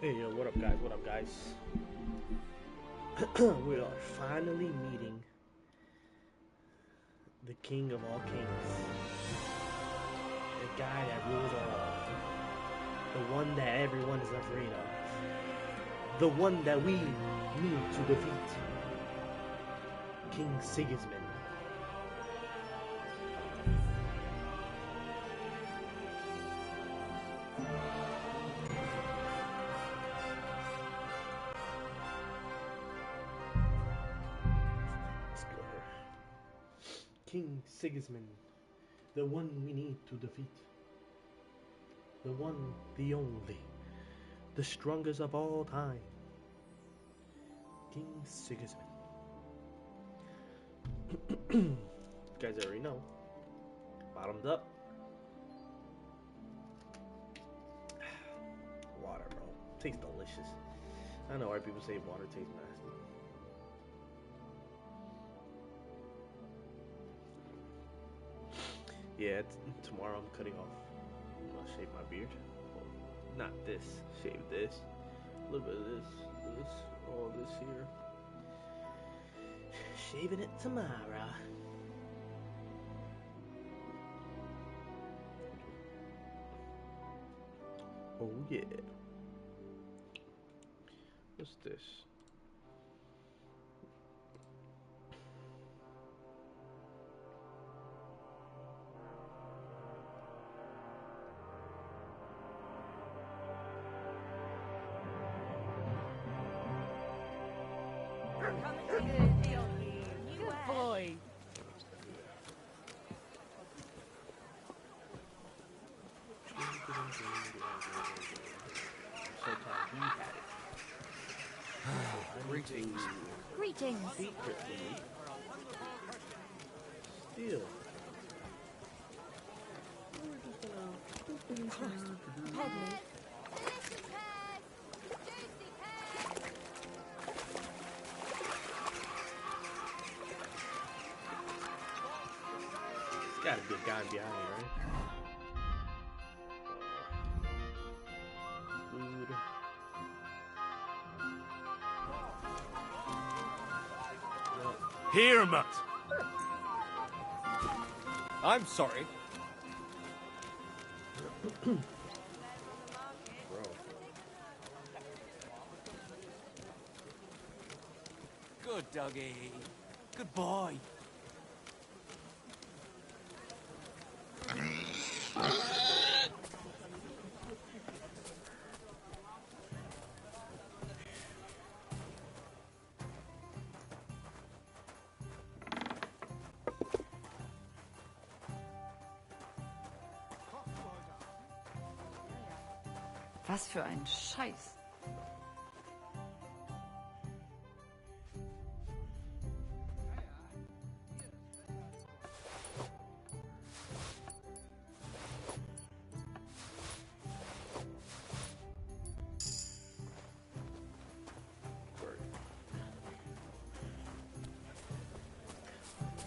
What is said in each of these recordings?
Hey, yo, what up, guys? What up, guys? We are finally meeting the king of all kings, the guy that rules all, the one that everyone is afraid of, the one that we need to defeat, King Sigismund. Let's go here. King Sigismund, the one we need to defeat. The one, the only, the strongest of all time. King Sigismund. You guys already know. Bottomed up. Water, bro. Tastes delicious. I know why people say water tastes nasty. Yeah, tomorrow I'm cutting off. I'm gonna shave my beard. Well, not this. Shave this. A little bit of this, all this here. Shaving it tomorrow. Oh yeah. What's this? Good boy. Greetings. Greetings. Secretly. Still. Pardon me. There's gotta be a guy behind me, right? Food. Here, Mutt. I'm sorry. Bro. Good doggy. Good boy. Was für ein Scheiß.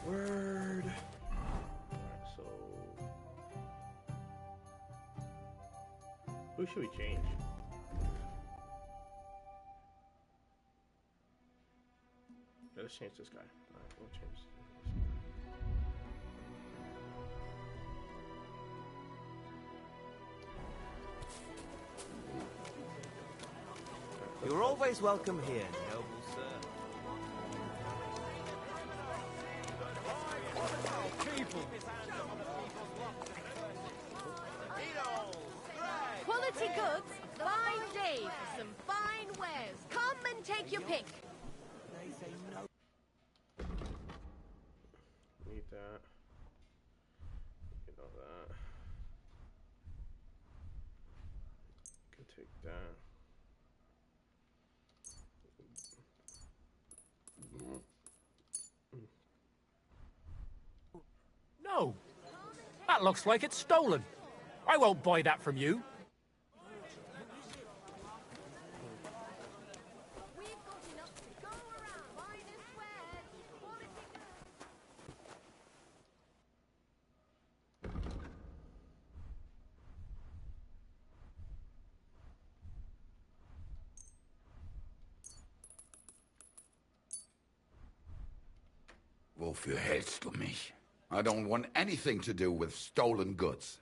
Word. Alright, so who should we change? Let's change this guy. Alright, we'll change this guy. You're always welcome here, noble sir. Quality goods, fine day for some fine wares. Come and take your pick. Need that. Need all that. Can take that. No. That looks like it's stolen. I won't buy that from you. We've got enough to go around. Finest wares, quality goods. Wofür hältst du mich? I don't want anything to do with stolen goods.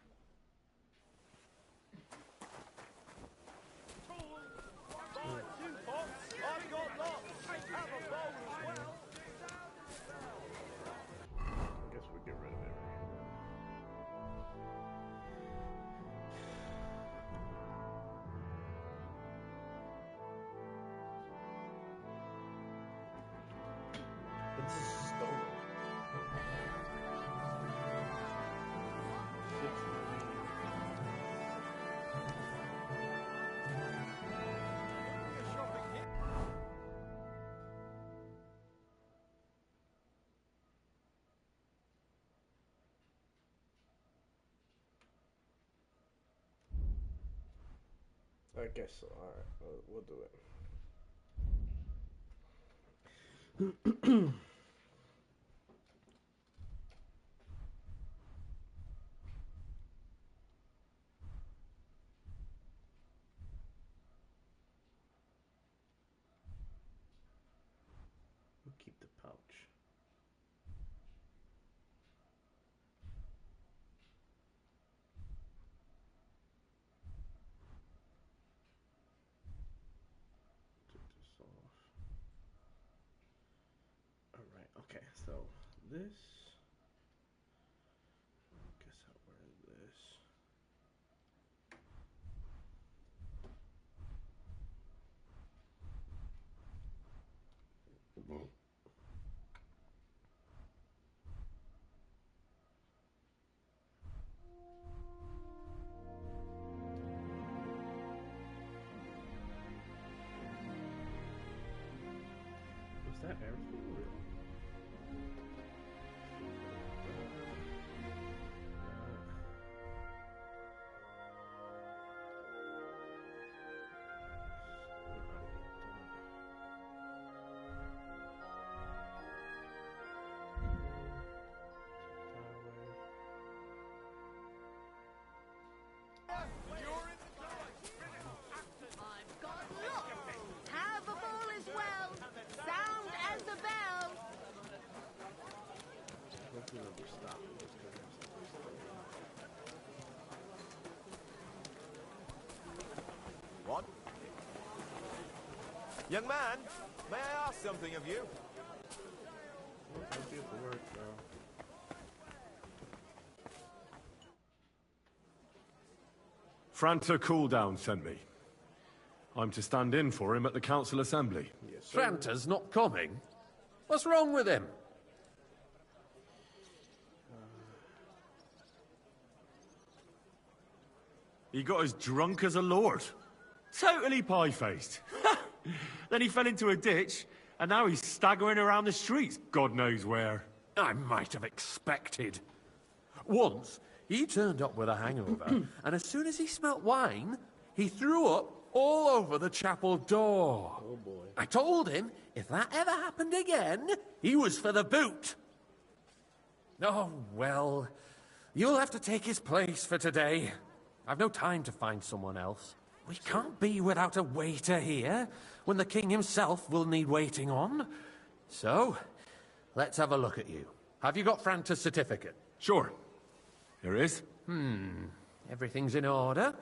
I guess we get rid of it. But this is stolen. I guess so. Alright, we'll do it. We'll keep the pouch. Take this off. Alright, okay, so this. Guess I'll wear this. Was that everything? I've got look. Have a ball as well. Sound as the bell. Hopefully they'll stop. What? Young man, may I ask something of you? I'll be at the work, bro. Franta Cooldown sent me. I'm to stand in for him at the council assembly. Yes, sir. Franta's not coming? What's wrong with him? He got as drunk as a lord. Totally pie-faced. Then he fell into a ditch, and now he's staggering around the streets, God knows where. I might have expected. Once, he turned up with a hangover, and as soon as he smelt wine, he threw up all over the chapel door. Oh boy. I told him if that ever happened again, he was for the boot. Oh, well, you'll have to take his place for today. I've no time to find someone else. We can't be without a waiter here, when the king himself will need waiting on. So, let's have a look at you. Have you got Franta's certificate? Sure. Here it is. Everything's in order.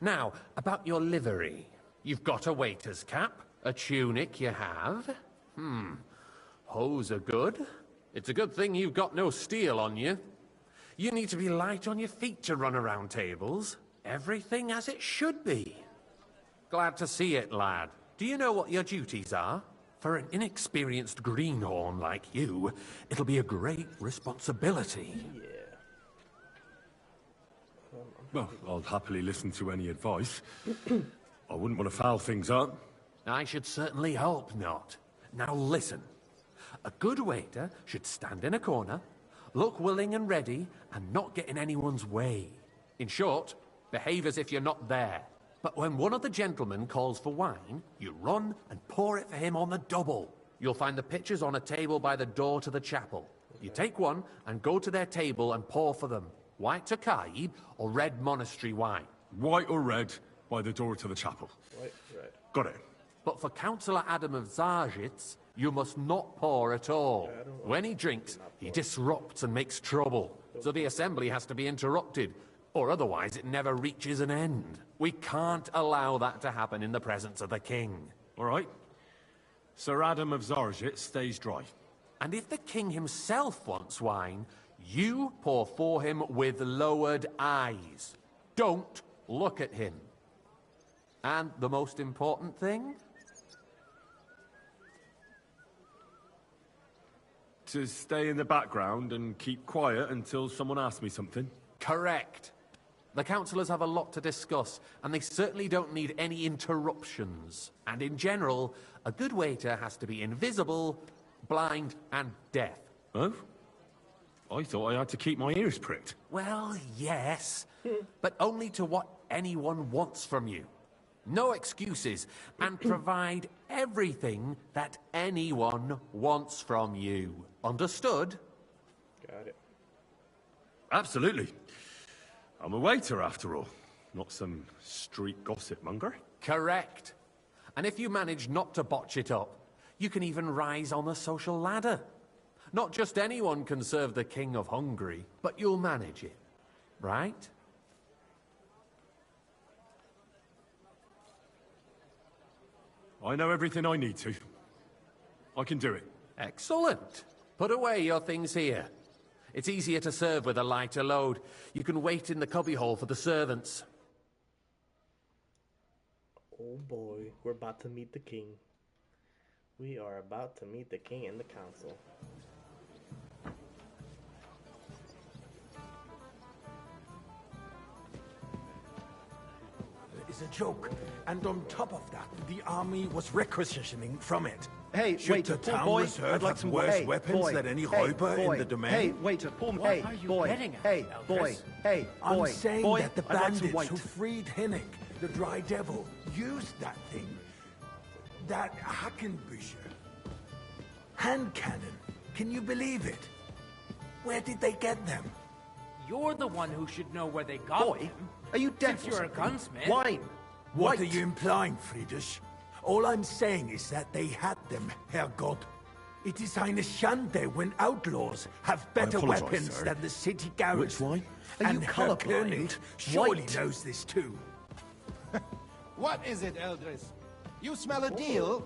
Now, about your livery. You've got a waiter's cap, a tunic you have. Hose are good. It's a good thing you've got no steel on you. You need to be light on your feet to run around tables. Everything as it should be. Glad to see it, lad. Do you know what your duties are? For an inexperienced greenhorn like you, it'll be a great responsibility. Yeah. Well, I'll happily listen to any advice. I wouldn't want to foul things up. I should certainly hope not. Now listen. A good waiter should stand in a corner, look willing and ready, and not get in anyone's way. In short, behave as if you're not there. But when one of the gentlemen calls for wine, you run and pour it for him on the double. You'll find the pitchers on a table by the door to the chapel. You take one and go to their table and pour for them. White Tokaib or red monastery wine. White or red, by the door to the chapel. Right, right. Got it. But for Councillor Adam of Zarzhitz, you must not pour at all. When he drinks, he disrupts and makes trouble. So the assembly has to be interrupted, or otherwise it never reaches an end. We can't allow that to happen in the presence of the king. All right. Sir Adam of Zarzhitz stays dry. And if the king himself wants wine, you pour for him with lowered eyes. Don't look at him. And the most important thing? To stay in the background and keep quiet until someone asks me something. Correct. The councillors have a lot to discuss, and they certainly don't need any interruptions. And in general, a good waiter has to be invisible, blind, and deaf. Oh? I thought I had to keep my ears pricked. Well, yes, but only to what anyone wants from you. No excuses, and provide everything that anyone wants from you. Understood? Got it. Absolutely. I'm a waiter, after all. Not some street gossip monger. Correct. And if you manage not to botch it up, you can even rise on the social ladder. Not just anyone can serve the King of Hungary, but you'll manage it, right? I know everything I need to. I can do it. Excellent. Put away your things here. It's easier to serve with a lighter load. You can wait in the cubbyhole for the servants. Oh boy, we're about to meet the king. We are about to meet the king and the council. Is a joke, and on top of that, the army was requisitioning from it. Hey, Should wait, the poor town boy, reserve I'd like have some worse weapons than any Räuber in the domain? Hey, wait, poor boy. are you boy, getting at, hey, boy, Eldris? hey, I'm boy, saying boy, that the I'd like some bandits white. who freed Hinnik, the Dry Devil, used that thing. That Hackenbücher. Hand cannon. Can you believe it? Where did they get them? You're the one who should know where they got Boy, them. are you deaf? Since or you're a something? gunsmith. Wine. What White. are you implying, Friedrich? All I'm saying is that they had them, Herrgott. It is eine Schande when outlaws have better apologize, weapons sir. than the city garrison. Which wine? Are you And Herr colourblind? König surely White. knows this too. What is it, Eldris? You smell a deal?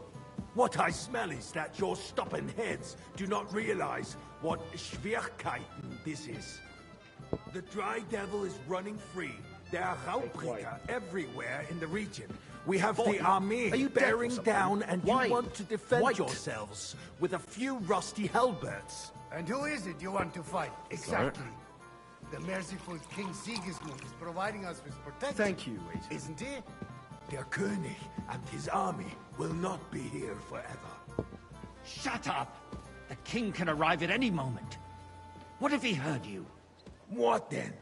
What I smell is that your stubborn heads do not realize what Schwierigkeiten this is. The Dry Devil is running free. There are Raubringer everywhere in the region. We have Boy, the army are you deaf or bearing something? down, and White. you want to defend White. yourselves with a few rusty halberds. And who is it you want to fight? Exactly. The merciful King Sigismund is providing us with protection. Thank you, wait. Isn't he? Der König and his army will not be here forever. Shut up! The king can arrive at any moment. What if he heard you? What then?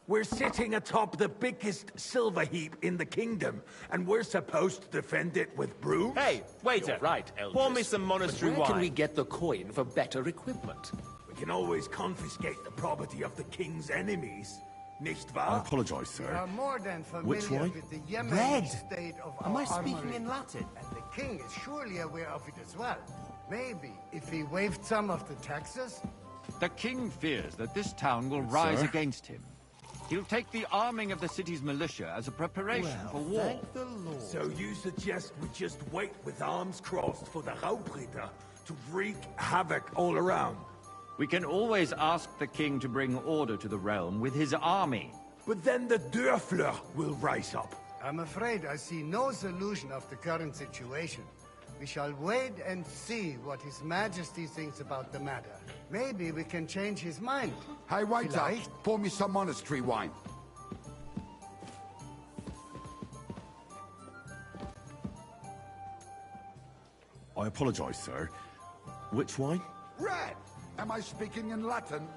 We're sitting atop the biggest silver heap in the kingdom, and we're supposed to defend it with brooms? Hey, waiter. Right, Eldris. Pour me some monastery Where wine. can we get the coin for better equipment? We can always confiscate the property of the king's enemies. Nicht I wahr? apologize, We sir. are more than Which familiar wine? with the Yemeni Red. state of Am our I speaking armory. in Latin? And the king is surely aware of it as well. Maybe if he waived some of the taxes. The king fears that this town will rise Sir? against him. He'll take the arming of the city's militia as a preparation for war. Thank the Lord. So you suggest we just wait with arms crossed for the Raubritter to wreak havoc all around? We can always ask the king to bring order to the realm with his army. But then the Dörfler will rise up. I'm afraid I see no solution of the current situation. We shall wait and see what His Majesty thinks about the matter. Maybe we can change his mind. Hey, waiter, Vielleicht. pour me some monastery wine. I apologize, sir. Which wine? Red! Am I speaking in Latin?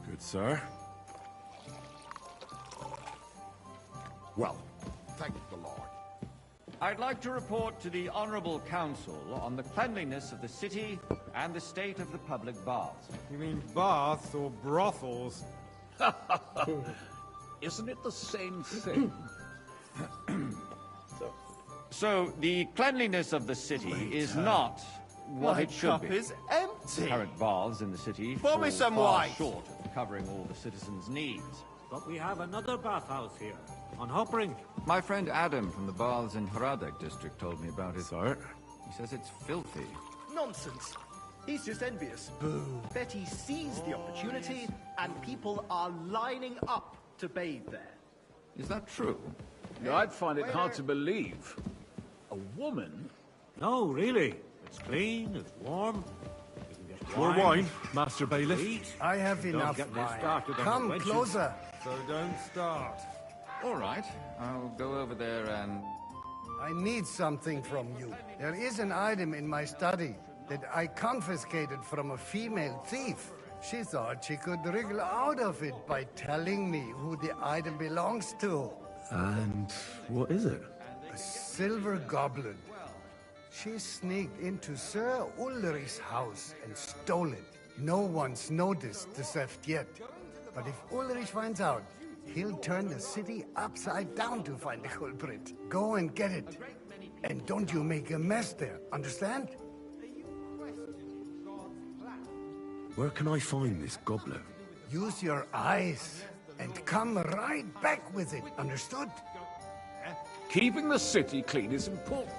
Good, sir. Well, thank the Lord. I'd like to report to the Honorable Council on the cleanliness of the city and the state of the public baths. You mean baths or brothels? Isn't it the same thing? So, the cleanliness of the city is not what it should be. My cup is empty. Current baths in the city Pour me fall some far wine. short of covering all the citizens' needs. But we have another bathhouse here, on Hopring. My friend Adam from the baths in Hradek district told me about it. Sir? He says it's filthy. Nonsense. He's just envious. Boo. Betty seized the opportunity, and people are lining up to bathe there. Is that true? I'd find it hard to believe. A woman? No, really. It's clean, it's warm. You can get More wine, Master Bailiff. Eat. I have Don't enough get me wine. started on Come the wenches. closer. So don't start. All right. I'll go over there and... I need something from you. There is an item in my study that I confiscated from a female thief. She thought she could wriggle out of it by telling me who the item belongs to. And what is it? A silver goblet. She sneaked into Sir Ulrich's house and stole it. No one's noticed the theft yet. But if Ulrich finds out, he'll turn the city upside down to find the culprit. Go and get it. And don't you make a mess there, understand? Where can I find this goblet? Use your eyes and come right back with it, understood? Keeping the city clean is important.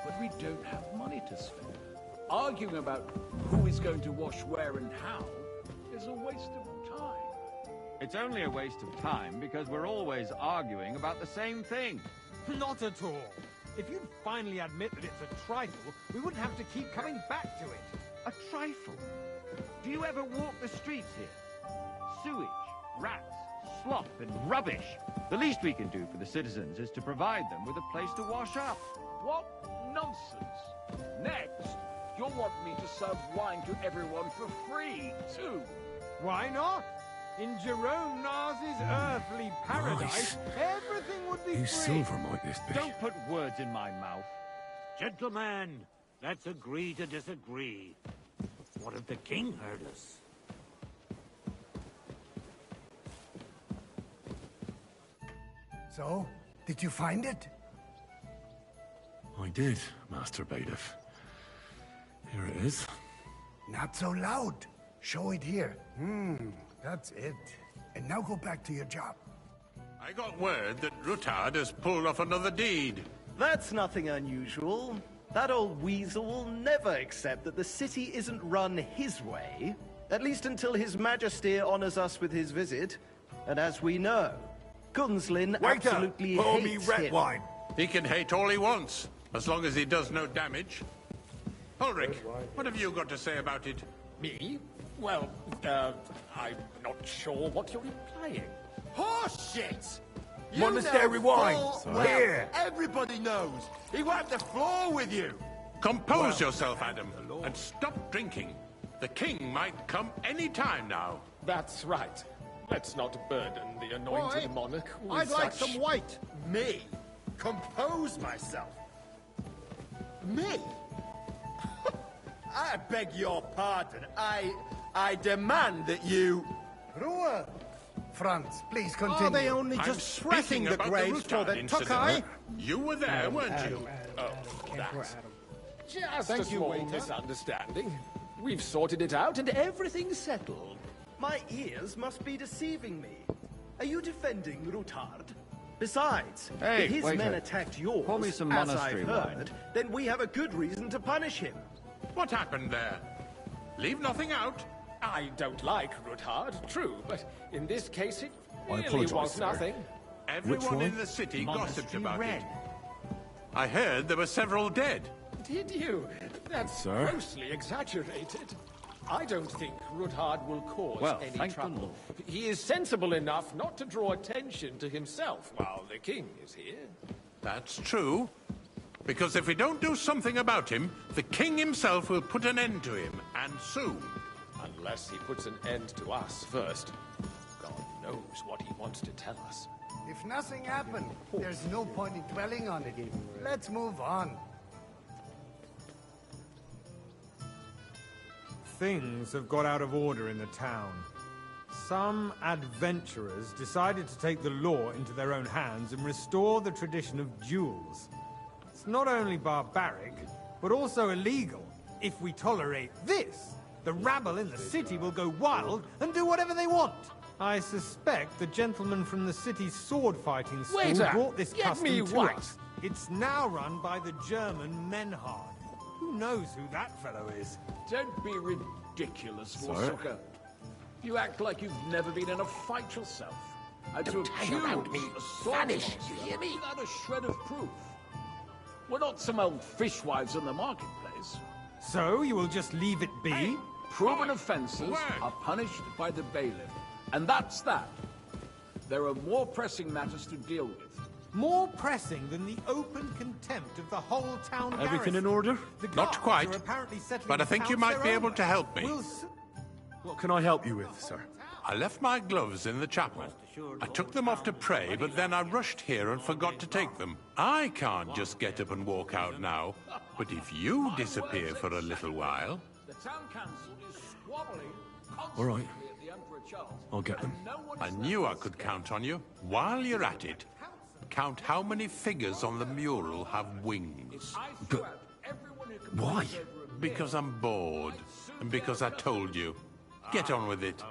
But we don't have money to spend. Arguing about who is going to wash where and how is a waste of time. It's only a waste of time because we're always arguing about the same thing. Not at all. If you'd finally admit that it's a trifle, we wouldn't have to keep coming back to it. A trifle? Do you ever walk the streets here? Sewage, rats, slop, and rubbish. The least we can do for the citizens is to provide them with a place to wash up. What nonsense! Next, you'll want me to serve wine to everyone for free, too. Why not? In Jerome Nars's earthly paradise, everything would be Whose free. silver might this be? Don't put words in my mouth. Gentlemen, let's agree to disagree. What if the king heard us? So, did you find it? I did, Master Bailiff. Here it is. Not so loud. Show it here. That's it. And now go back to your job. I got word that Rutard has pulled off another deed. That's nothing unusual. That old weasel will never accept that the city isn't run his way, at least until His Majesty honors us with his visit. And as we know, Gunslin absolutely pour me hates red him. wine. He can hate all he wants, as long as he does no damage. Ulrich, what have you got to say about it? Me? Well, I'm not sure what you're implying. Horse shit! You Monastery know wine. full well, Here. everybody knows. He wiped the floor with you. Compose yourself, Adam, and stop drinking. The king might come any time now. That's right. Let's not burden the anointed Why? monarch with I'd like such... some white. Me? Compose myself. Me? I beg your pardon. I demand that you... Ruhe! Franz, please continue. Are they only I'm just pressing speaking the about graves for Rutard the incident. Tokai? You were there, weren't you? Just Thank a you, small waiter. misunderstanding. We've sorted it out and everything's settled. My ears must be deceiving me. Are you defending Rutard? Besides, Hey, if his waiter. men attacked yours, Pour me some as monastery I've wine. heard, then we have a good reason to punish him. What happened there? Leave nothing out. I don't like Rutard, true, but in this case it I really apologise, was sir. nothing. Everyone one? in the city gossiped Monastery about Red. it. I heard there were several dead. Did you? That's Sir? grossly exaggerated. I don't think Rutard will cause Well, any thank the trouble. Lord. He is sensible enough not to draw attention to himself while the king is here. That's true. Because if we don't do something about him, the king himself will put an end to him, and soon. Unless he puts an end to us first. God knows what he wants to tell us. If nothing happened, there's no point in dwelling on it. Let's move on. Things have got out of order in the town. some adventurers decided to take the law into their own hands and restore the tradition of duels. It's not only barbaric, but also illegal. If we tolerate this, the rabble in the city will go wild and do whatever they want. I suspect the gentleman from the city's sword-fighting school Waiter, brought this get custom me to white. us. It's now run by the German Menhard. Who knows who that fellow is? Don't be ridiculous, Sir? Forsucker. You act like you've never been in a fight yourself. And to Don't hang around accuse me. a sword Vanish, monster you hear me? without a shred of proof. We're not some old fishwives in the marketplace. So you will just leave it be? Proven offences are punished by the bailiff. And that's that. There are more pressing matters to deal with. More pressing than the open contempt of the whole town Everything in garrison. order? The Not guards quite, are apparently settling but I think you accounts might their be own able to way. help me. What can I help you with, sir? I left my gloves in the chapel. I took them off to pray, but then I rushed here and forgot to take them. I can't just get up and walk out now. But if you disappear for a little while... The town council is squabbling All right. constantly at the Emperor Charles. I'll get them. I knew I could count on you. While you're at it, count how many figures on the mural have wings. But why? Because I'm bored, and because I told you. Get on with it.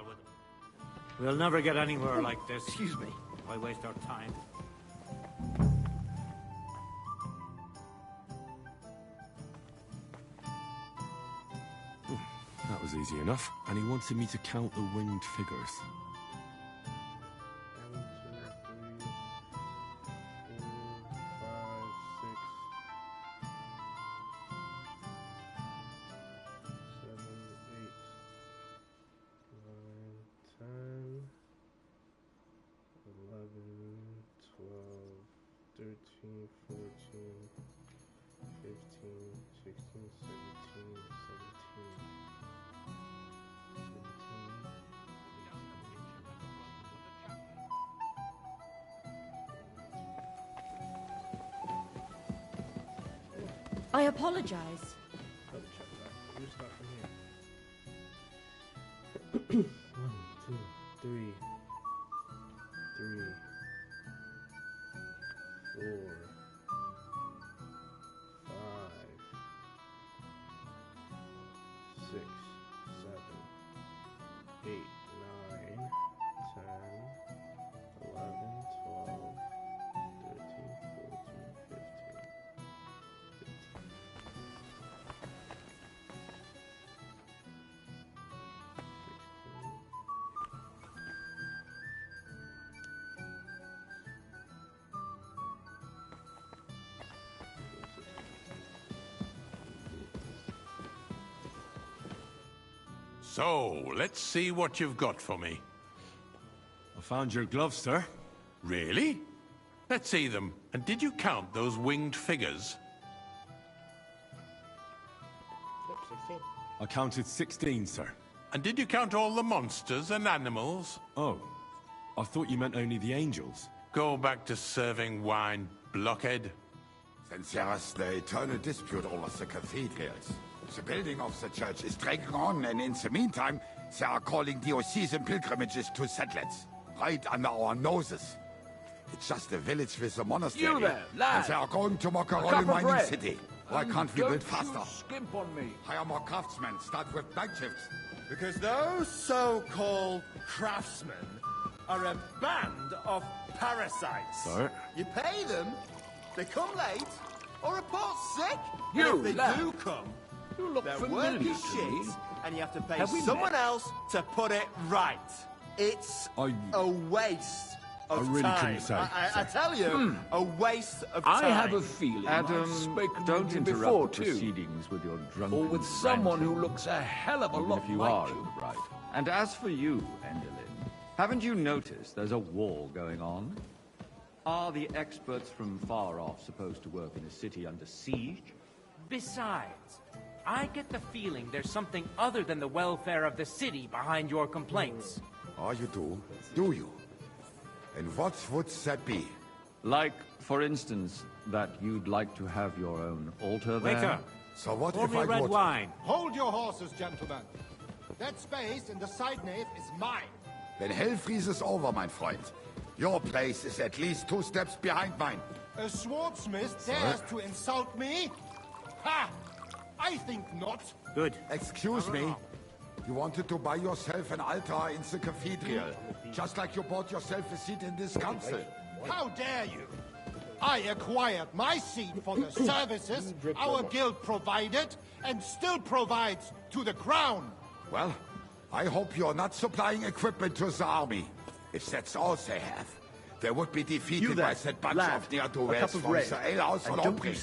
We'll never get anywhere like this. Excuse me. Why waste our time? That was easy enough. And he wanted me to count the winged figures. 1, 2, 3, 4, 5, 6, 7, 8, 9, 10, 11, 12, 13, 14, 15, 16, 17, 17. I apologize. Double check that. You start from here. 1, 2, 3, 4, 5, 6, 7, 8, 9, 10, 11, 12, 13, 14, 15. So, let's see what you've got for me. I found your gloves, sir. Really? Let's see them. And did you count those winged figures? Yep, 16. I counted 16, sir. And did you count all the monsters and animals? Oh, I thought you meant only the angels. Go back to serving wine, blockhead. Since there is the eternal dispute over the cathedrals, the building of the church is dragging on, and in the meantime, they are calling diocesan pilgrimages to settlers, right under our noses. It's just a village with a monastery, You there, lad. and they are going to mock a A royal cup of mining bread. city. Why And can't we don't build faster? you skimp on me. Hire more craftsmen, start with night shifts. Because those so-called craftsmen are a band of parasites. Sir? You pay them, they come late, or report sick. You, and if they lad. do come, You look their familiar work is to shit, me. and you have to pay Have we someone met? else to put it right. It's a waste of I really time. couldn't say, I tell you, a waste of time. I have a feeling I've Adam, spoken don't with you interrupt before, the too. proceedings with your drunken Or with someone ranting, who looks a hell of a even lot if you like are you. in the right. And as for you, Endelin, haven't you noticed there's a war going on? Are the experts from far off supposed to work in a city under siege? Besides, I get the feeling there's something other than the welfare of the city behind your complaints. Oh, you do? Do you? And what would that be? Like, for instance, that you'd like to have your own altar there? Waiter. So what Pour if me I red would? wine. Hold your horses, gentlemen. That space in the side nave is mine. Then hell freezes over, mein Freund. Your place is at least 2 steps behind mine. A swordsmith dares to insult me? Ha! I think not. Good. Excuse me. You wanted to buy yourself an altar in the cathedral, just like you bought yourself a seat in this council. How dare you? I acquired my seat for the services our guild provided and still provides to the crown. Well, I hope you're not supplying equipment to the army. If that's all they have, they would be defeated by that bunch of ne'er-do-wells from the alehouse on Opry.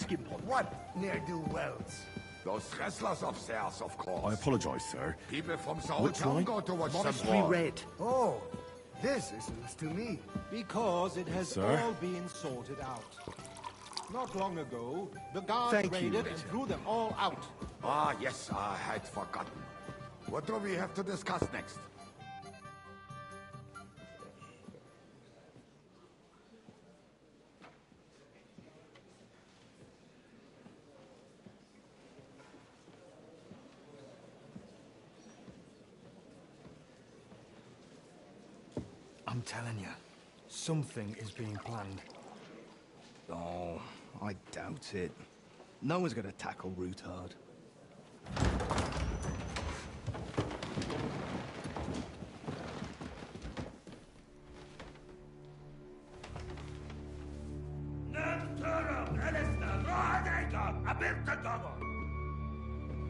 What ne'er-do-wells? Those wrestlers of theirs, of course. I apologize, sir. People from the whole Which town way? go to watch Monastery some war. Red. Oh, this is news to me. Because it has Sir? all been sorted out. Not long ago, the guards Thank you, raided Major. and threw them all out. Ah, yes, I had forgotten. What do we have to discuss next? I'm telling you, something is being planned. Oh, I doubt it. No one's gonna tackle Rootard.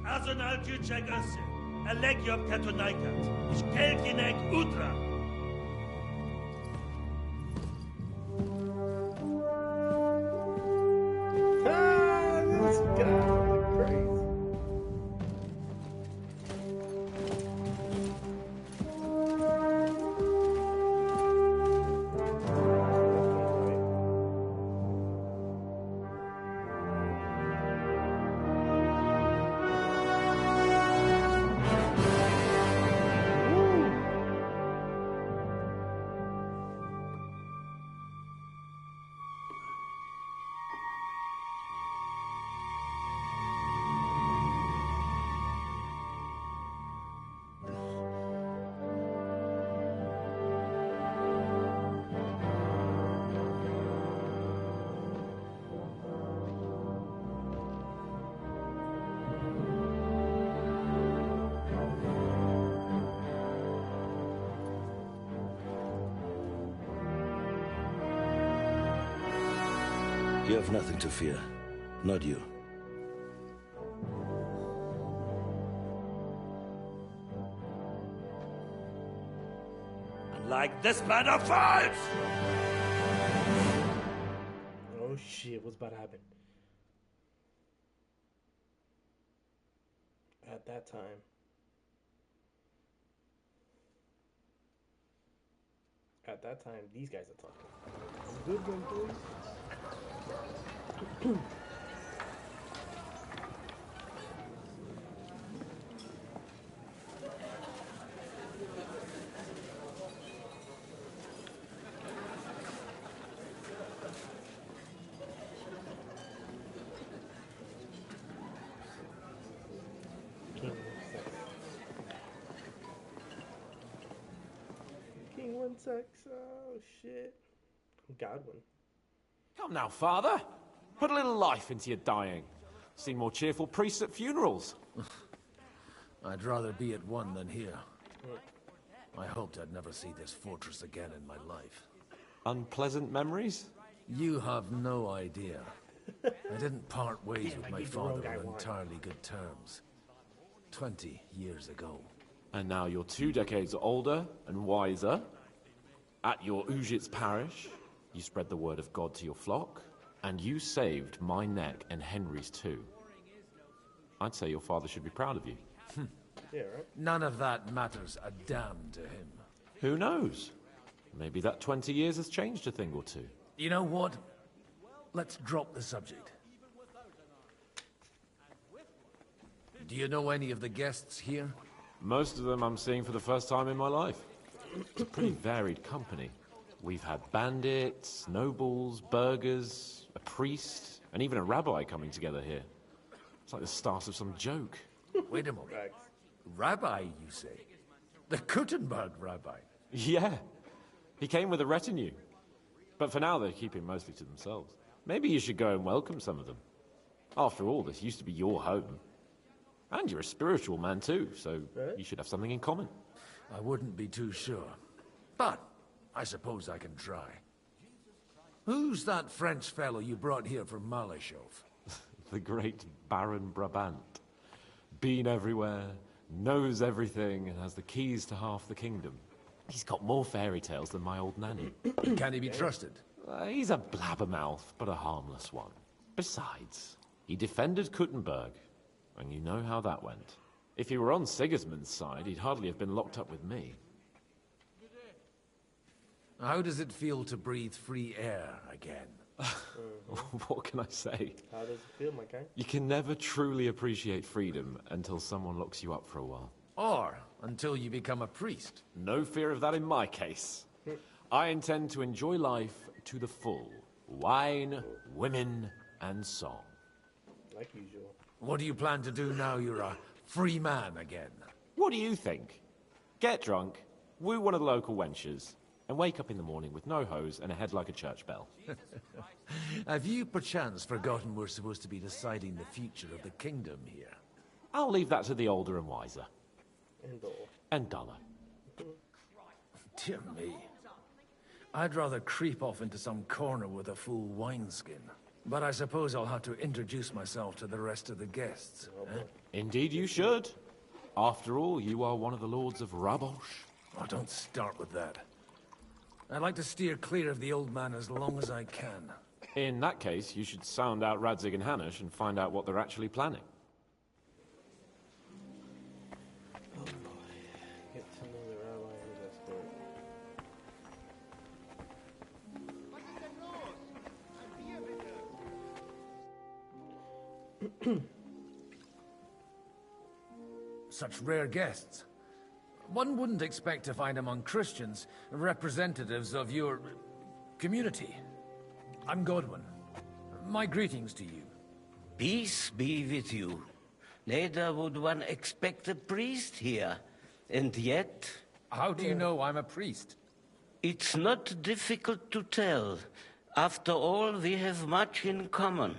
Azonal Juchagase, Alegiop Tatonaikat, Ishkelkinek Utra. This guy crazy. You have nothing to fear. Not you. Like this plan of fights! Oh shit, what's about to happen? At that time. At that time, these guys are talking. Good one, boys. King 1 sucks. Oh shit. Godwin. Come now, father. Put a little life into your dying. Seen more cheerful priests at funerals. I'd rather be at one than here. I hoped I'd never see this fortress again in my life. Unpleasant memories? You have no idea. I didn't part ways with my beat the wrong father guy on once. entirely good terms. 20 years ago. And now you're 2 decades older and wiser. At your Ujitz parish, you spread the word of God to your flock, and you saved my neck and Henry's too. I'd say your father should be proud of you. Yeah, right? None of that matters a damn to him. Who knows? Maybe that 20 years has changed a thing or two. You know what? Let's drop the subject. Do you know any of the guests here? Most of them I'm seeing for the first time in my life. It's a pretty varied company. We've had bandits, nobles, burghers, a priest, and even a rabbi coming together here. It's like the start of some joke. Wait a moment. Rabbi, you say? The Kuttenberg rabbi? Yeah. He came with a retinue. But for now, they're keeping mostly to themselves. Maybe you should go and welcome some of them. After all, this used to be your home. And you're a spiritual man too, so you should have something in common. I wouldn't be too sure. But I suppose I can try. Who's that French fellow you brought here from Malashov? The great Baron Brabant. Been everywhere, knows everything, and has the keys to half the kingdom. He's got more fairy tales than my old nanny. Can he be trusted? He's a blabbermouth, but a harmless one. Besides, he defended Kuttenberg, and you know how that went. If he were on Sigismund's side, he'd hardly have been locked up with me. How does it feel to breathe free air again? What can I say? How does it feel, my guy? You can never truly appreciate freedom until someone locks you up for a while. Or until you become a priest. No fear of that in my case. I intend to enjoy life to the full. Wine, women, and song. Like usual. What do you plan to do now you're a free man again? What do you think? Get drunk, woo one of the local wenches, and wake up in the morning with no hose and a head like a church bell. Have you perchance forgotten we're supposed to be deciding the future of the kingdom here? I'll leave that to the older and wiser. And duller. Dear me. I'd rather creep off into some corner with a full wineskin. But I suppose I'll have to introduce myself to the rest of the guests. Indeed you should. After all, you are one of the lords of Rabosh. Oh, don't start with that. I'd like to steer clear of the old man as long as I can. In that case, you should sound out Radzig and Hanush and find out what they're actually planning. Oh boy. Get to know their allies, that's good. Such rare guests. One wouldn't expect to find among Christians representatives of your community. I'm Godwin. My greetings to you. Peace be with you. Neither would one expect a priest here, and yet... How do you know I'm a priest? It's not difficult to tell. After all, we have much in common.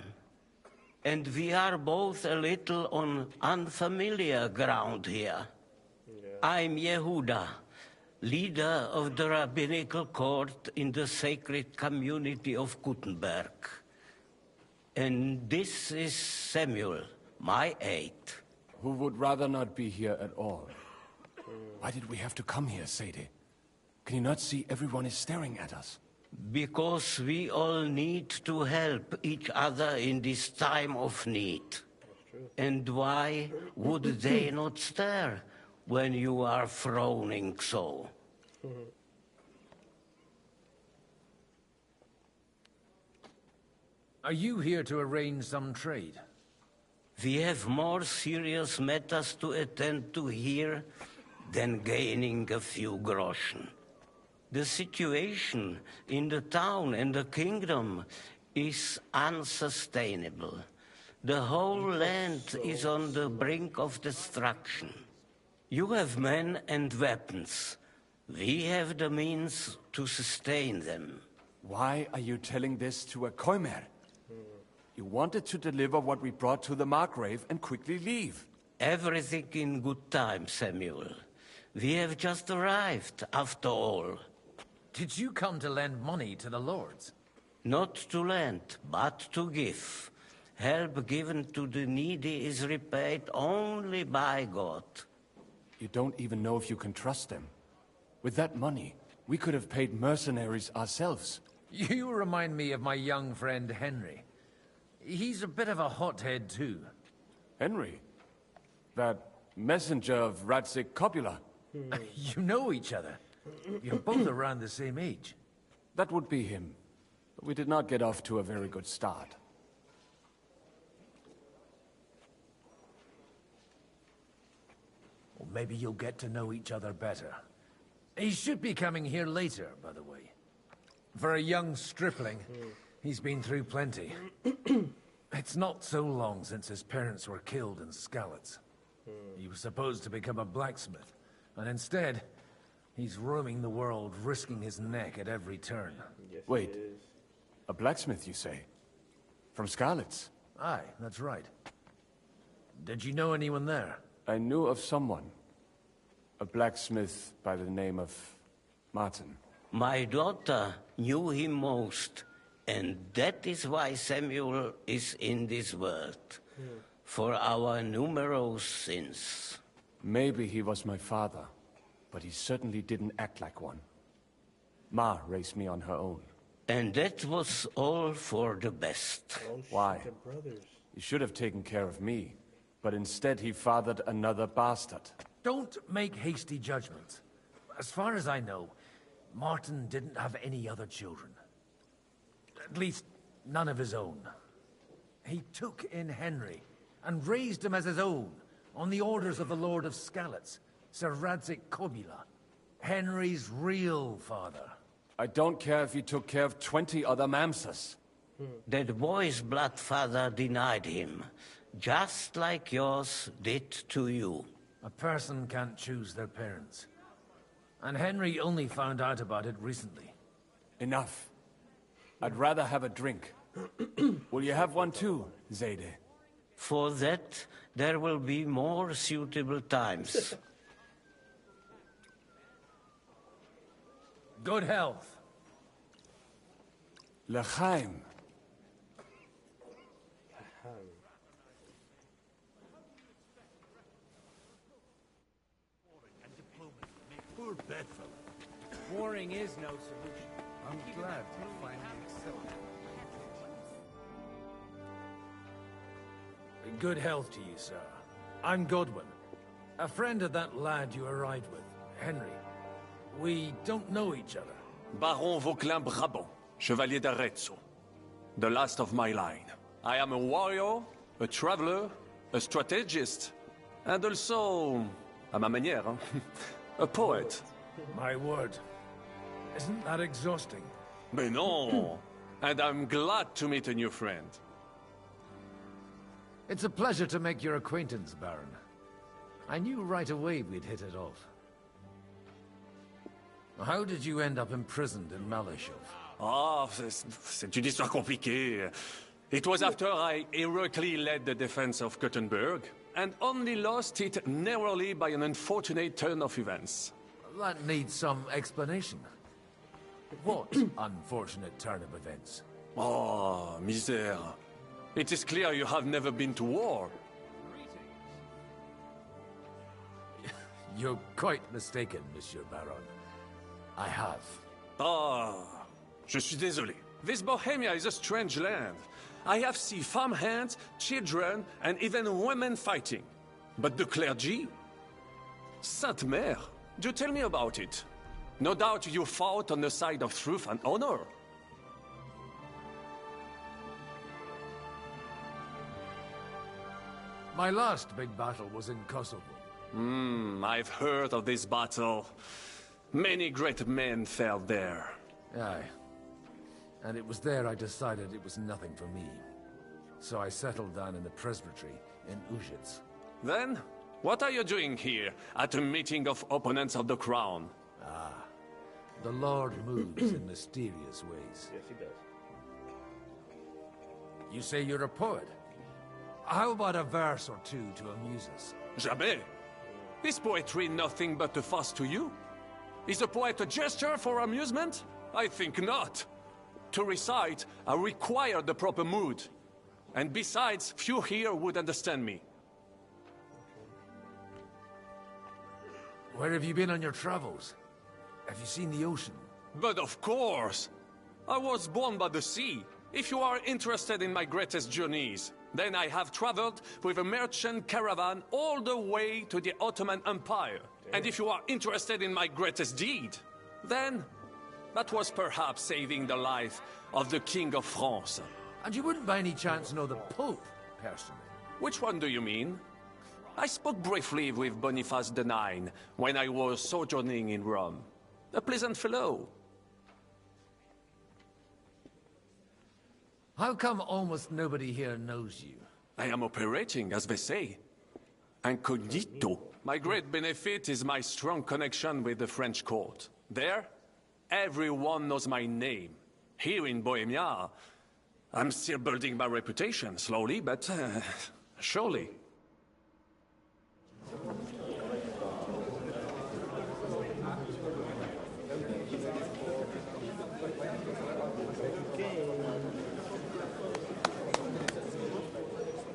And we are both a little on unfamiliar ground here. I'm Yehuda, leader of the rabbinical court in the sacred community of Kuttenberg. And this is Samuel, my aide. Who would rather not be here at all. Why did we have to come here, Sadie? Can you not see everyone is staring at us? Because we all need to help each other in this time of need. And why would they not stare when you are frowning so? Are you here to arrange some trade? We have more serious matters to attend to here than gaining a few groschen. The situation in the town and the kingdom is unsustainable. The whole land is on the brink of destruction. You have men and weapons. We have the means to sustain them. Why are you telling this to a Koimer? You wanted to deliver what we brought to the Margrave and quickly leave. Everything in good time, Samuel. We have just arrived, after all. Did you come to lend money to the lords? Not to lend, but to give. Help given to the needy is repaid only by God. You don't even know if you can trust them. With that money, we could have paid mercenaries ourselves. You remind me of my young friend Henry. He's a bit of a hothead too. Henry? That messenger of Radzig Copula? You know each other. You're both around the same age. That would be him. But we did not get off to a very good start. Well, maybe you'll get to know each other better. He should be coming here later, by the way. For a young stripling, he's been through plenty. It's not so long since his parents were killed in Skalitz. He was supposed to become a blacksmith, and instead, He's roaming the world, risking his neck at every turn. Yes, Wait, a blacksmith, you say? From Skalitz? Aye, that's right. Did you know anyone there? I knew of someone. A blacksmith by the name of Martin. My daughter knew him most, and that is why Samuel is in this world. For our numerous sins. Maybe he was my father, but he certainly didn't act like one. Ma raised me on her own. And that was all for the best. Why? He should have taken care of me, but instead he fathered another bastard. Don't make hasty judgments. As far as I know, Martin didn't have any other children. At least, none of his own. He took in Henry, and raised him as his own, on the orders of the Lord of Skalitz, Sir Radzig Kobyla, Henry's real father. I don't care if he took care of 20 other Mamsas. That boy's blood father denied him, just like yours did to you. A person can't choose their parents. And Henry only found out about it recently. Enough. I'd rather have a drink. Will you have one too, Zayde? For that, there will be more suitable times. Good health. L'chaim. Poor bedfellow. Warring is no solution. I'm glad you finally accept. Good health to you, sir. I'm Godwin, a friend of that lad you arrived with, Henry. We don't know each other. Baron Vauclin Brabant, Chevalier d'Arezzo. The last of my line. I am a warrior, a traveler, a strategist, and also, à ma manière, a poet. My word. Isn't that exhausting? Mais non! And I'm glad to meet a new friend. It's a pleasure to make your acquaintance, Baron. I knew right away we'd hit it off. How did you end up imprisoned in Malashov? Ah, c'est une histoire compliquée. It was after I heroically led the defense of Gothenburg, and only lost it narrowly by an unfortunate turn of events. That needs some explanation. What unfortunate turn of events? Oh, misère. It is clear you have never been to war. You're quite mistaken, Monsieur Baron. I have. Ah, je suis désolé. This Bohemia is a strange land. I have seen farmhands, children, and even women fighting. But the clergy? Sainte Mère, do tell me about it. No doubt you fought on the side of truth and honor. My last big battle was in Kosovo. I've heard of this battle. Many great men fell there. Aye. And it was there I decided it was nothing for me. So I settled down in the presbytery in Ujits. Then, what are you doing here, at a meeting of opponents of the crown? Ah, the Lord moves in mysterious ways. Yes, he does. You say you're a poet? How about a verse or two to amuse us? Jamais. Is poetry nothing but a fuss to you? Is a poet a gesture for amusement? I think not. To recite, I require the proper mood. And besides, few here would understand me. Where have you been on your travels? Have you seen the ocean? But of course! I was born by the sea. If you are interested in my greatest journeys, then I have traveled with a merchant caravan all the way to the Ottoman Empire. And if you are interested in my greatest deed, then that was perhaps saving the life of the King of France. And you wouldn't by any chance know the Pope, personally? Which one do you mean? I spoke briefly with Boniface IX when I was sojourning in Rome. A pleasant fellow. How come almost nobody here knows you? I am operating, as they say. Incognito. My great benefit is my strong connection with the French court. There, everyone knows my name. Here in Bohemia, I'm still building my reputation, slowly, but surely.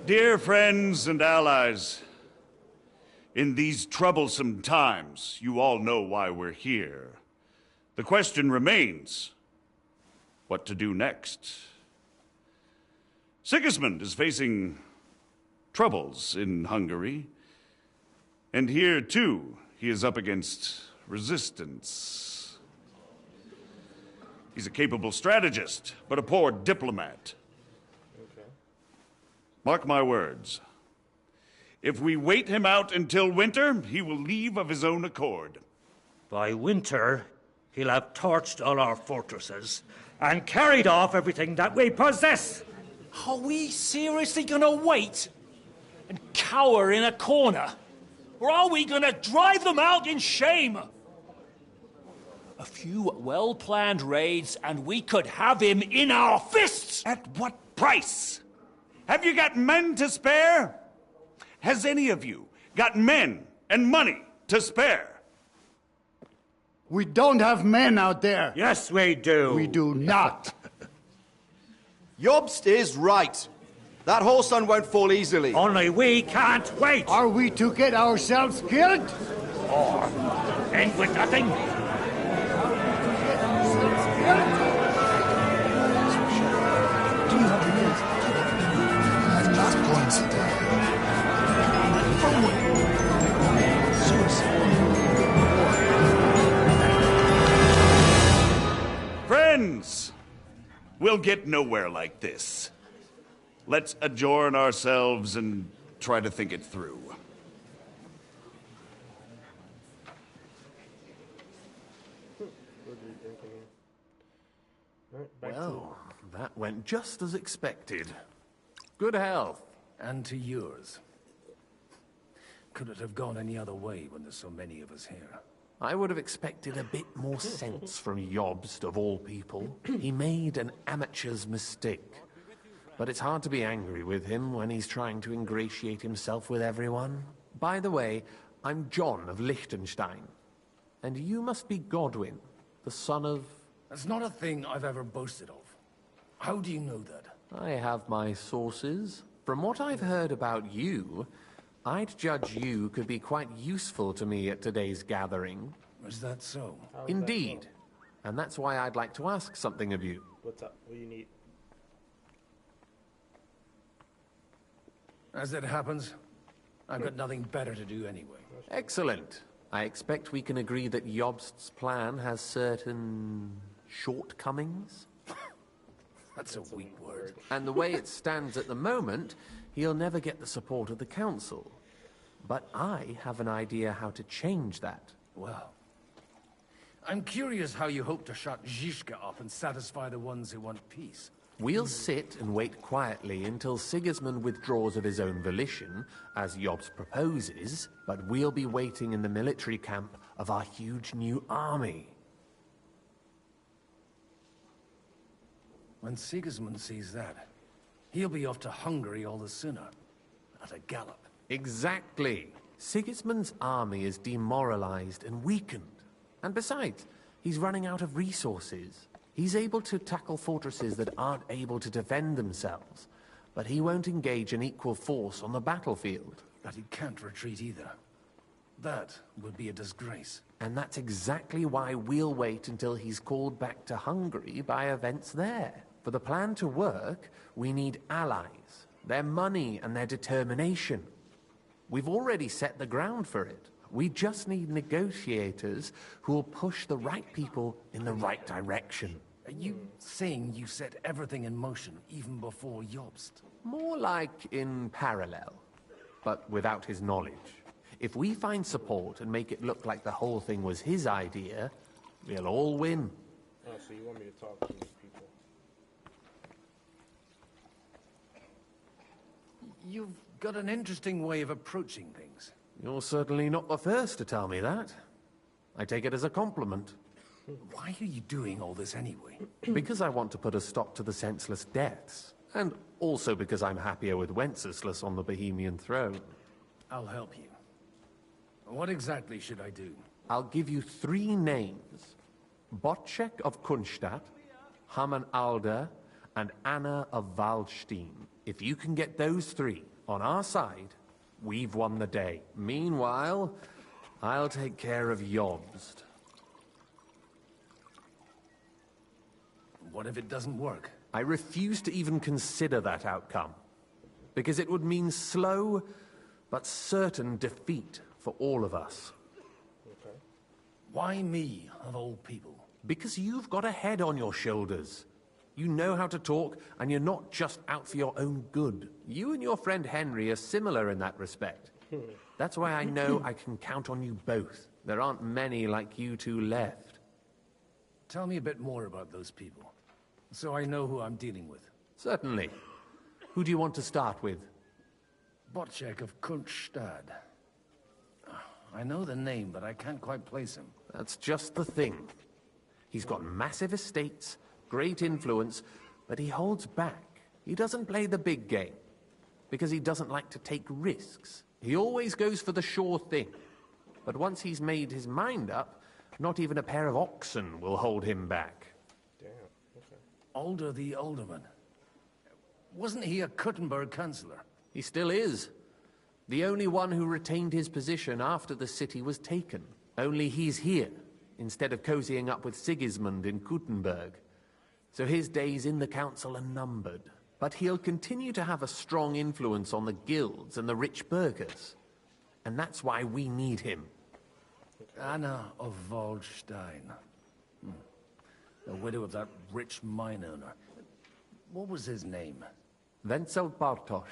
Dear friends and allies, in these troublesome times, you all know why we're here. The question remains, what to do next? Sigismund is facing troubles in Hungary, and here, too, he is up against resistance. He's a capable strategist, but a poor diplomat. Mark my words. If we wait him out until winter, he will leave of his own accord. By winter, he'll have torched all our fortresses and carried off everything that we possess. Are we seriously gonna wait and cower in a corner? Or are we gonna drive them out in shame? A few well-planned raids and we could have him in our fists! At what price? Have you got men to spare? Has any of you got men and money to spare? We don't have men out there. Yes, we do. We do not. Jobst is right. That whoreson won't fall easily. Only we can't wait. Are we to get ourselves killed? Or end with nothing? Friends, we'll get nowhere like this. Let's adjourn ourselves and try to think it through. Well, that went just as expected. Good health. And to yours. Could it have gone any other way when there's so many of us here? I would have expected a bit more sense from Jobst, of all people. He made an amateur's mistake. But it's hard to be angry with him when he's trying to ingratiate himself with everyone. By the way, I'm John of Liechtenstein. And you must be Godwin, the son of... That's not a thing I've ever boasted of. How do you know that? I have my sources. From what I've heard about you, I'd judge you could be quite useful to me at today's gathering. Is that so? Indeed. And that's why I'd like to ask something of you. What's up? What do you need? As it happens, I've got nothing better to do anyway. Excellent. I expect we can agree that Jobst's plan has certain shortcomings? That's a weak word. And the way it stands at the moment, he'll never get the support of the council. But I have an idea how to change that. Well, I'm curious how you hope to shut Zizka up and satisfy the ones who want peace. We'll sit and wait quietly until Sigismund withdraws of his own volition, as Jobst proposes, but we'll be waiting in the military camp of our huge new army. When Sigismund sees that, he'll be off to Hungary all the sooner. At a gallop. Exactly. Sigismund's army is demoralized and weakened. And besides, he's running out of resources. He's able to tackle fortresses that aren't able to defend themselves, but he won't engage an equal force on the battlefield. But he can't retreat either. That would be a disgrace. And that's exactly why we'll wait until he's called back to Hungary by events there. For the plan to work, we need allies, their money and their determination. We've already set the ground for it. We just need negotiators who will push the right people in the right direction. Are you saying you set everything in motion even before Jobst? More like in parallel, but without his knowledge. If we find support and make it look like the whole thing was his idea, we'll all win. Oh, so you want me to talk to these people? You've got an interesting way of approaching things. You're certainly not the first to tell me that. I take it as a compliment. Why are you doing all this anyway? Because I want to put a stop to the senseless deaths. And also because I'm happier with Wenceslas on the Bohemian throne. I'll help you. What exactly should I do? I'll give you 3 names. Bocek of Kunstadt, Haman Alder, and Anna of Waldstein. If you can get those 3 on our side, we've won the day. Meanwhile, I'll take care of Jobst. What if it doesn't work? I refuse to even consider that outcome. Because it would mean slow, but certain defeat for all of us. Okay. Why me, of all people? Because you've got a head on your shoulders. You know how to talk, and you're not just out for your own good. You and your friend Henry are similar in that respect. That's why I know I can count on you both. There aren't many like you two left. Tell me a bit more about those people, so I know who I'm dealing with. Certainly. Who do you want to start with? Bocek of Kunststadt. I know the name, but I can't quite place him. That's just the thing. He's got massive estates, great influence, but he holds back. He doesn't play the big game, because he doesn't like to take risks. He always goes for the sure thing. But once he's made his mind up, not even a pair of oxen will hold him back. Damn, okay. Alder the Alderman. Wasn't he a Kuttenberg Chancellor? He still is. The only one who retained his position after the city was taken. Only he's here, instead of cozying up with Sigismund in Kuttenberg. So his days in the council are numbered. But he'll continue to have a strong influence on the guilds and the rich burghers. And that's why we need him. Anna of Waldstein. The widow of that rich mine owner. What was his name? Wenzel Bartosz.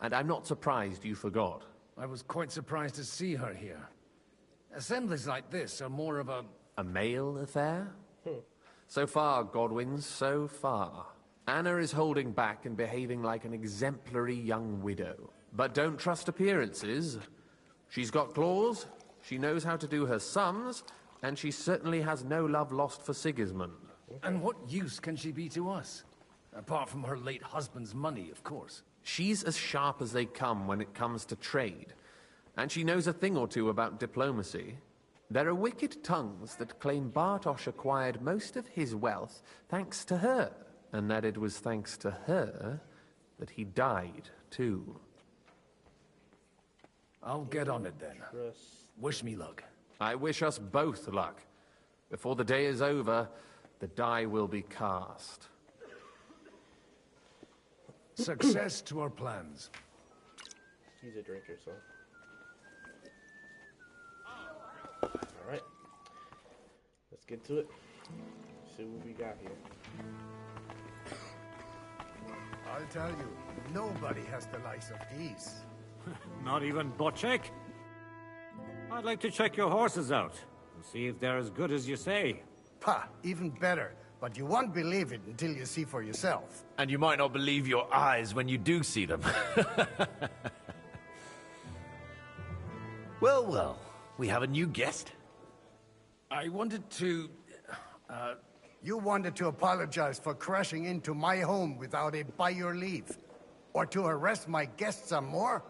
And I'm not surprised you forgot. I was quite surprised to see her here. Assemblies like this are more of a... A male affair? So far, Godwin, so far. Anna is holding back and behaving like an exemplary young widow. But don't trust appearances. She's got claws, she knows how to do her sums, and she certainly has no love lost for Sigismund. And what use can she be to us? Apart from her late husband's money, of course. She's as sharp as they come when it comes to trade. And she knows a thing or two about diplomacy. There are wicked tongues that claim Bartosz acquired most of his wealth thanks to her, and that it was thanks to her that he died, too. I'll get on it then. Wish me luck. I wish us both luck. Before the day is over, the die will be cast. Success to our plans. He's a drinker, so... Alright. Let's get to it. See what we got here. I'll tell you, nobody has the likes of these. Not even Bocek? I'd like to check your horses out and see if they're as good as you say. Pah, even better. But you won't believe it until you see for yourself. And you might not believe your eyes when you do see them. Well, well, we have a new guest. I wanted to... You wanted to apologize for crashing into my home without it by your leave. Or to arrest my guests some more?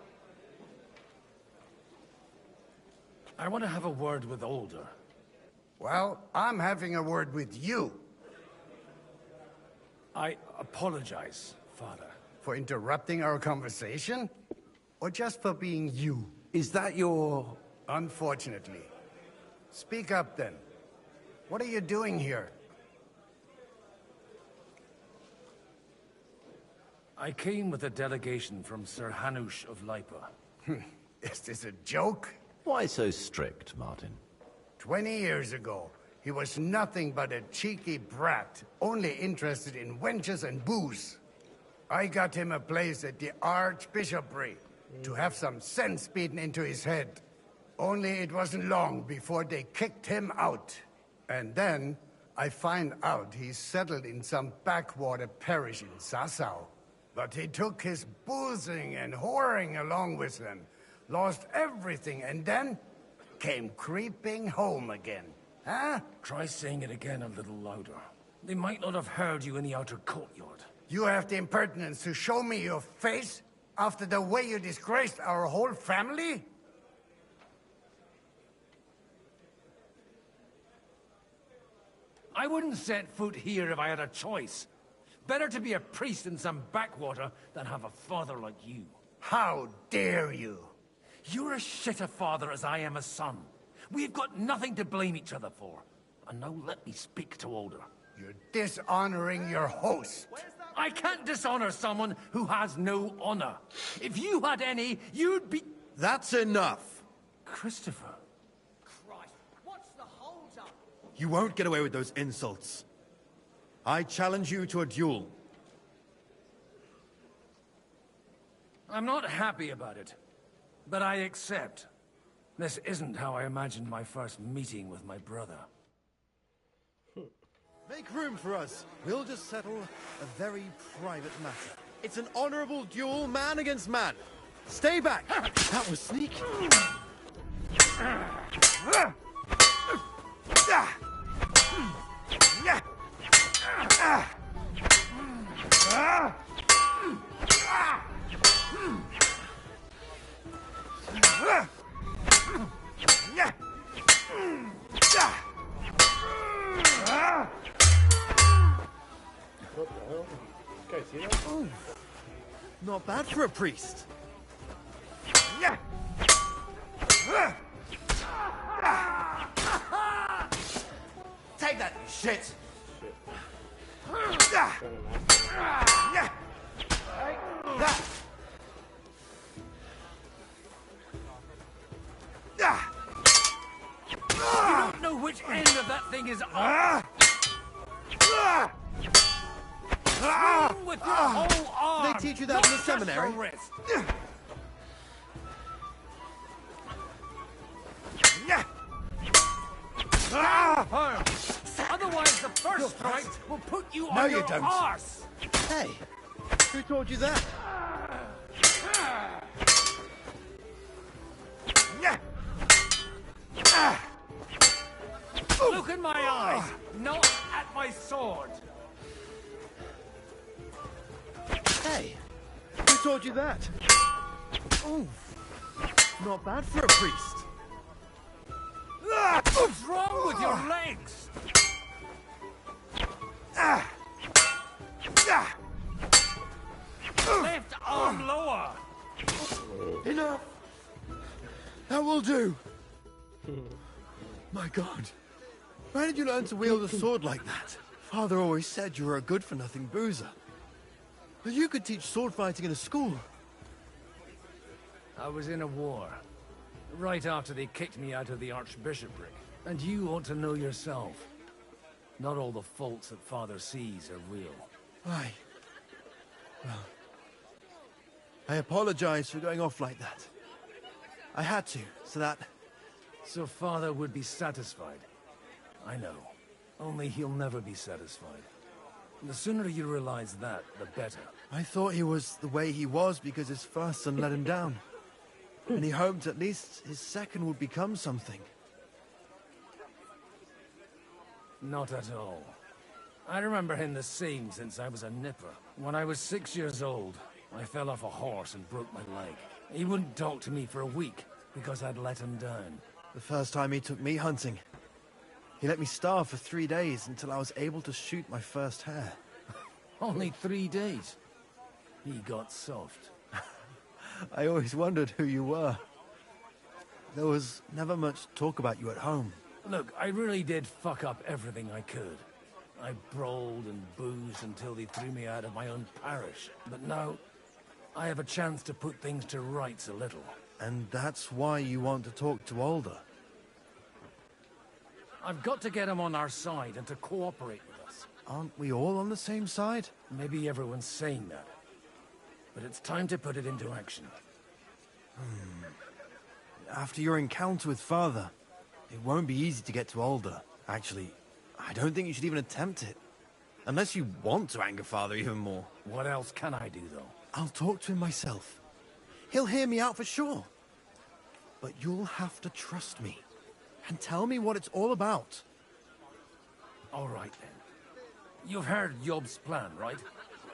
I want to have a word with Alder. Well, I'm having a word with you. I apologize, Father. For interrupting our conversation? Or just for being you? Is that your... Unfortunately. Speak up, then. What are you doing here? I came with a delegation from Sir Hanush of Lipa. Is this a joke? Why so strict, Martin? 20 years ago, he was nothing but a cheeky brat, only interested in wenches and booze. I got him a place at the Archbishopry to have some sense beaten into his head. Only it wasn't long before they kicked him out. And then I find out he's settled in some backwater parish in Sassau. But he took his boozing and whoring along with him. lost everything, and then came creeping home again. Huh? Try saying it again a little louder. They might not have heard you in the outer courtyard. You have the impertinence to show me your face after the way you disgraced our whole family? I wouldn't set foot here if I had a choice. Better to be a priest in some backwater than have a father like you. How dare you? You're as shit a father as I am a son. We've got nothing to blame each other for. And now let me speak to Older. You're dishonoring your host. I can't dishonor someone who has no honor. If you had any, you'd be... That's enough. Christopher. Christ, what's the hold-up? You won't get away with those insults. I challenge you to a duel. I'm not happy about it, but I accept. This isn't how I imagined my first meeting with my brother. Make room for us. We'll just settle a very private matter. It's an honorable duel, man against man. Stay back. That was sneaky. What the hell? Guys, see that? Oh, not bad for a priest. Take that, you shit! You don't know which end of that thing is on. Swing with your whole arm. They teach you that in the not just the seminary? wrist. Firm. Otherwise, the first strike will put you No, on you your don't. arse. Hey, who told you that? Look in my eyes, not at my sword. Hey, who told you that? Oh, not bad for a priest. What's wrong with your legs? Left arm lower. Enough. That will do. My God. Where did you learn to wield a sword like that? Father always said you were a good-for-nothing boozer. But you could teach sword fighting in a school. I was in a war. Right after they kicked me out of the archbishopric. And you ought to know yourself. Not all the faults that Father sees are real. Aye. Well, I apologize for going off like that. I had to, so that... So Father would be satisfied. I know. Only he'll never be satisfied. The sooner you realize that, the better. I thought he was the way he was because his first son let him down. And he hoped at least his second would become something. Not at all. I remember him the same since I was a nipper. When I was 6 years old, I fell off a horse and broke my leg. He wouldn't talk to me for a week because I'd let him down. The first time he took me hunting, he let me starve for 3 days until I was able to shoot my first hare. Only 3 days. He got soft. I always wondered who you were. There was never much talk about you at home. Look, I really did fuck up everything I could. I brawled and boozed until they threw me out of my own parish. But now, I have a chance to put things to rights a little. And that's why you want to talk to Alder. I've got to get him on our side and to cooperate with us. Aren't we all on the same side? Maybe everyone's saying that. But it's time to put it into action. After your encounter with Father, it won't be easy to get to Alder. Actually, I don't think you should even attempt it. Unless you want to anger Father even more. What else can I do, though? I'll talk to him myself. He'll hear me out for sure. But you'll have to trust me. And tell me what it's all about. All right, then. You've heard Yob's plan, right?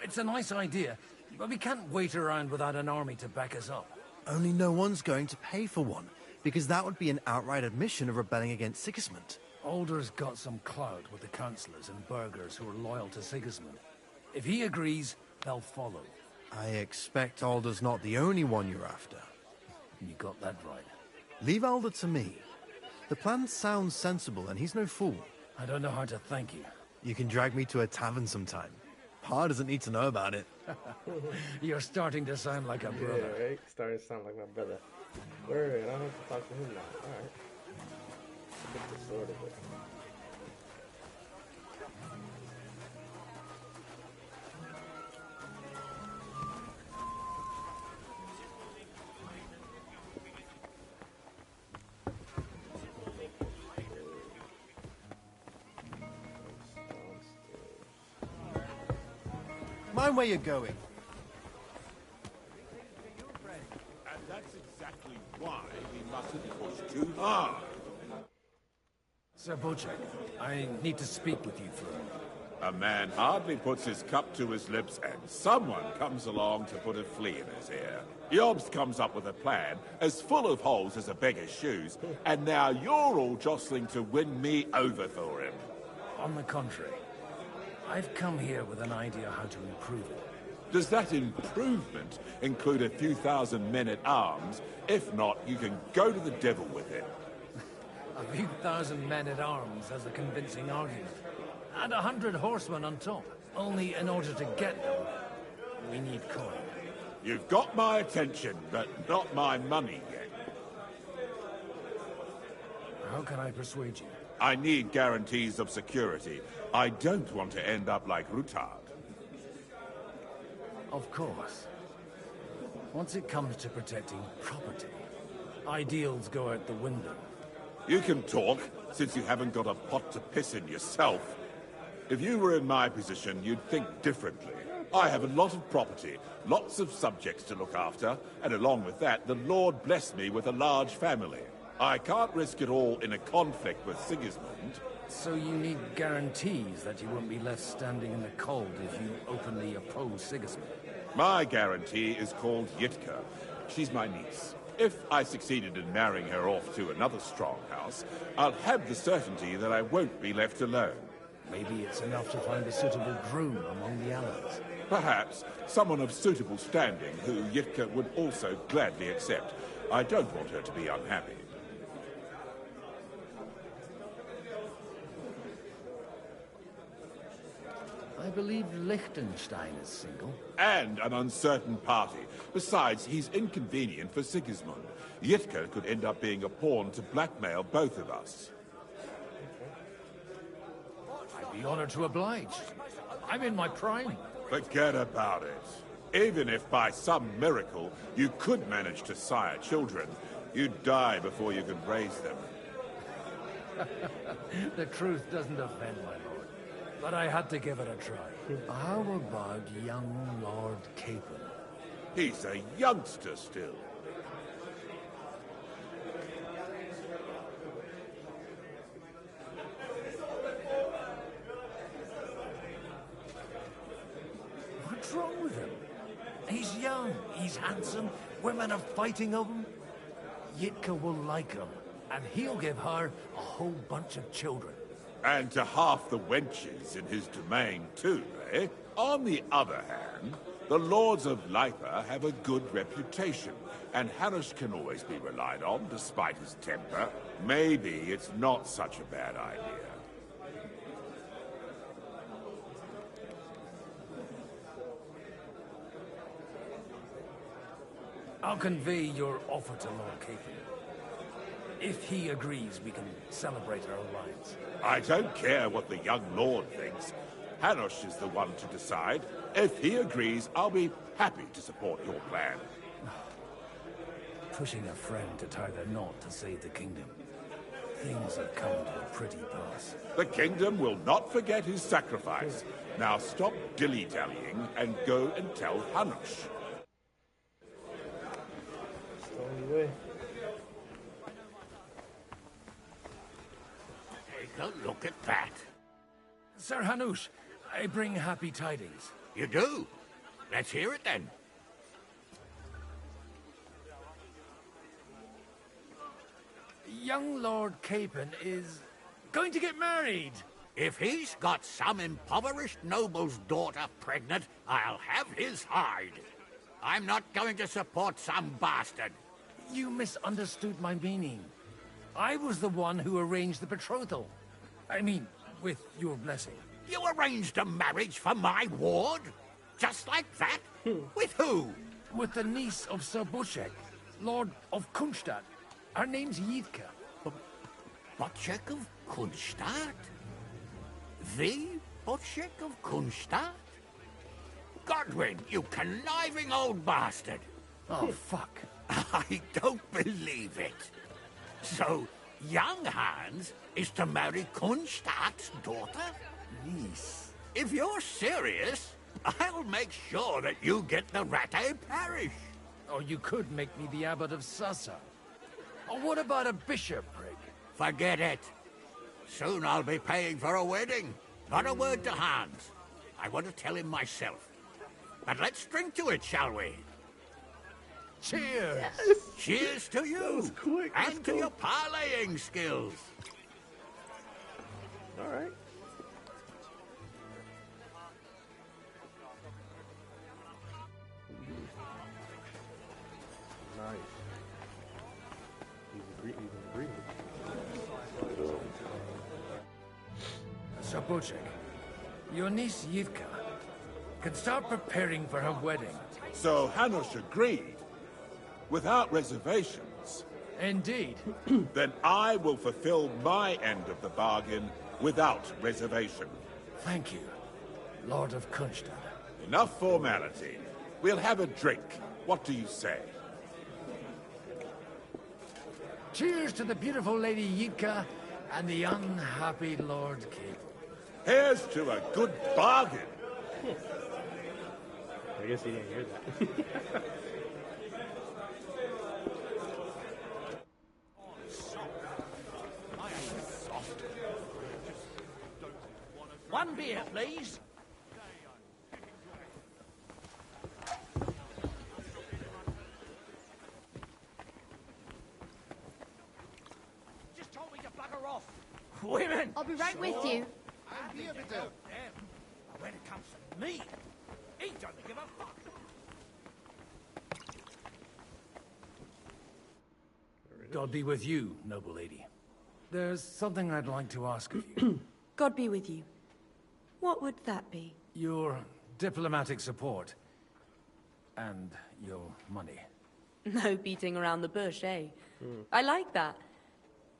It's a nice idea, but we can't wait around without an army to back us up. Only no one's going to pay for one, because that would be an outright admission of rebelling against Sigismund. Alder's got some clout with the councillors and burghers who are loyal to Sigismund. If he agrees, they'll follow. I expect Alder's not the only one you're after. You got that right. Leave Alder to me. The plan sounds sensible, and he's no fool. I don't know how to thank you. You can drag me to a tavern sometime. Pa doesn't need to know about it. You're starting to sound like a brother. Yeah, right? Starting to sound like my brother. Word, I don't have to talk to him now. Alright. Get the sword of it. Mind where you're going. And that's exactly why we mustn't push too hard. Sir Bojack, I need to speak with you for a moment. A man hardly puts his cup to his lips and someone comes along to put a flea in his ear. Yobst comes up with a plan as full of holes as a beggar's shoes, and now you're all jostling to win me over for him. On the contrary, I've come here with an idea how to improve it. Does that improvement include a few thousand men-at-arms? If not, you can go to the devil with it. A few thousand men-at-arms as a convincing argument. And 100 horsemen on top. Only in order to get them, we need coin. You've got my attention, but not my money yet. How can I persuade you? I need guarantees of security. I don't want to end up like Rutard. Of course. Once it comes to protecting property, ideals go out the window. You can talk, since you haven't got a pot to piss in yourself. If you were in my position, you'd think differently. I have a lot of property, lots of subjects to look after, and along with that, the Lord blessed me with a large family. I can't risk it all in a conflict with Sigismund. So you need guarantees that you won't be left standing in the cold if you openly oppose Sigismund? My guarantee is called Yitka. She's my niece. If I succeeded in marrying her off to another strong house, I'll have the certainty that I won't be left alone. Maybe it's enough to find a suitable groom among the allies. Perhaps someone of suitable standing who Yitka would also gladly accept. I don't want her to be unhappy. I believe Liechtenstein is single. And an uncertain party. Besides, he's inconvenient for Sigismund. Yitka could end up being a pawn to blackmail both of us. I'd be honored to oblige. I'm in my prime. Forget about it. Even if by some miracle you could manage to sire children, you'd die before you could raise them. The truth doesn't offend, my lord. But I had to give it a try. How about young Lord Capon? He's a youngster still. What's wrong with him? He's young, he's handsome, women are fighting over him. Yitka will like him, and he'll give her a whole bunch of children. And to half the wenches in his domain, too, eh? On the other hand, the Lords of Lipa have a good reputation, and Hanush can always be relied on, despite his temper. Maybe it's not such a bad idea. I'll convey your offer to Lord Capon. If he agrees, we can celebrate our alliance. I don't care what the young lord thinks. Hanush is the one to decide. If he agrees, I'll be happy to support your plan. Pushing a friend to tie their knot to save the kingdom. Things have come to a pretty pass. The kingdom will not forget his sacrifice. Now stop dilly-dallying and go and tell Hanush. Stony way. Well, look at that. Sir Hanush, I bring happy tidings. You do? Let's hear it then. Young Lord Capon is going to get married. If he's got some impoverished noble's daughter pregnant, I'll have his hide. I'm not going to support some bastard. You misunderstood my meaning. I was the one who arranged the betrothal. I mean, with your blessing. You arranged a marriage for my ward? Just like that? With who? With the niece of Sir Bushek, Lord of Kunstadt. Her name's Yidka. Bushek of Kunstadt? The Bushek of Kunstadt? Godwin, you conniving old bastard! Oh, fuck. I don't believe it. So, young Hans is to marry Kunstadt's daughter? Niece. If you're serious, I'll make sure that you get the Rattay parish. Or you could make me the abbot of Sassa. Or what about a bishopric? Forget it. Soon I'll be paying for a wedding. Not a word to Hans. I want to tell him myself. But let's drink to it, shall we? Cheers! Yes. Cheers to you! Quick, and to your parlaying skills! Alright. Nice. He's agreeing. Sir Bushek, your niece Yivka can start preparing for her wedding. So Hanush agreed, without reservations. Indeed. Then I will fulfill my end of the bargain without reservation. Thank you, Lord of Kunstadt. Enough formality. We'll have a drink. What do you say? Cheers to the beautiful Lady Yidka and the unhappy Lord Capon. Here's to a good bargain. I guess he didn't hear that. One beer, please. Just told me to bugger off. Women! I'll be right with you. I'll be a bit of them. But when it comes to me, he doesn't give a fuck. God be with you, noble lady. There's something I'd like to ask of you. God be with you. What would that be? Your diplomatic support. And your money. No beating around the bush, eh? I like that.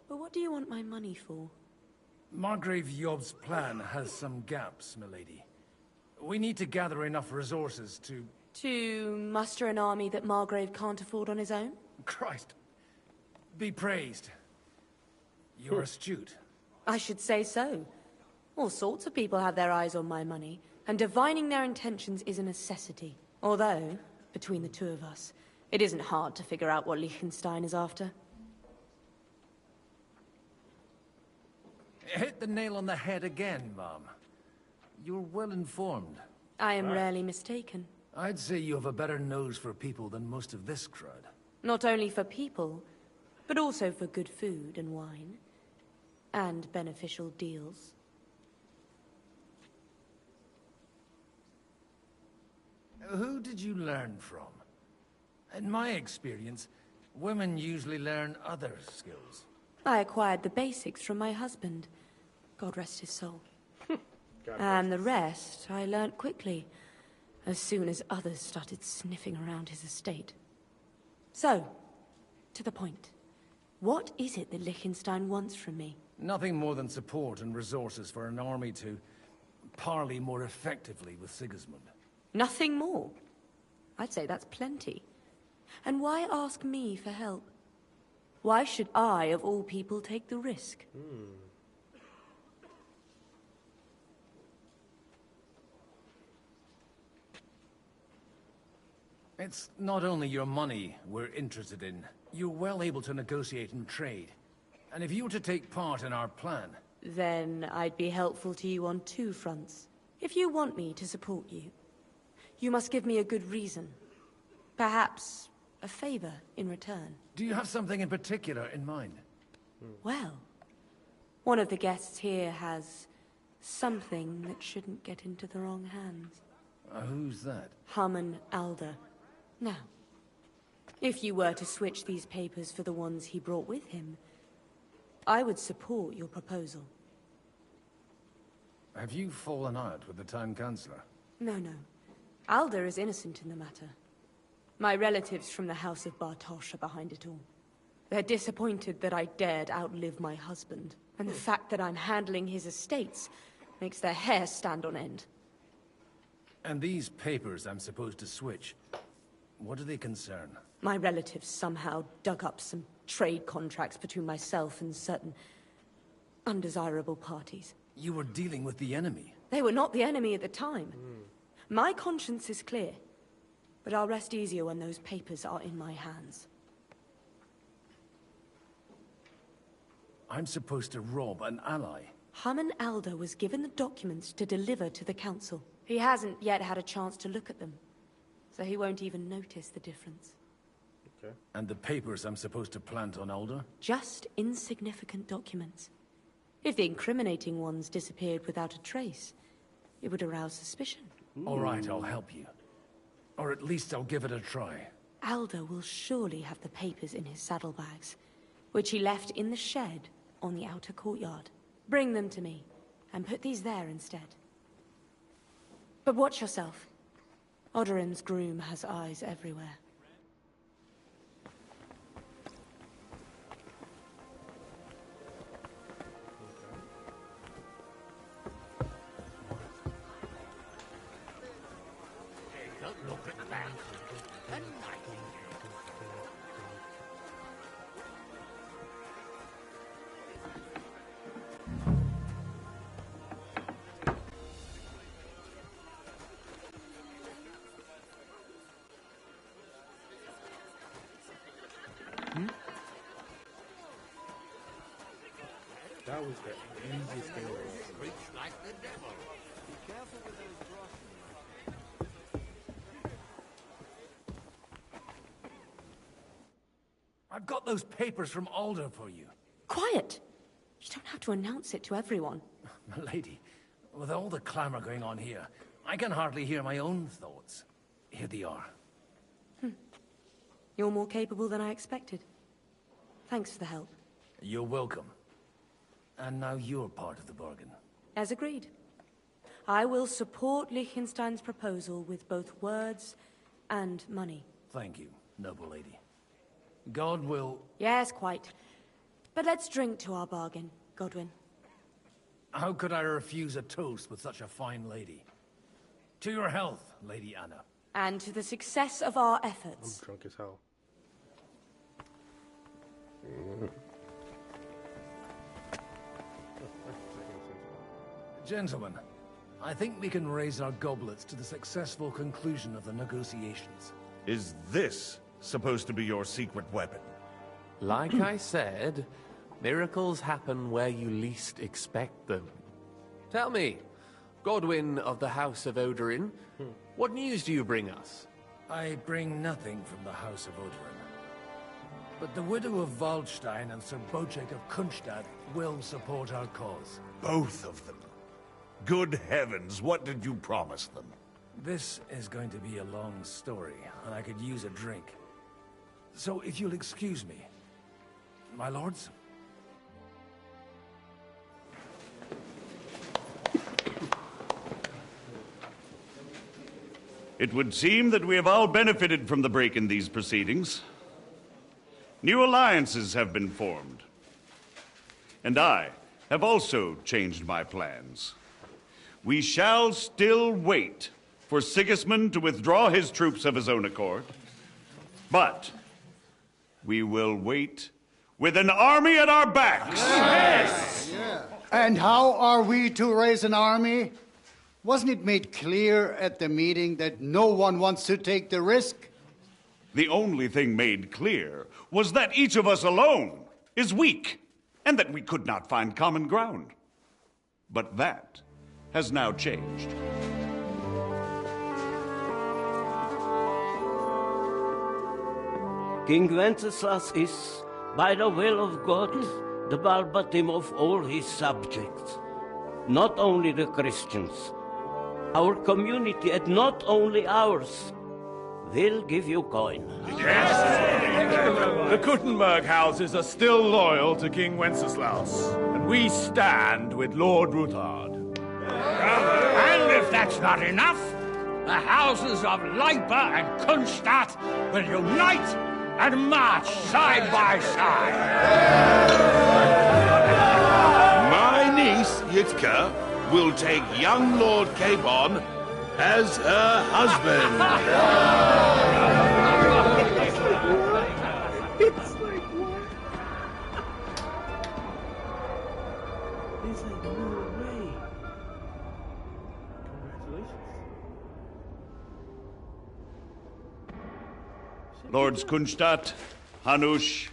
But what do you want my money for? Margrave Yob's plan has some gaps, milady. We need to gather enough resources to... To muster an army that Margrave can't afford on his own? Christ. Be praised. You're astute. I should say so. All sorts of people have their eyes on my money, and divining their intentions is a necessity. Although, between the two of us, it isn't hard to figure out what Liechtenstein is after. Hit the nail on the head again, Mom. You're well informed. I am rarely mistaken. I'd say you have a better nose for people than most of this crowd. Not only for people, but also for good food and wine. And beneficial deals. Who did you learn from? In my experience, women usually learn other skills. I acquired the basics from my husband. God rest his soul. And the rest I learnt quickly, as soon as others started sniffing around his estate. So, to the point. What is it that Liechtenstein wants from me? Nothing more than support and resources for an army to parley more effectively with Sigismund. Nothing more? I'd say that's plenty. And why ask me for help? Why should I, of all people, take the risk? It's not only your money we're interested in. You're well able to negotiate and trade. And if you were to take part in our plan, Then I'd be helpful to you on 2 fronts. If you want me to support you, you must give me a good reason. Perhaps a favor in return. Do you have something in particular in mind? Well, one of the guests here has something that shouldn't get into the wrong hands. Who's that? Harmon Alder. Now, if you were to switch these papers for the ones he brought with him, I would support your proposal. Have you fallen out with the town councillor? No. Alder is innocent in the matter. My relatives from the House of Bartosz are behind it all. They're disappointed that I dared outlive my husband, and the fact that I'm handling his estates makes their hair stand on end. And these papers I'm supposed to switch, what do they concern? My relatives somehow dug up some trade contracts between myself and certain undesirable parties. You were dealing with the enemy. They were not the enemy at the time. My conscience is clear, but I'll rest easier when those papers are in my hands. I'm supposed to rob an ally. Harmon Alder was given the documents to deliver to the council. He hasn't yet had a chance to look at them, so he won't even notice the difference. Okay. And the papers I'm supposed to plant on Alder? Just insignificant documents. If the incriminating ones disappeared without a trace, it would arouse suspicion. All right, I'll help you. Or at least I'll give it a try. Alder will surely have the papers in his saddlebags, which he left in the shed on the outer courtyard. Bring them to me, and put these there instead. But watch yourself. Odorim's groom has eyes everywhere. Look at that. A nightingale. That was the easiest thing. Preach like the devil. Be careful with those brushes. I've got those papers from Alder for you. Quiet! You don't have to announce it to everyone. Milady, with all the clamor going on here, I can hardly hear my own thoughts. Here they are. You're more capable than I expected. Thanks for the help. You're welcome. And now you're part of the bargain. As agreed. I will support Liechtenstein's proposal with both words and money. Thank you, noble lady. God will... Yes, quite. But let's drink to our bargain, Godwin. How could I refuse a toast with such a fine lady? To your health, Lady Anna. And to the success of our efforts. I'm drunk as hell. Gentlemen, I think we can raise our goblets to the successful conclusion of the negotiations. Is this supposed to be your secret weapon? Like I said, miracles happen where you least expect them. Tell me, Godwin of the House of Odorin, what news do you bring us? I bring nothing from the House of Odorin. But the widow of Waldstein and Sir Bocek of Kunstadt will support our cause. Both of them? Good heavens, what did you promise them? This is going to be a long story, and I could use a drink. So if you'll excuse me, my lords? It would seem that we have all benefited from the break in these proceedings. New alliances have been formed. And I have also changed my plans. We shall still wait for Sigismund to withdraw his troops of his own accord, but we will wait with an army at our backs. Yes! Yeah. And how are we to raise an army? Wasn't it made clear at the meeting that no one wants to take the risk? The only thing made clear was that each of us alone is weak, and that we could not find common ground. But that has now changed. King Wenceslas is, by the will of God, the Balbatim of all his subjects. Not only the Christians, our community, and not only ours, will give you coin. The Kuttenberg houses are still loyal to King Wenceslaus, and we stand with Lord Ruthard. And if that's not enough, the houses of Leipa and Kunstadt will unite and march side by side. My niece, Yitka, will take young Lord Capon as her husband. It's like, what? It's like, no way. Congratulations. Lords Kunstadt, Hanush,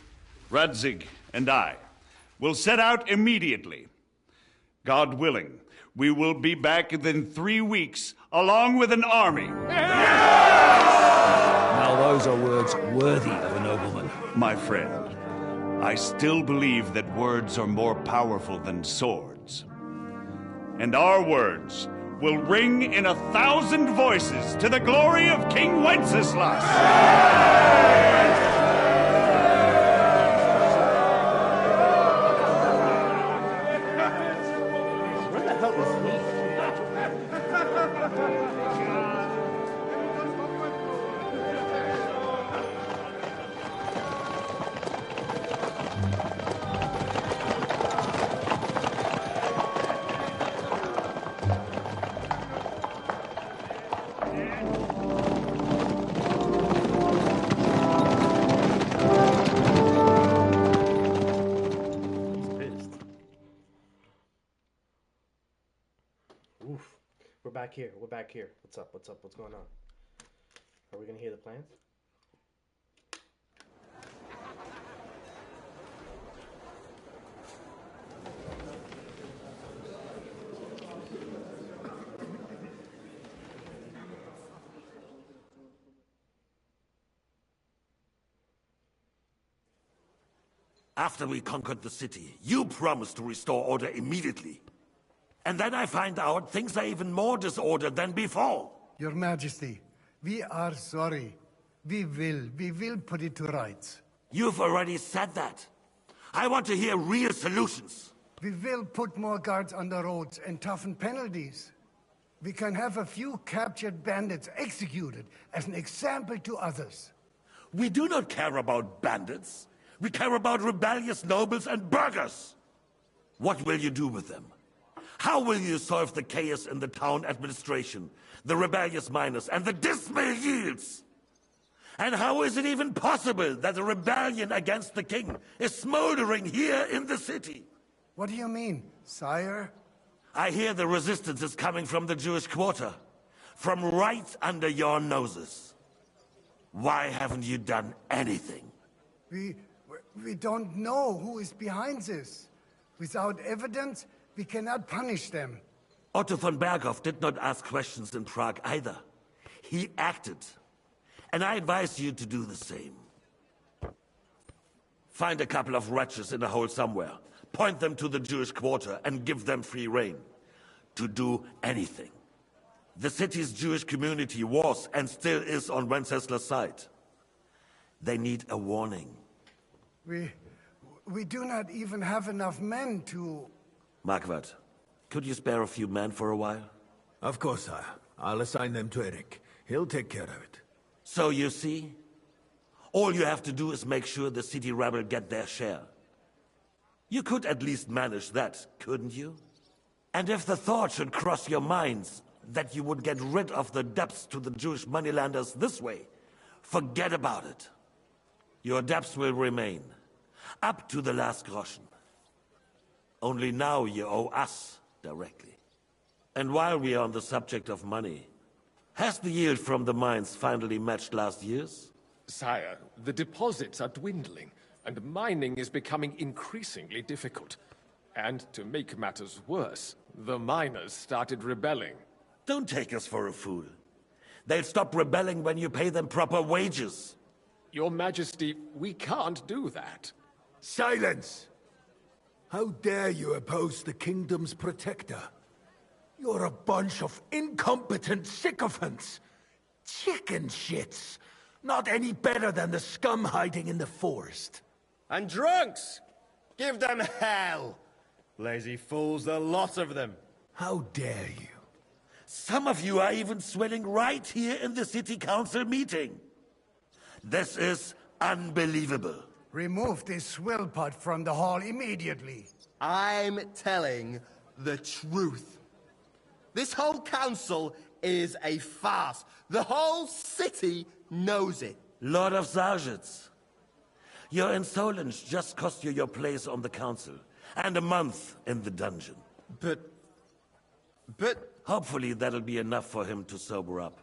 Radzig, and I will set out immediately. God willing, we will be back within 3 weeks, along with an army. Now those are words worthy of a nobleman. My friend, I still believe that words are more powerful than swords. And our words will ring in 1,000 voices to the glory of King Wenceslas. Where the hell is he? Oof. We're back here. We're back here. What's up? What's up? What's going on? Are we gonna hear the plans? After we conquered the city, you promised to restore order immediately. And then I find out things are even more disordered than before. Your Majesty, we are sorry. We will put it to rights. You've already said that. I want to hear real solutions. We will put more guards on the roads and toughen penalties. We can have a few captured bandits executed as an example to others. We do not care about bandits. We care about rebellious nobles and burghers. What will you do with them? How will you solve the chaos in the town administration, the rebellious miners, and the dismal yields? And how is it even possible that a rebellion against the king is smoldering here in the city? What do you mean, sire? I hear the resistance is coming from the Jewish quarter, from right under your noses. Why haven't you done anything? We don't know who is behind this. Without evidence, we cannot punish them. Otto von Berghoff did not ask questions in Prague either. He acted. And I advise you to do the same. Find a couple of wretches in a hole somewhere, point them to the Jewish quarter, and give them free rein to do anything. The city's Jewish community was and still is on Wenceslas' side. They need a warning. We do not even have enough men to... Marquardt, could you spare a few men for a while? Of course, sire. I'll assign them to Eric. He'll take care of it. So you see, all you have to do is make sure the city rebel get their share. You could at least manage that, couldn't you? And if the thought should cross your minds that you would get rid of the debts to the Jewish moneylenders this way, forget about it. Your debts will remain, up to the last groschen. Only now you owe us directly. And while we are on the subject of money, has the yield from the mines finally matched last year's? Sire, the deposits are dwindling, and mining is becoming increasingly difficult. And to make matters worse, The miners started rebelling. Don't take us for a fool. They'll stop rebelling when you pay them proper wages. Your Majesty, we can't do that. Silence! How dare you oppose the kingdom's protector? You're a bunch of incompetent sycophants. Chicken shits. Not any better than the scum hiding in the forest. And drunks! Give them hell! Lazy fools, the lot of them. How dare you? Some of you are even swelling right here in the city council meeting. This is unbelievable. Remove this swillpot from the hall immediately. I'm telling the truth. This whole council is a farce. The whole city knows it. Lord of Sargents, your insolence just cost you your place on the council, and a month in the dungeon. But... Hopefully that'll be enough for him to sober up.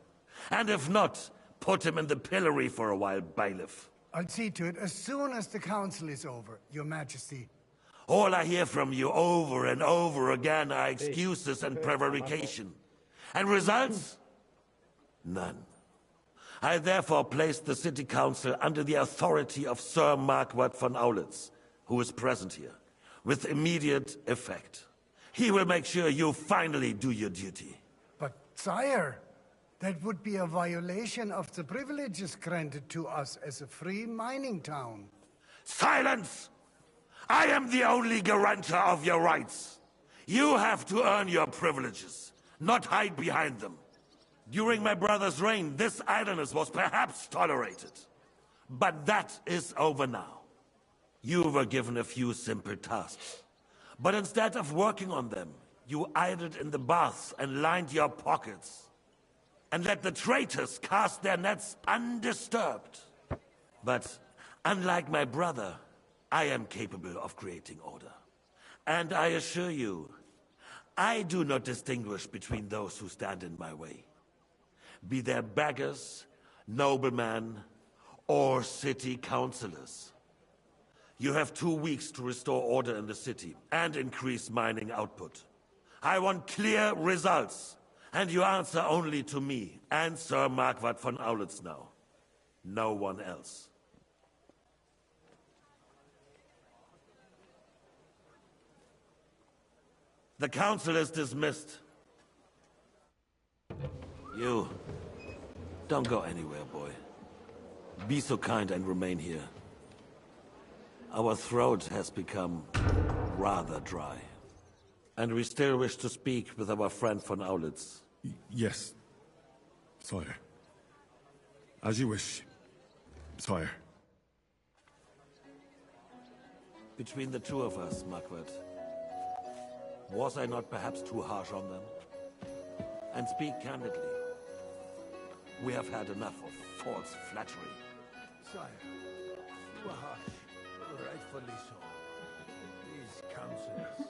And if not, put him in the pillory for a while, bailiff. I'll see to it as soon as the council is over, Your Majesty. All I hear from you over and over again are excuses and prevarication. And results? None. I therefore place the city council under the authority of Sir Marquardt von Aulitz, who is present here, with immediate effect. He will make sure you finally do your duty. But, sire, that would be a violation of the privileges granted to us as a free mining town. Silence! I am the only guarantor of your rights. You have to earn your privileges, not hide behind them. During my brother's reign, this idleness was perhaps tolerated. But that is over now. You were given a few simple tasks. But instead of working on them, you idled in the baths and lined your pockets. And let the traitors cast their nets undisturbed. But unlike my brother, I am capable of creating order. And I assure you, I do not distinguish between those who stand in my way. Be they beggars, noblemen, or city councillors. You have 2 weeks to restore order in the city and increase mining output. I want clear results, and you answer only to me and Sir Marquardt von Aulitz now. No one else. The council is dismissed. You, don't go anywhere, boy. Be so kind and remain here. Our throat has become rather dry. And we still wish to speak with our friend von Aulitz. Yes, sire. As you wish, sire. Between the two of us, Marquardt, was I not perhaps too harsh on them? And speak candidly, we have had enough of false flattery. Sire, you are harsh. Rightfully so. These councillors,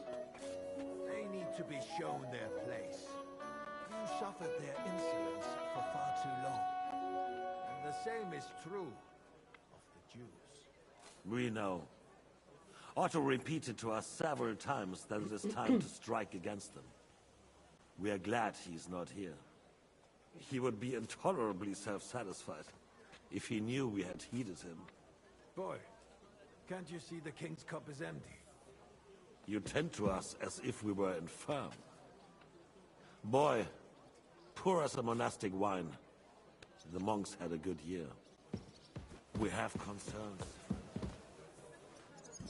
they need to be shown their place. You suffered their insolence for far too long. And the same is true of the Jews. We know. Otto repeated to us several times that it is time to strike against them. We are glad he's not here. He would be intolerably self-satisfied if he knew we had heeded him. Boy, can't you see the king's cup is empty? You tend to us as if we were infirm. Boy, pour us a monastic wine. The monks had a good year. We have concerns.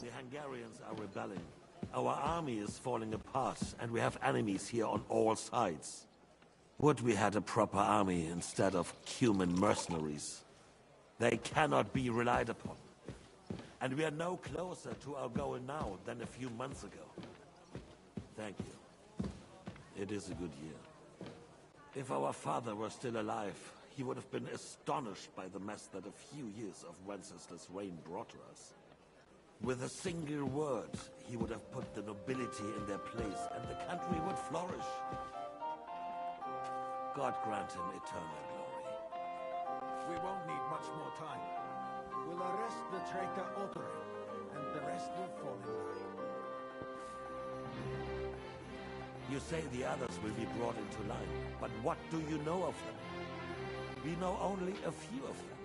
The Hungarians are rebelling. Our army is falling apart, and we have enemies here on all sides. Would we had a proper army instead of human mercenaries? They cannot be relied upon. And we are no closer to our goal now than a few months ago. Thank you. It is a good year. If our father were still alive, he would have been astonished by the mess that a few years of Wenceslas' reign brought to us. With a single word, he would have put the nobility in their place, and the country would flourish. God grant him eternal glory. We won't need much more time. We'll arrest the traitor Otterin, and the rest will fall in line. You say the others will be brought into line, but what do you know of them? We know only a few of them.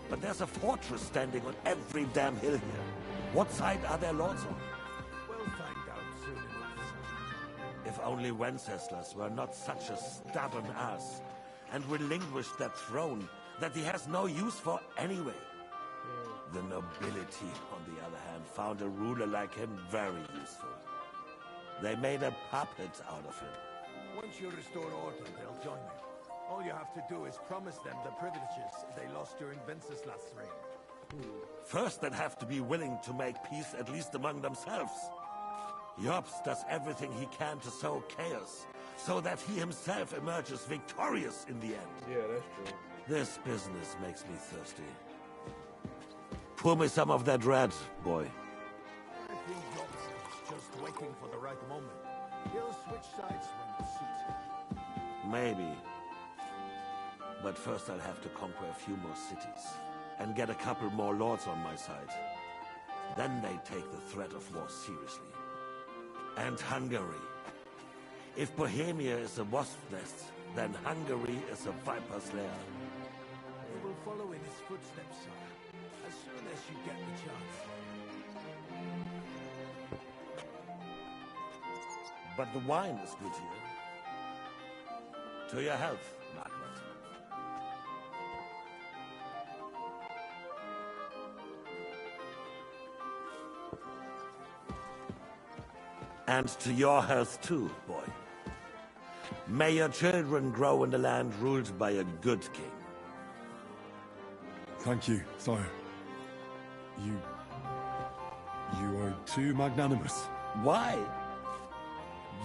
But there's a fortress standing on every damn hill here. What side are their lords on? We'll find out soon enough. If only Wenceslas were not such a stubborn ass, and relinquished that throne that he has no use for anyway. The nobility, on the other hand, found a ruler like him very useful. They made a puppet out of him. Once you restore order, they'll join you. All you have to do is promise them the privileges they lost during Wenceslas' reign. First, they'd have to be willing to make peace at least among themselves. Jobst does everything he can to sow chaos, so that he himself emerges victorious in the end. Yeah, that's true. This business makes me thirsty. Pour me some of that red, boy. I think Jobst is just waiting for the right moment. He'll switch sides when it suits him. Maybe. But first I'll have to conquer a few more cities, and get a couple more lords on my side. Then they take the threat of war seriously. And Hungary. If Bohemia is a wasp nest, then Hungary is a viper's lair. We will follow in his footsteps, sire, as soon as you get the chance. But the wine is good here. To your health, Margaret. And to your health too, boy. May your children grow in a land ruled by a good king. Thank you, sire. You are too magnanimous. Why?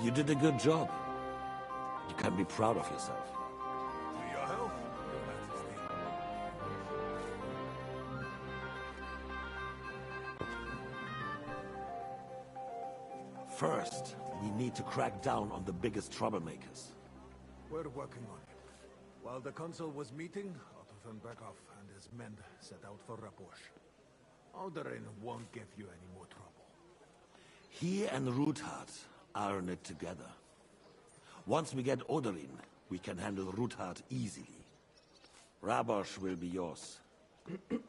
You did a good job. You can be proud of yourself. To your health, Your Majesty. First, we need to crack down on the biggest troublemakers. We're working on it. While the consul was meeting, Otto von Berghoff and his men set out for Raposh. Alderin won't give you any more trouble. He and Ruthard are in it together. Once we get Oderin, we can handle Ruthard easily. Rabosh will be yours.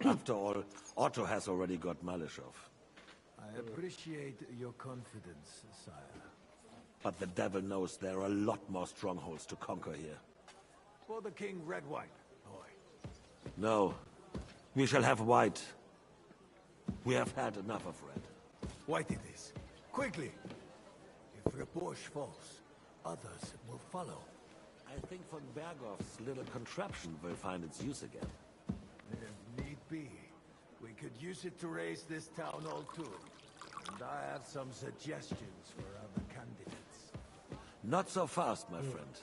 After all, Otto has already got Malishov. I appreciate your confidence, sire. But the devil knows there are a lot more strongholds to conquer here. For the king, red wine, boy. No, we shall have white. We have had enough of red. White it is. Quickly! If Raposh falls, others will follow. I think von Berghoff's little contraption will find its use again. If need be, we could use it to raise this town all too. And I have some suggestions for other candidates. Not so fast, my friend.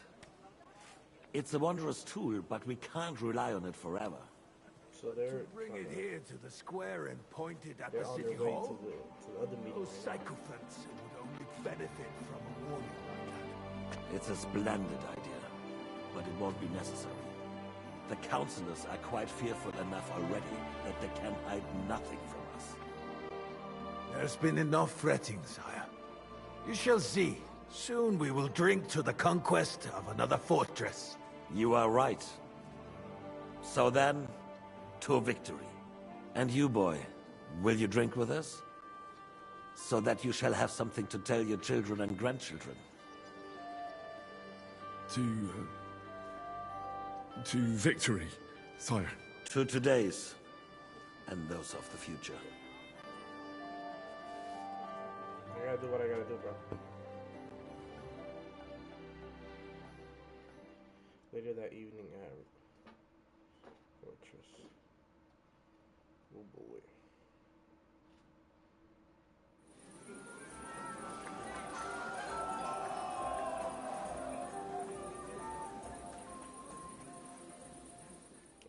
It's a wondrous tool, but we can't rely on it forever. So they're to bring it here to the square and point it at they're the on city their way hall? to the other meeting. Those sycophants would only benefit from a warning like that. It's a splendid idea, but it won't be necessary. The councillors are quite fearful enough already that they can hide nothing from us. There's been enough fretting, sire. You shall see. Soon we will drink to the conquest of another fortress. You are right. So then, to victory. And you, boy, will you drink with us? So that you shall have something to tell your children and grandchildren. To victory, sire. To today's, and those of the future. I gotta do what I gotta do, bro. Later that evening at Fortress. Oh boy.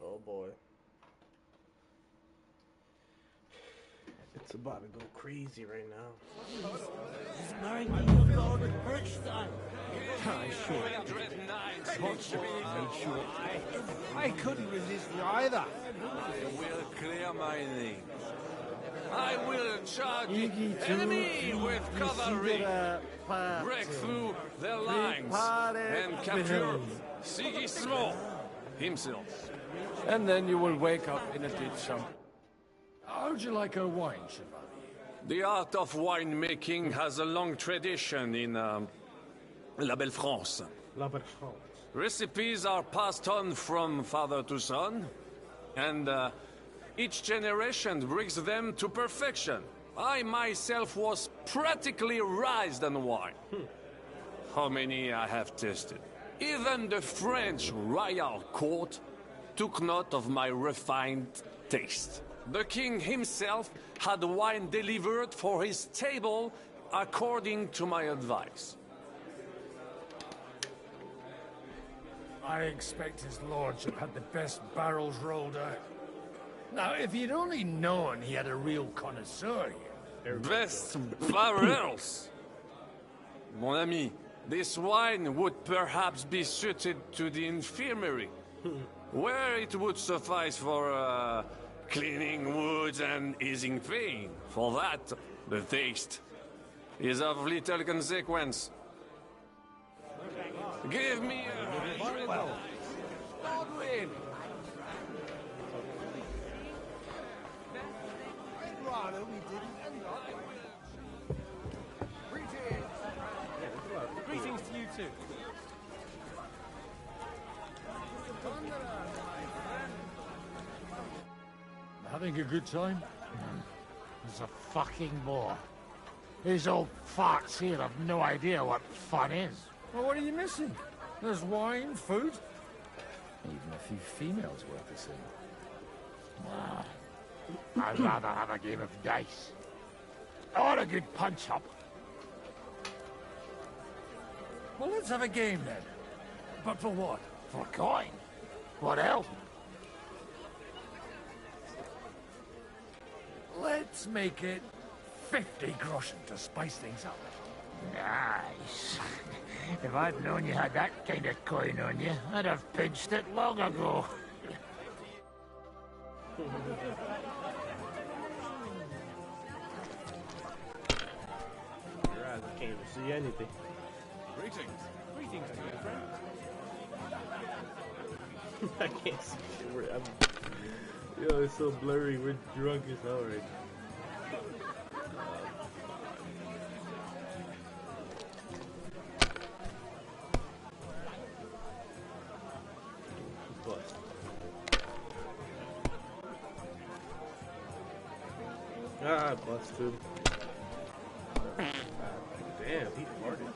Oh boy. It's about to go crazy right now. He's marrying me, Lord Herchstein. I couldn't resist you either. We'll clear my name. I will charge the enemy with cavalry, break through their lines, and capture Sigismund himself. And then you will wake up in a ditch somewhere. How'd you like her wine, Chevalier? The art of winemaking has a long tradition in La Belle France. La Belle France. Recipes are passed on from father to son, and each generation brings them to perfection. I myself was practically raised on wine. How many I have tasted. Even the French royal court took note of my refined taste. The king himself had wine delivered for his table according to my advice. I expect his lordship had the best barrels rolled out. Now, if he'd only known he had a real connoisseur here. Best barrels! Mon ami, this wine would perhaps be suited to the infirmary, where it would suffice for cleaning wounds and easing pain. For that, the taste is of little consequence. Give me a... Godwin! Rather, we didn't. Greetings to you too. Having a good time? He's a fucking bore. These old farts here have no idea what fun is. Well, what are you missing? There's wine, food, even a few females worth the same. Ah, I'd rather have a game of dice. Or a good punch-up. Well, let's have a game then. But for what? For coin. What else? Let's make it 50 groschen to spice things up. Nice. If I'd known you had that kind of coin on you, I'd have pinched it long ago. Your eyes can't even see anything. Greetings. Greetings to you, friend. I can't see shit. Yo, it's so blurry. We're drunk as hell right now. Bust. Ah, busted. Damn, he farted.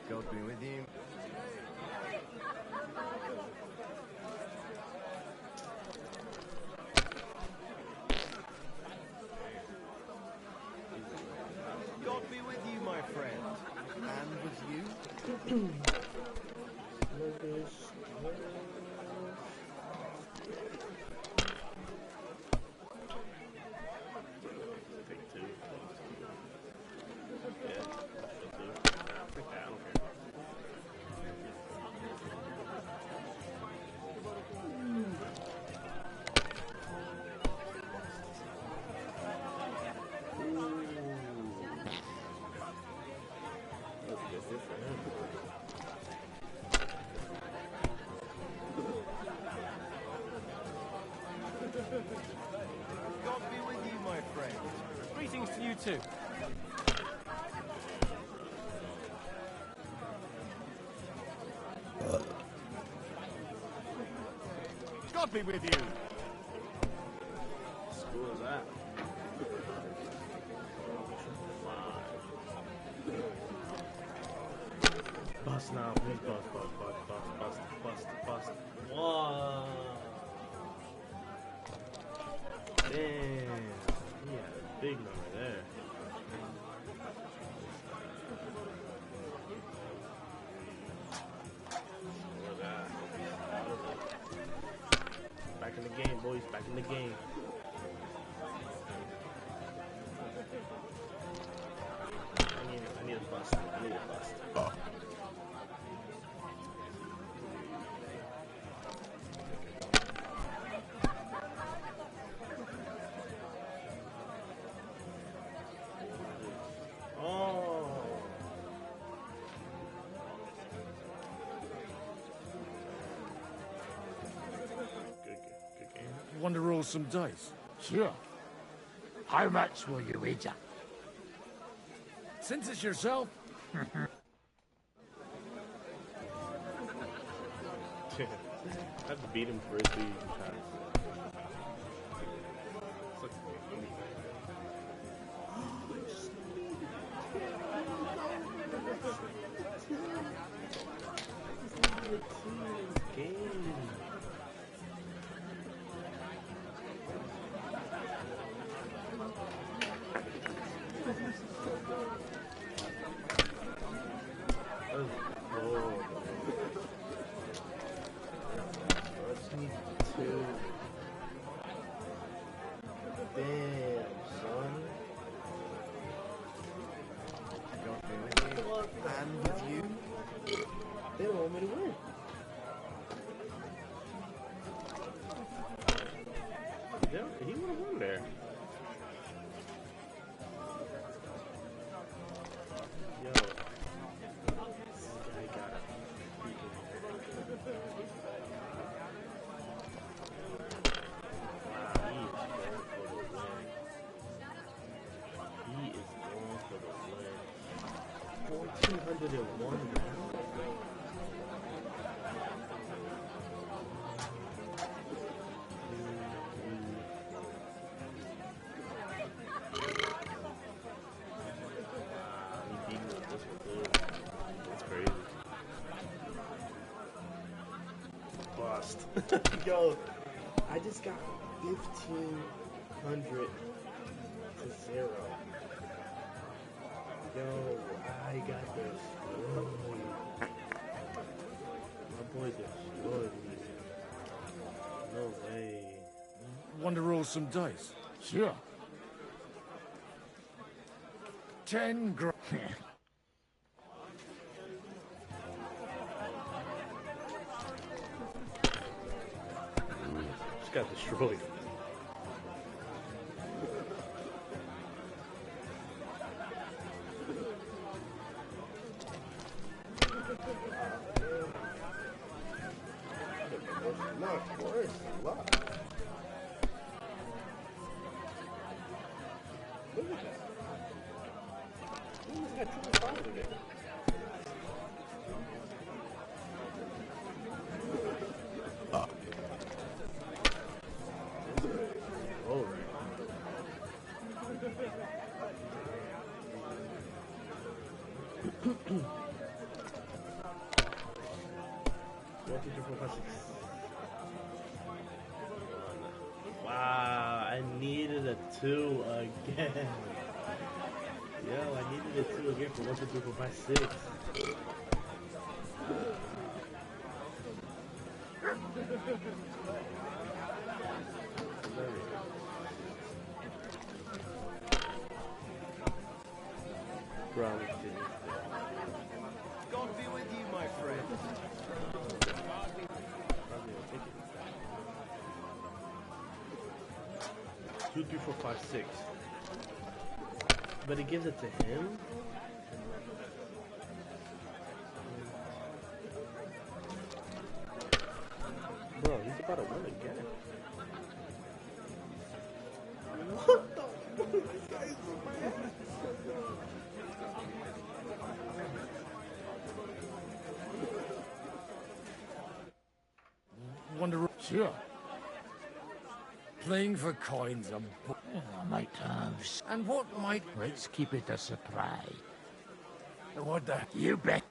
God be with you. God be with you, my friend. And with you. God be with you, my friend. Greetings to you too. God be with you. School is that? Bust now, please bust. Wow. big number there. Back in the game, boys. Back in the game. I need a bust. I need a bust. Want to roll some dice? Sure. How much will you wager? Since it's yourself. I have to beat him first so you can try. Yo, I just got 1,500 to 0. Yo, I got this. My boys are destroyed me. No way. Want to roll some dice? Sure. 10 grand. Just got destroyed. Not worse. What? Look at that. He's got 2 in there. Wow, I needed a 2 again. Yo, I needed a 2 again for 1, 2, 3, 4, 5, 6. Brownie did. God be with you, my friend. 2, 3, 4, 5, 6. But it gives it to him? Bro, he's about to win again. What the fuck? This guy's mad. Wonder. Sure. Playing for coins. I might have. And what might? Let's keep it a surprise. What the? You bet.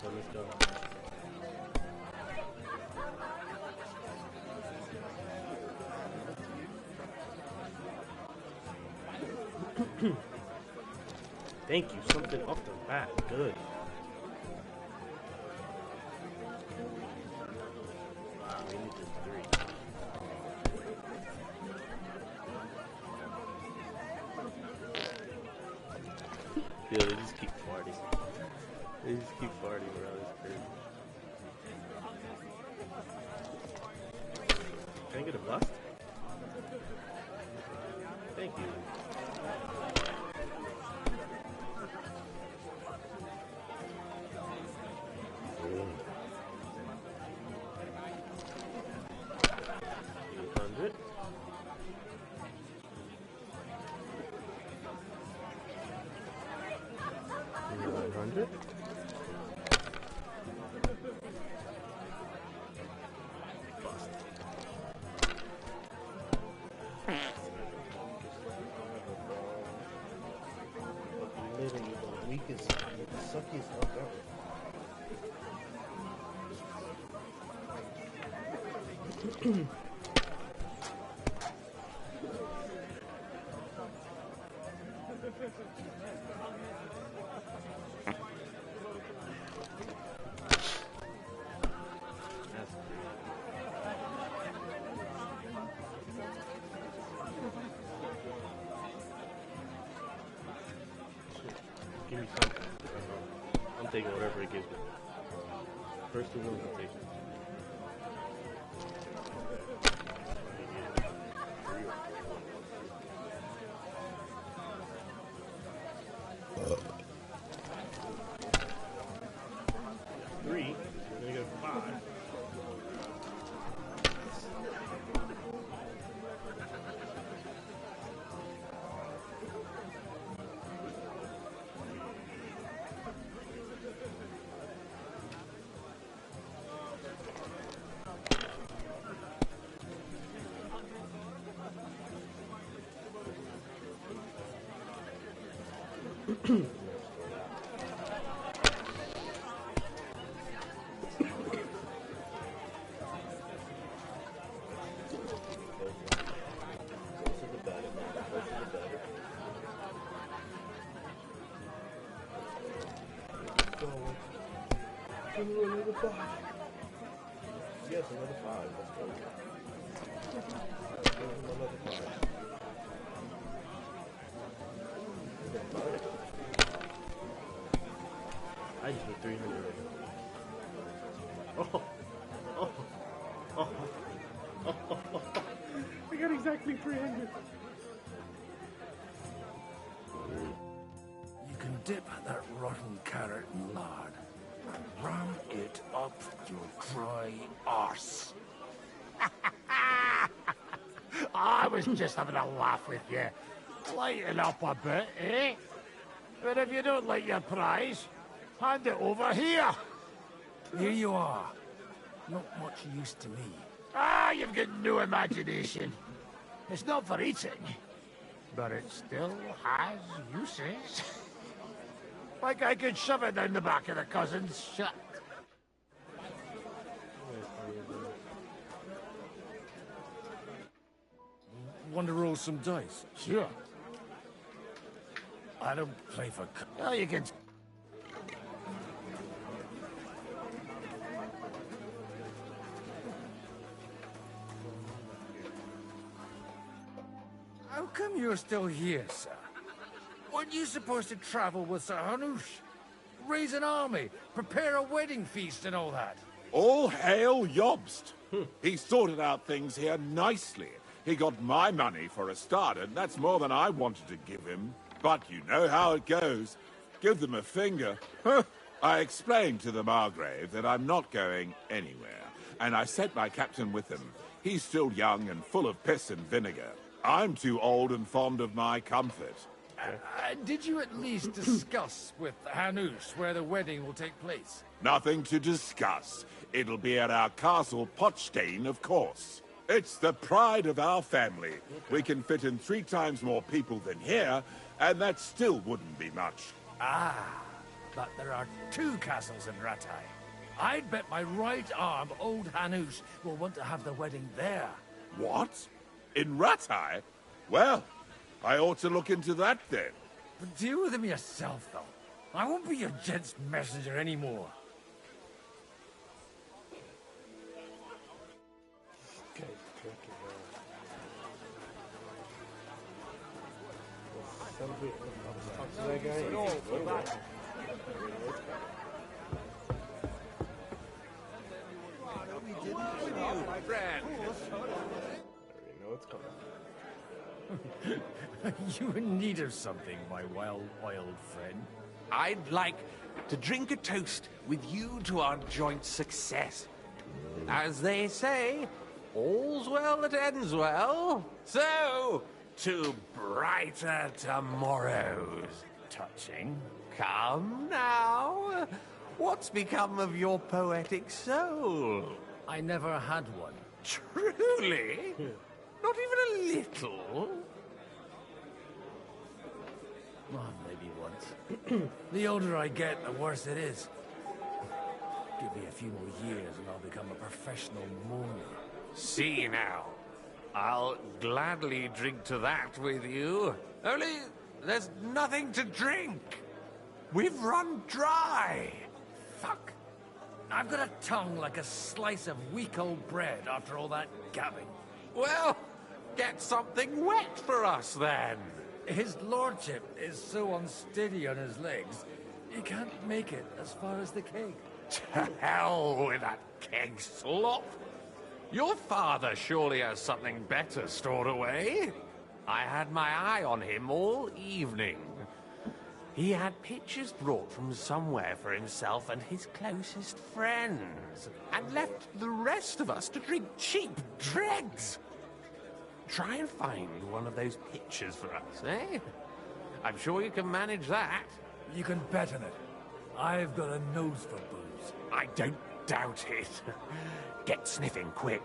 Let's go. Thank you. Something off the bat. Good. Wow, we need just 3. Yo, they just keep farting. They just keep farting, bro. That's crazy. Can I get a bust? Thank you. Literally the weakest, suckiest fuck ever. Give me something. I'm taking whatever it gives me. First 2 ones I'm taking. Three. We're gonna go 5. Another 5. Yes, another 5. Let's go. Another 5. I just put 300. Oh. I got exactly 300. You can dip that rotten carrot in lard and ram it up your dry arse. I was just having a laugh with you. Lighten up a bit, eh? But if you don't like your prize, hand it over here. Here you are. Not much use to me. Ah, you've got no imagination. It's not for eating, but it still has uses. Like I could shove it down the back of the cousin's shirt. Want to roll some dice? Sure. I don't play for... Oh, you can... How come you're still here, sir? Weren't you supposed to travel with Sir Hanush? Raise an army, prepare a wedding feast and all that? All hail Jobst. He sorted out things here nicely. He got my money for a start, and that's more than I wanted to give him. But you know how it goes. Give them a finger. I explained to the Margrave that I'm not going anywhere, and I sent my captain with him. He's still young and full of piss and vinegar. I'm too old and fond of my comfort. Did you at least discuss with Hanush where the wedding will take place? Nothing to discuss. It'll be at our castle Potstein, of course. It's the pride of our family. We can fit in 3 times more people than here, and that still wouldn't be much. Ah, but there are 2 castles in Rattay. I'd bet my right arm old Hanush will want to have the wedding there. What? In Rattay? Well, I ought to look into that then. But deal with him yourself, though. I won't be your gent's messenger anymore. Okay, talk to that guy. My friend. I know it's coming. You in need of something, my wild friend? I'd like to drink a toast with you to our joint success. As they say, all's well that ends well. So, to brighter tomorrows. Touching. Come now. What's become of your poetic soul? I never had one. Truly? Not even a little? Well, maybe once. The older I get, the worse it is. Give me a few more years and I'll become a professional mourner. See now. I'll gladly drink to that with you. Only, there's nothing to drink. We've run dry. Fuck. I've got a tongue like a slice of weak old bread after all that gabbing. Well, get something wet for us then. His lordship is so unsteady on his legs, he can't make it as far as the keg. To hell with that keg slop. Your father surely has something better stored away. I had my eye on him all evening. He had pictures brought from somewhere for himself and his closest friends, and left the rest of us to drink cheap dregs. Try and find one of those pictures for us, eh? I'm sure you can manage that. You can bet on it. I've got a nose for booze. I don't doubt it. Get sniffing quick.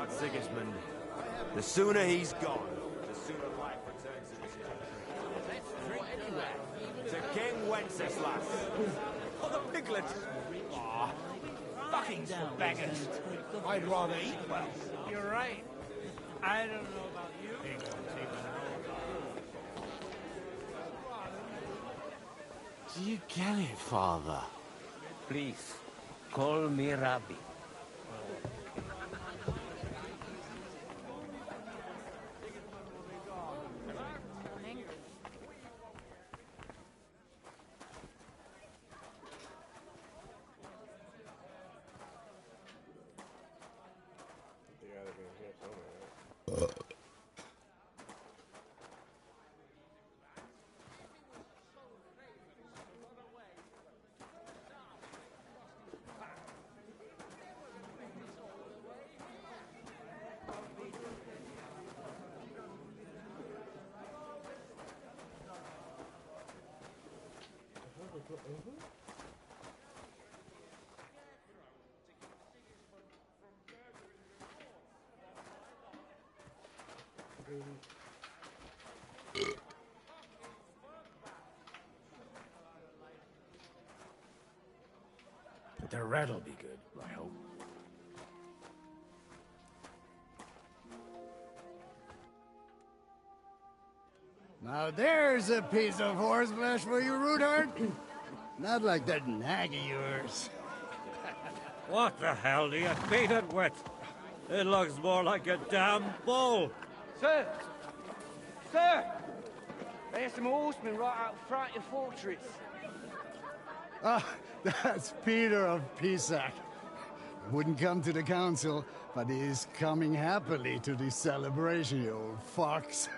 Sigismund. The sooner he's gone, the sooner life returns to his country. Let's drink to King Wenceslas. For the piglet. Aw, fucking beggars. I'd rather eat well. You're right. I don't know about you. Do you get it, Father? Please, call me Rabbi. The red'll be good, I hope. Now there's a piece of horseflesh for you, Ruthard. Not like that nag of yours. What the hell do you feed it with? It looks more like a damn bull. Sir! Sir! There's some horsemen right out front of the fortress. Ah, that's Peter of Pisac. Wouldn't come to the council, but he's coming happily to the celebration, you old fox.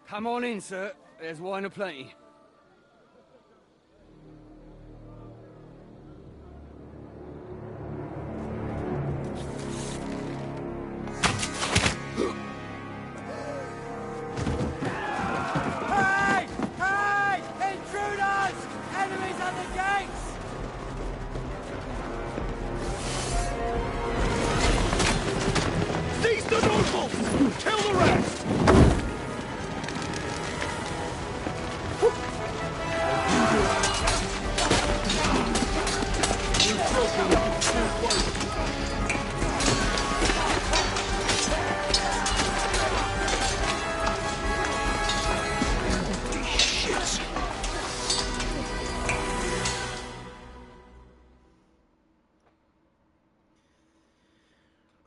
Come on in, sir. There's wine aplenty. Hey! Hey! Intruders! Enemies at the gates!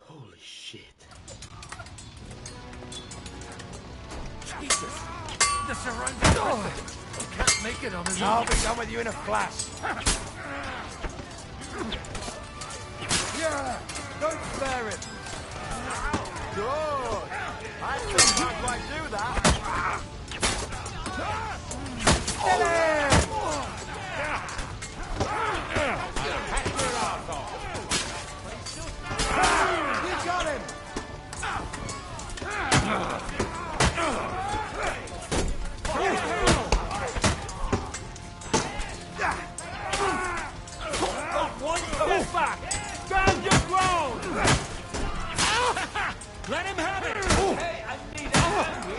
Holy shit. Jesus! The surrounding... He can't make it on his own. I'll be done with you in a flash. Yeah! Don't spare it! Good! I think I might do that. Get him! You got him! One step back! Stand your ground! Let him have it! Hey, I need a hand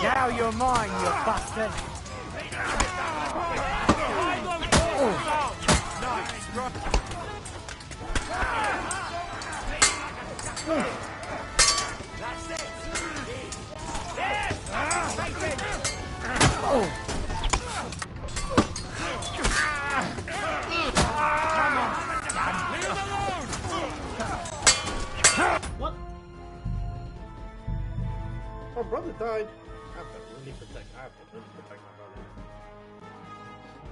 Now you're mine, you bastard! That's it! What? My brother died. I have to really protect my brother.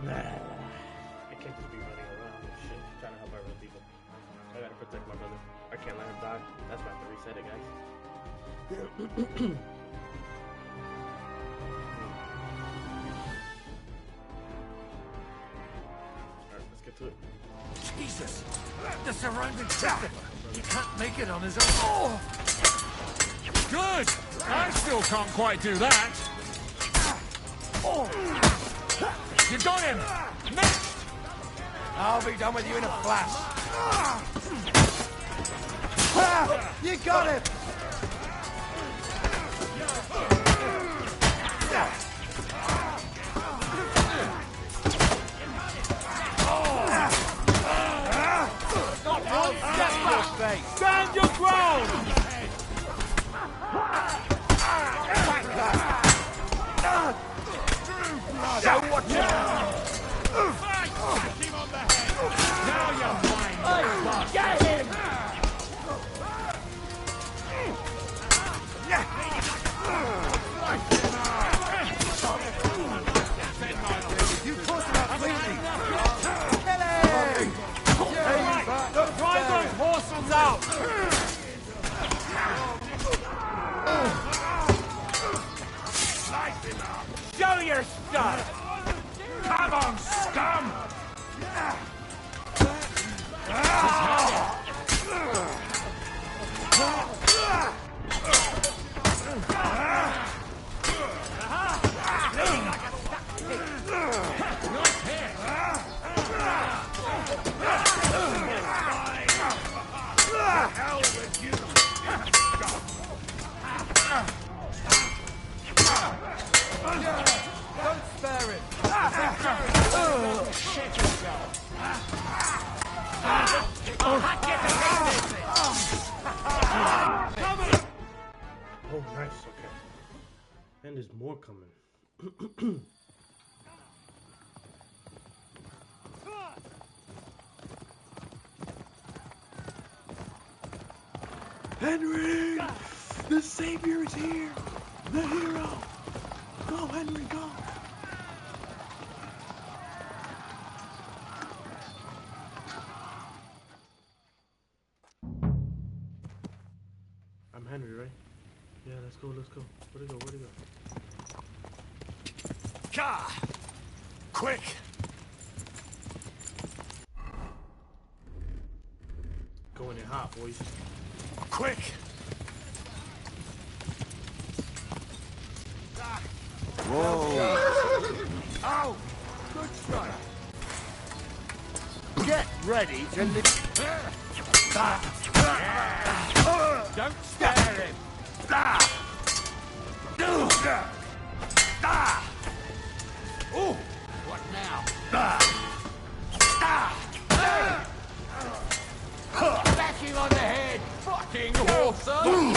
Nah. I can't just be running around and shit trying to help other people. I gotta protect my brother. I can't let him die. That's why I have to reset it, guys. Alright, let's get to it. Jesus! The surrounding system! He can't make it on his own. Oh. Good! I still can't quite do that. You got him! Next! I'll be done with you in a flash. You got him! Stand your ground! So what you... Now you're mine! Get him! You forced him out quickly! Drive those horses out! Show your stuff! Come on, scum! Don't spare it! Oh, nice, okay. And there's more coming. Henry! The Savior is here! The hero! Go, Henry, go! I'm Henry, right? Yeah, let's go, let's go. Where'd he go, where'd he go? Ka! Quick! Going in hot, boys. Quick! Whoa! Ow! Good strike. Get ready to live. Don't scare him. Ooh, what now? Back him on the head. Fucking awesome.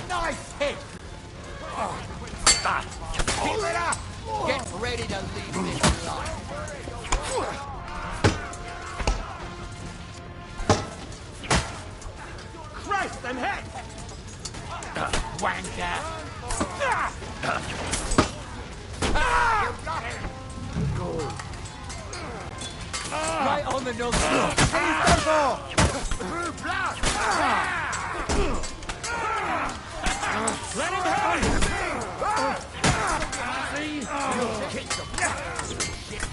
Nice hit. Keep it up. Get ready to leave this life. Christ and heck! Wanker! Right on the nose. Through blood! Let him have it! See? Kick the shit.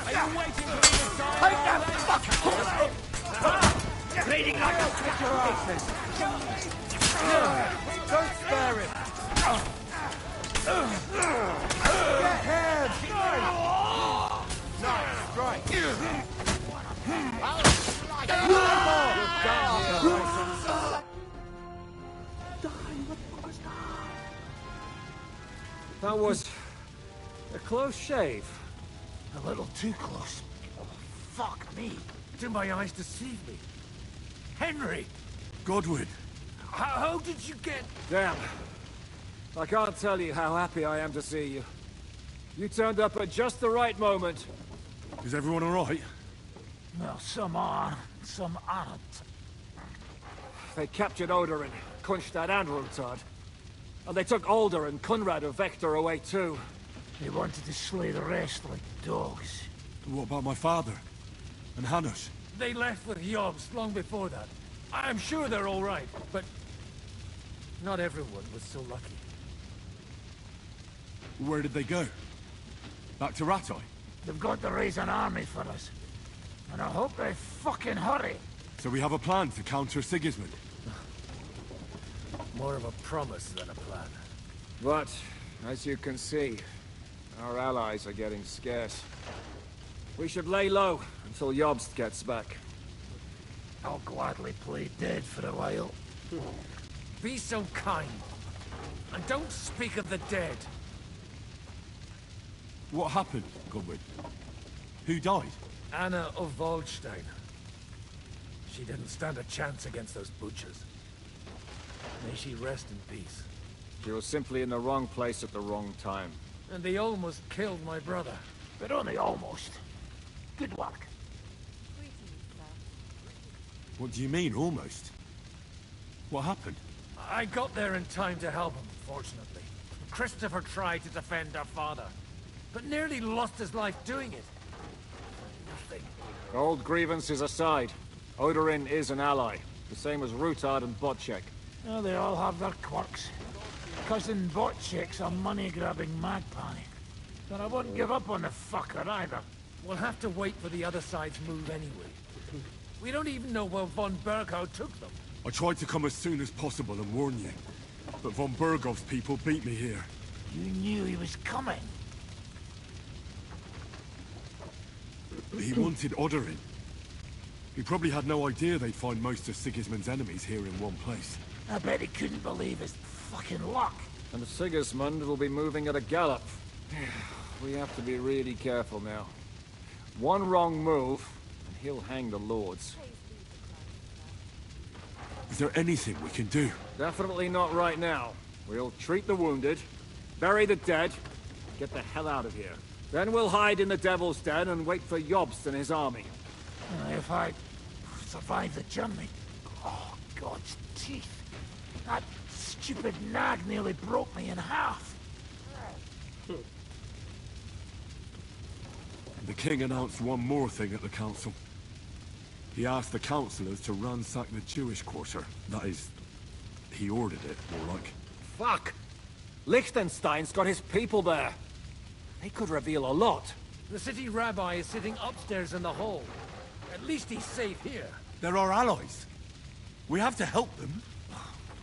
Are you waiting for me to solve? Take that fuck! Bleeding like a business. Don't spare him. Get him! Nice strike. That was a close shave. A little too close. Fuck me. Did my eyes deceive me? Henry! Godwin! How did you get... Damn. I can't tell you how happy I am to see you. You turned up at just the right moment. Is everyone alright? Well, some are, some aren't. They captured Odorin, Kunstad and Rutard. And they took Alder and Kunrad of Vector away too. They wanted to slay the rest like dogs. What about my father? And Hanush? They left with Yobs long before that. I'm sure they're all right, but... not everyone was so lucky. Where did they go? Back to Rattay? They've got to raise an army for us. And I hope they fucking hurry. So we have a plan to counter Sigismund? More of a promise than a plan. But, as you can see, our allies are getting scarce. We should lay low until Jobst gets back. I'll gladly play dead for a while. Be so kind. And don't speak of the dead. What happened, Godwin? Who died? Anna of Waldstein. She didn't stand a chance against those butchers. May she rest in peace. She was simply in the wrong place at the wrong time. And they almost killed my brother. But only almost. Good work. What do you mean, almost? What happened? I got there in time to help him, fortunately. Christopher tried to defend our father, but nearly lost his life doing it. Nothing. Old grievances aside, Odorin is an ally, the same as Rutard and Botchek. Oh, they all have their quirks. Cousin Botchek's a money-grabbing magpie. But I wouldn't give up on the fucker either. We'll have to wait for the other side's move anyway. We don't even know where von Berghout took them. I tried to come as soon as possible and warn you. But von Bergov's people beat me here. You knew he was coming. He wanted Odorin. He probably had no idea they'd find most of Sigismund's enemies here in one place. I bet he couldn't believe his fucking luck. And Sigismund will be moving at a gallop. We have to be really careful now. One wrong move, and he'll hang the lords. Is there anything we can do? Definitely not right now. We'll treat the wounded, bury the dead, get the hell out of here. Then we'll hide in the Devil's Den and wait for Jobst and his army. If I survive the journey... Oh, God's teeth. That stupid nag nearly broke me in half. The king announced one more thing at the council. He asked the councillors to ransack the Jewish quarter. That is, he ordered it, more like. Fuck! Liechtenstein's got his people there. They could reveal a lot. The city rabbi is sitting upstairs in the hall. At least he's safe here. They're our allies. We have to help them.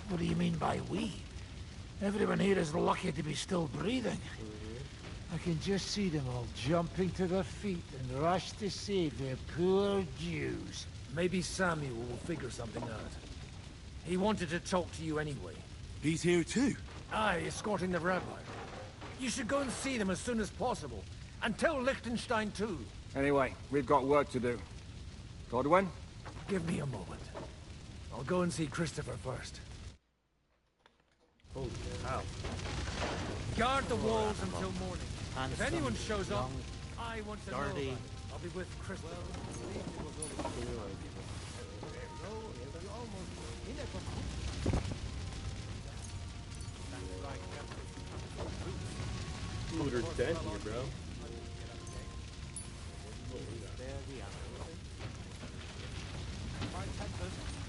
What do you mean by we? Everyone here is lucky to be still breathing. I can just see them all jumping to their feet and rush to save their poor Jews. Maybe Samuel will figure something out. He wanted to talk to you anyway. He's here too? Aye, escorting the rabbi. You should go and see them as soon as possible. And tell Liechtenstein too. Anyway, we've got work to do. Godwin? Give me a moment. I'll go and see Christopher first. Holy cow. Guard the walls until morning. If Handsome, anyone shows up, young, I want to know dirty. about it. I'll be with Christopher. Looter's dead here, bro.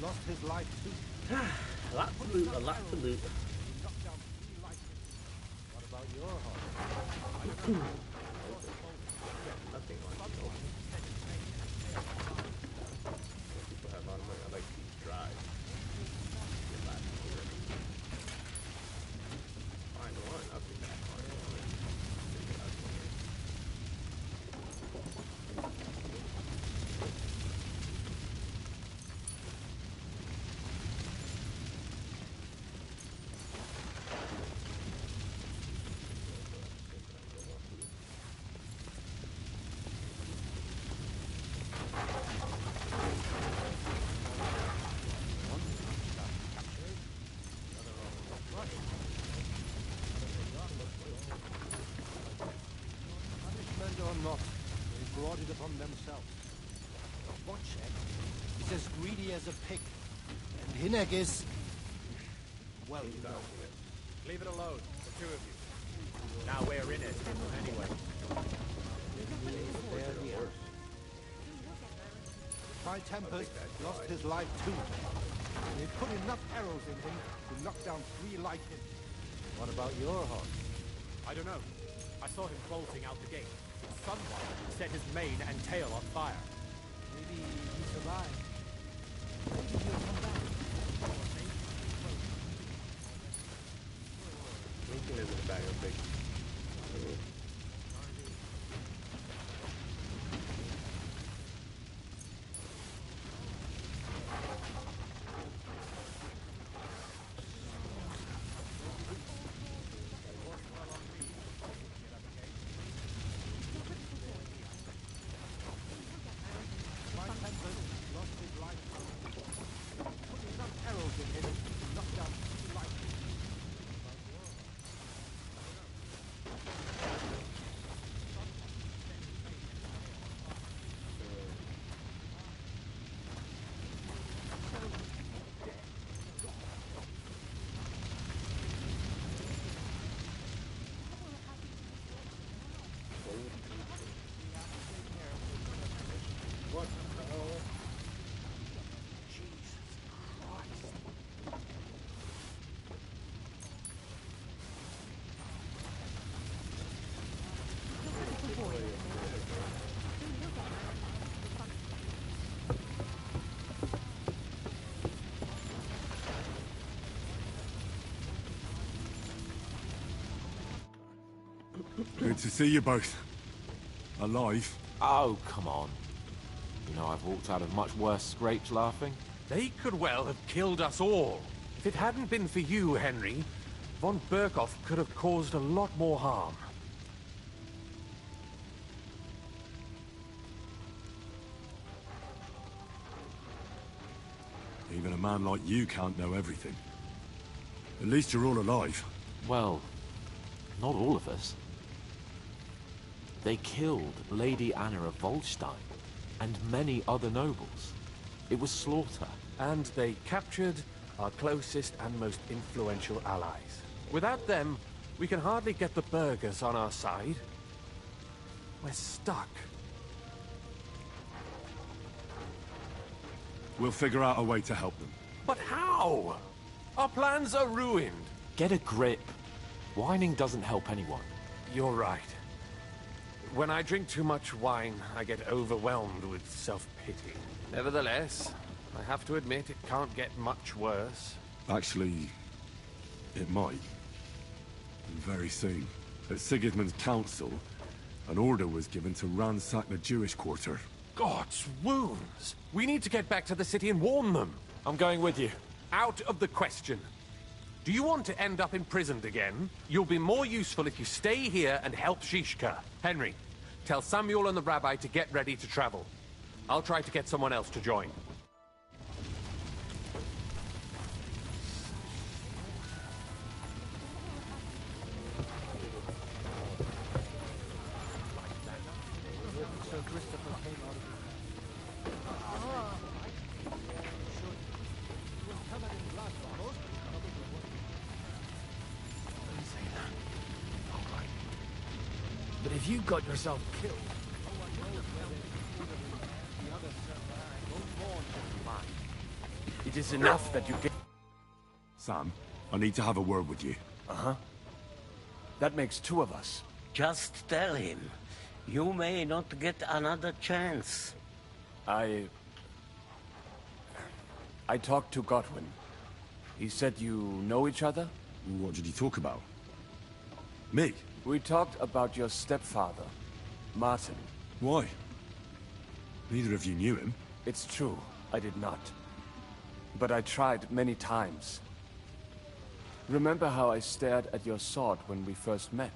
Lost his life too. A lot to loot, a lot to loot. What about your heart? Nothing like it. People have a lot of money. I like these drives. Find one, I'll be back on it. Or not, they brought it upon themselves. Wojciech is as greedy as a pig, and Hinek is... well, you know. Leave it alone, the two of you. Now we're in it, anyway. My Tempest lost his life too. They put enough arrows in him to knock down 3 like him. What about your horse? I don't know. I saw him bolting out the gate. Someone set his mane and tail on fire. Maybe he survived. Maybe he'll come back. Lincoln is in the bag of big. What the hell? Jesus Christ. Good to see you both. Alive. Oh, come on. You know, I've walked out of much worse scrapes laughing. They could well have killed us all. If it hadn't been for you, Henry, von Berkhoff could have caused a lot more harm. Even a man like you can't know everything. At least you're all alive. Well, not all of us. They killed Lady Anna of Volstein, and many other nobles. It was slaughter. And they captured our closest and most influential allies. Without them, we can hardly get the burghers on our side. We're stuck. We'll figure out a way to help them. But how? Our plans are ruined. Get a grip. Whining doesn't help anyone. You're right. When I drink too much wine, I get overwhelmed with self-pity. Nevertheless, I have to admit, it can't get much worse. Actually, it might. And very soon. At Sigismund's council, an order was given to ransack the Jewish quarter. God's wounds! We need to get back to the city and warn them. I'm going with you. Out of the question. Do you want to end up imprisoned again? You'll be more useful if you stay here and help Zizka. Henry, tell Samuel and the rabbi to get ready to travel. I'll try to get someone else to join. But if you got yourself killed... It is enough that you get... Sam, I need to have a word with you. Uh-huh. That makes two of us. Just tell him. You may not get another chance. I talked to Godwin. He said you know each other? What did he talk about? Me? We talked about your stepfather, Martin. Why? Neither of you knew him. It's true, I did not. But I tried many times. Remember how I stared at your sword when we first met?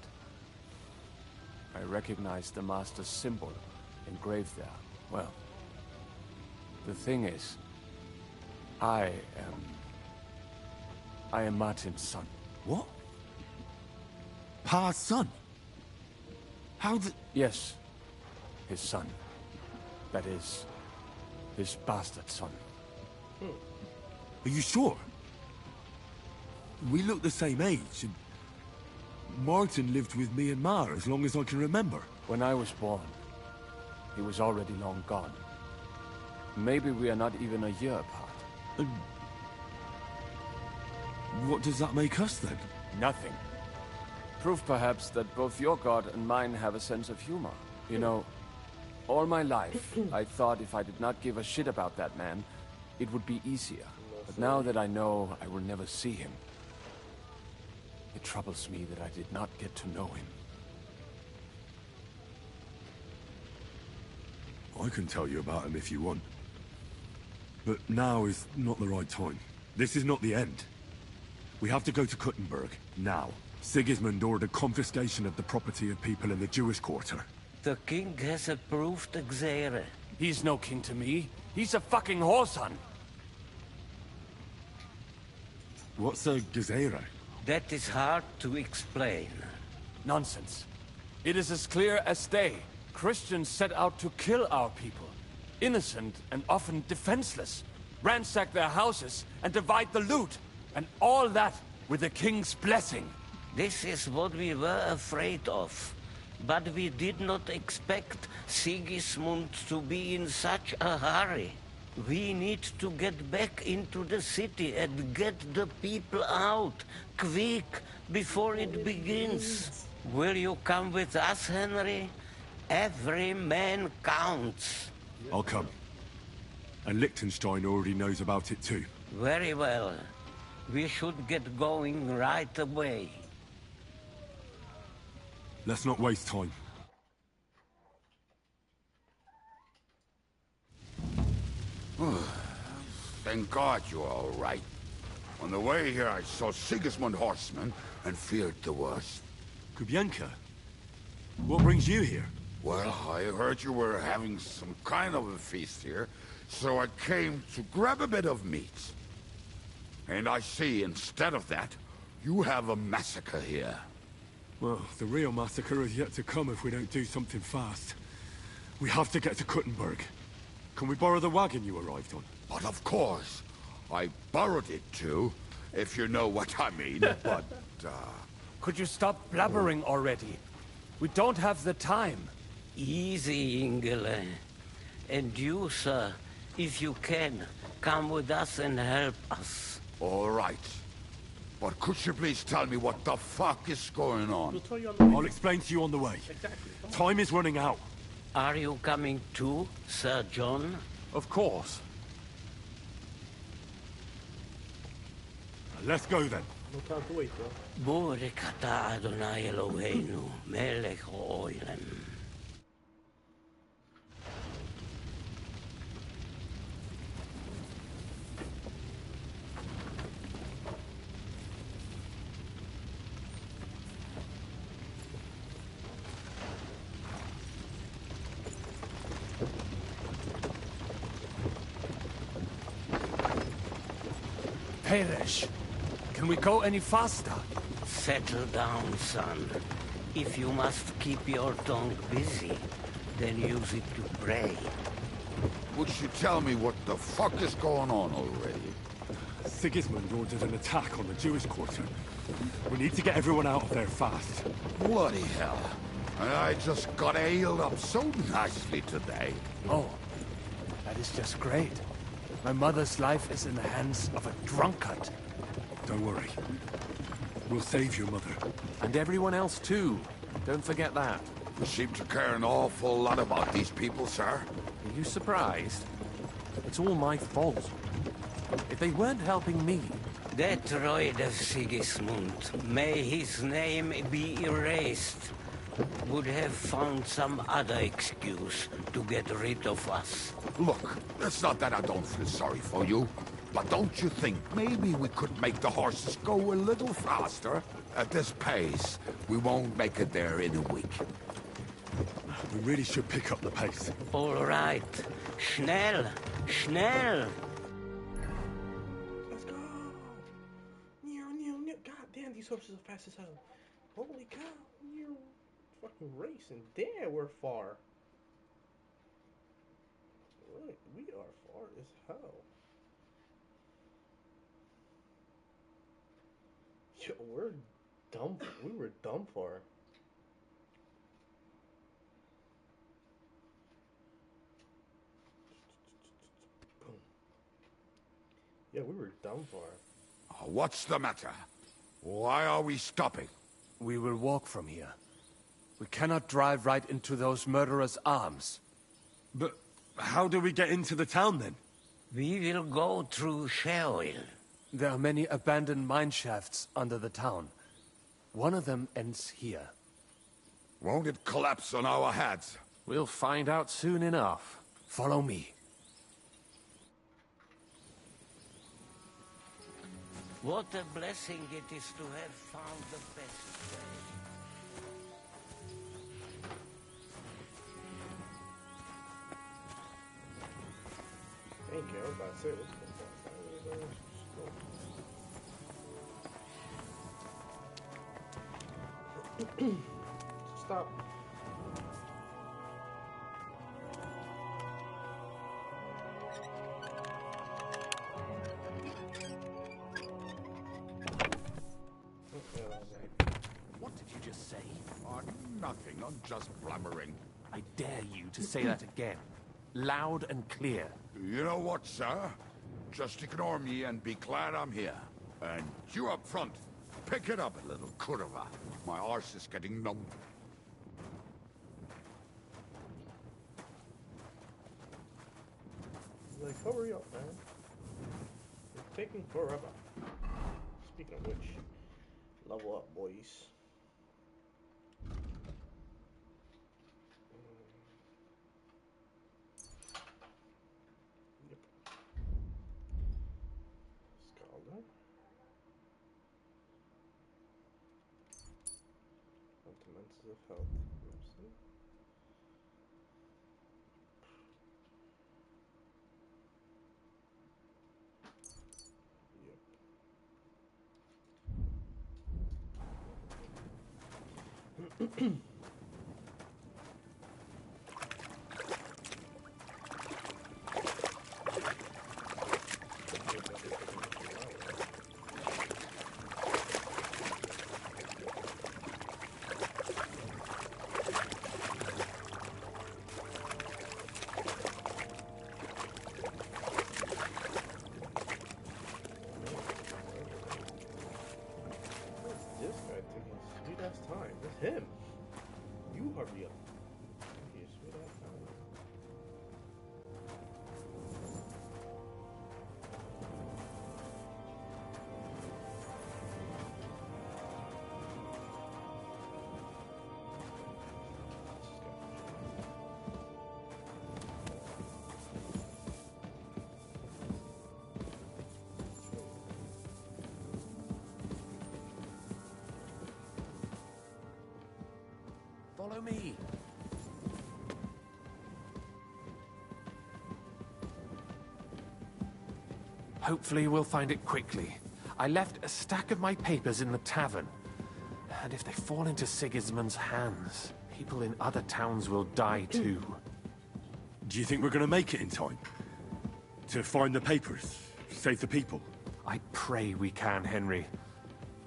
I recognized the Master's symbol engraved there. Well, the thing is, I am Martin's son. What? Pa's son? How did... Yes, his son. That is, his bastard son. Are you sure? We look the same age, and Martin lived with me and Ma as long as I can remember. When I was born, he was already long gone. Maybe we are not even a year apart. And what does that make us, then? Nothing. Proof, perhaps, that both your god and mine have a sense of humor. You know, all my life, I thought if I did not give a shit about that man, it would be easier. But now that I know I will never see him, it troubles me that I did not get to know him. I can tell you about him if you want. But now is not the right time. This is not the end. We have to go to Kuttenberg, now. Sigismund ordered confiscation of the property of people in the Jewish quarter. The king has approved Xere. He's no king to me. He's a fucking whoreson. What's a Gezerah? That is hard to explain. Nonsense. It is as clear as day. Christians set out to kill our people. Innocent and often defenseless. Ransack their houses and divide the loot. And all that with the king's blessing. This is what we were afraid of. But we did not expect Sigismund to be in such a hurry. We need to get back into the city and get the people out, quick, before it begins. Will you come with us, Henry? Every man counts. I'll come. And Liechtenstein already knows about it too. Very well. We should get going right away. Let's not waste time. Thank God you're all right. On the way here, I saw Sigismund horsemen and feared the worst. Kubienka? What brings you here? Well, I heard you were having some kind of a feast here, so I came to grab a bit of meat. And I see, instead of that, you have a massacre here. Well, the real massacre is yet to come if we don't do something fast. We have to get to Kuttenberg. Can we borrow the wagon you arrived on? But of course. I borrowed it too, if you know what I mean, but, Could you stop blabbering already? We don't have the time. Easy, Ingele. And you, sir, if you can, come with us and help us. All right. But could you please tell me what the fuck is going on? I'll explain to you on the way. Time is running out. Are you coming too, Sir John? Of course. Let's go then. No time to wait, bro. Borekata Adonai Eloheinu, melech ha'olam. Peresh, can we go any faster? Settle down, son. If you must keep your tongue busy, then use it to pray. Would you tell me what the fuck is going on already? Sigismund ordered an attack on the Jewish quarter. We need to get everyone out of there fast. Bloody hell. And I just got ailed up so nicely today. Oh, that is just great. My mother's life is in the hands of a drunkard. Don't worry. We'll save your mother. And everyone else too. Don't forget that. You seem to care an awful lot about these people, sir. Are you surprised? It's all my fault. If they weren't helping me... That droid of Sigismund, may his name be erased, would have found some other excuse to get rid of us. Look, it's not that I don't feel sorry for you, but don't you think maybe we could make the horses go a little faster? At this pace, we won't make it there in a week. We really should pick up the pace. All right. Schnell! Schnell! Let's go! God damn, these horses are fast as hell. Holy cow. Fucking racing. Damn, we're far. Really, we are far as hell. Yo, we're dumb. We were dumb far. Boom. Yeah, we were dumb far. What's the matter? Why are we stopping? We will walk from here. We cannot drive right into those murderers' arms. But how do we get into the town then? We will go through Sheol. There are many abandoned mine shafts under the town. One of them ends here. Won't it collapse on our heads? We'll find out soon enough. Follow me. What a blessing it is to have found the best way. Thank you, I was about to say this. Stop. What did you just say? Nothing, I'm just blabbering. I dare you to say that again. Loud and clear. You know what, sir? Just ignore me and be glad I'm here. And you up front, pick it up a little, Kurva. My arse is getting numb. Like, hurry up, man. It's taking forever. Speaking of which, level up, boys. Yep. Scholar. Fundamentals of health. Mercy. This guy taking sweet ass time. That's him. You hurry up. Okay, sweet ass time. Follow me. Hopefully we'll find it quickly. I left a stack of my papers in the tavern. And if they fall into Sigismund's hands, people in other towns will die too. Do you think we're gonna make it in time? To find the papers? Save the people? I pray we can, Henry.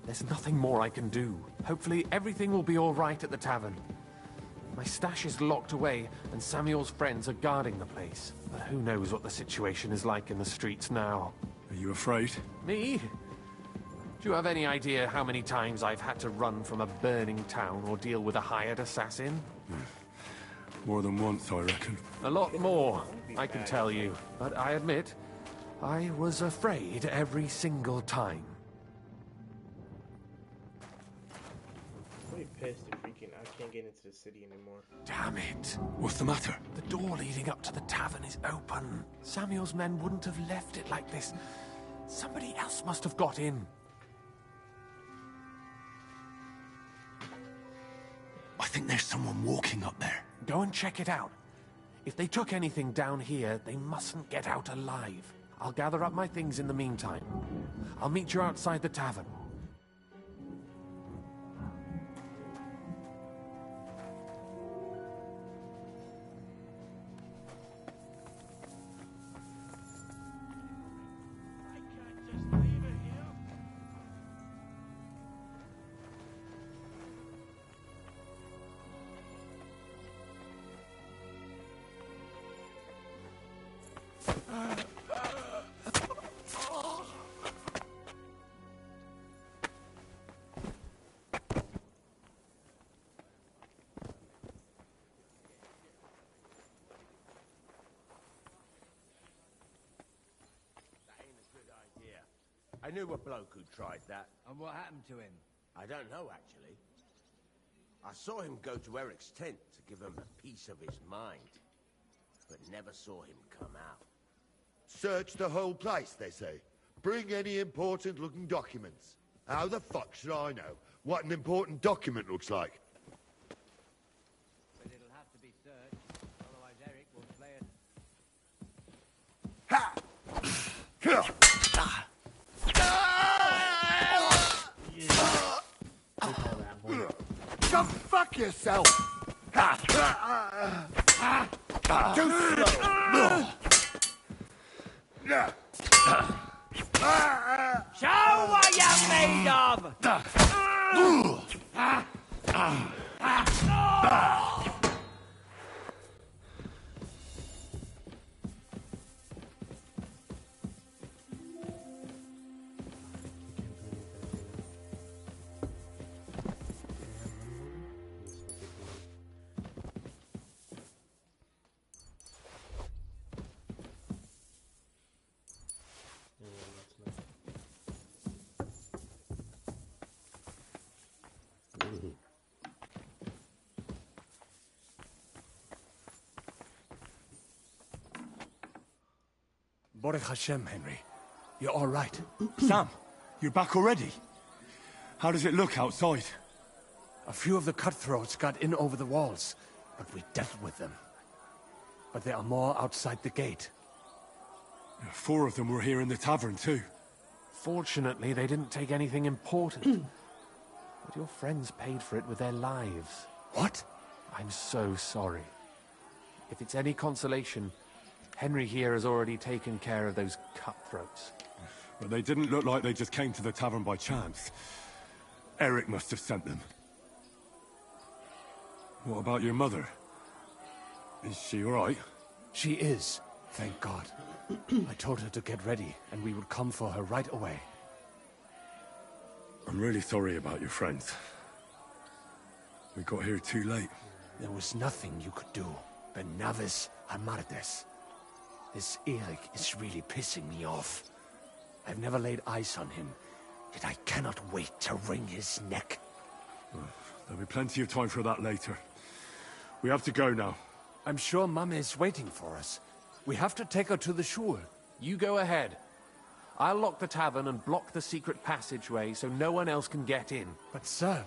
There's nothing more I can do. Hopefully everything will be all right at the tavern. My stash is locked away, and Samuel's friends are guarding the place. But who knows what the situation is like in the streets now. Are you afraid? Me? Do you have any idea how many times I've had to run from a burning town or deal with a hired assassin? More than once, I reckon. A lot more, I can tell you. But I admit, I was afraid every single time. I'm really pissed and freaking. I can't get into the city anymore. Damn it. What's the matter? The door leading up to the tavern is open. Samuel's men wouldn't have left it like this. Somebody else must have got in. I think there's someone walking up there. Go and check it out. If they took anything down here, they mustn't get out alive. I'll gather up my things in the meantime. I'll meet you outside the tavern. I knew a bloke who tried that. And what happened to him? I don't know, actually. I saw him go to Eric's tent to give him a piece of his mind, but never saw him come out. Search the whole place, they say. Bring any important-looking documents. How the fuck should I know what an important document looks like? But it'll have to be searched, otherwise Eric will play it. Go fuck yourself! Too slow! Show what you're made of! Baruch Hashem, Henry. You're all right. Sam, you're back already? How does it look outside? A few of the cutthroats got in over the walls, but we dealt with them. But there are more outside the gate. 4 of them were here in the tavern, too. Fortunately, they didn't take anything important. But your friends paid for it with their lives. What? I'm so sorry. If it's any consolation, Henry here has already taken care of those cutthroats. But they didn't look like they just came to the tavern by chance. Eric must have sent them. What about your mother? Is she all right? She is, thank God. I told her to get ready, and we would come for her right away. I'm really sorry about your friends. We got here too late. There was nothing you could do. Benavis Amardes. This Eric is really pissing me off. I've never laid eyes on him, yet I cannot wait to wring his neck. There'll be plenty of time for that later. We have to go now. I'm sure Mum is waiting for us. We have to take her to the shul. You go ahead. I'll lock the tavern and block the secret passageway so no one else can get in. But sir,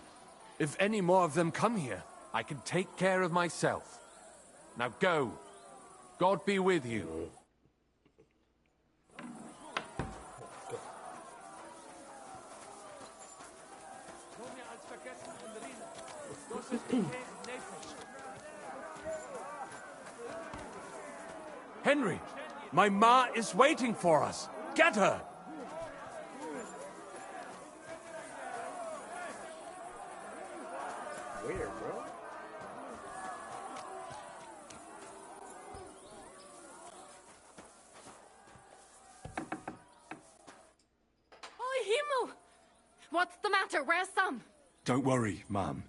if any more of them come here, I can take care of myself. Now go. God be with you. Henry, my ma is waiting for us. Get her! Weird, bro. Oh, Himmel! What's the matter? Where's Sam? Don't worry, ma'am.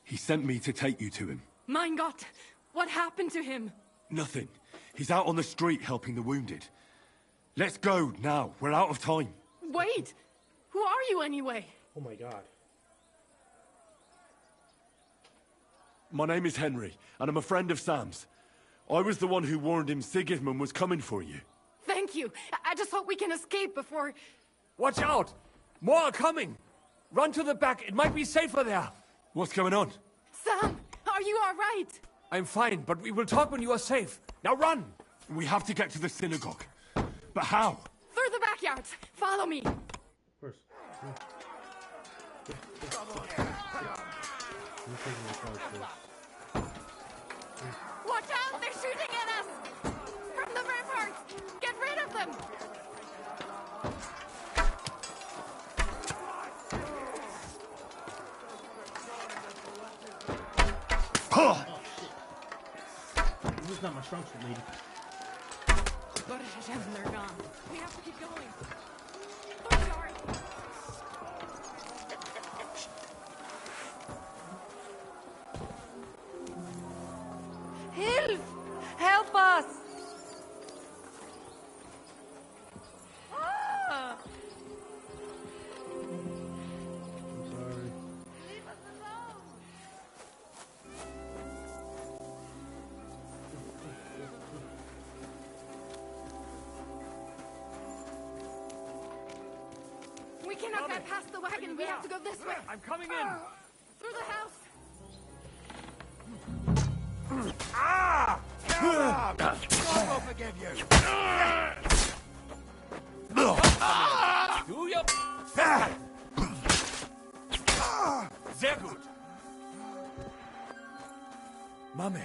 He sent me to take you to him. Mein Gott! What happened to him? Nothing. He's out on the street helping the wounded. Let's go now. We're out of time. Wait! Who are you anyway? Oh my god. My name is Henry, and I'm a friend of Sam's. I was the one who warned him Sigismund was coming for you. Thank you. I just hope we can escape before... Watch out! More are coming! Run to the back. It might be safer there. What's going on? Sam, are you all right? I'm fine, but we will talk when you are safe. Now run! We have to get to the synagogue. But how? Through the backyard. Follow me. Of course. Watch out! They're shooting at us! From the ramparts! Get rid of them! This is not my strong suit, lady. But they're gone. We have to keep going. Oh, sorry. Hilf! Help us! Ah! I'm sorry. Leave us alone! We cannot get past the wagon. We have to go this way. I'm coming in. Through the house. Ah! God will forgive you. Do your... Sehr gut. Mame.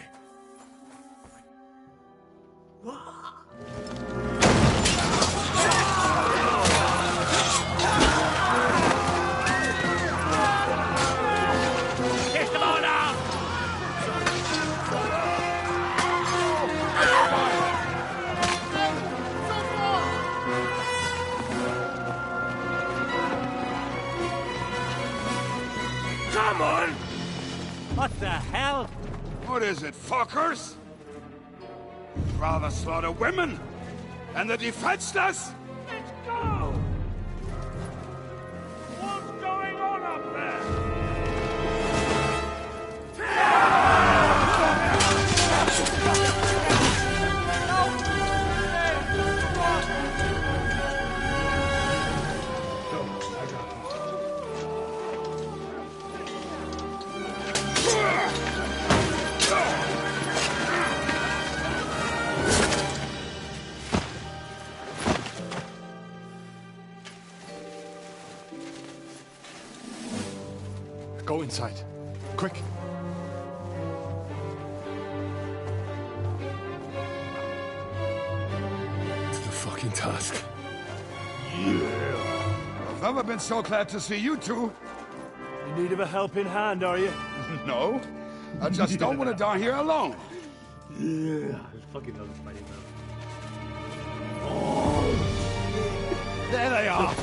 Come on! What the hell? What is it, fuckers? Rather slaughter women and the defenseless? Let's go! What's going on up there? Go inside. Quick. It's the fucking task. I've never been so glad to see you two. In need of a helping hand, are you? No. I just don't want to die here alone. Yeah. I fucking love this fighting now. There they are.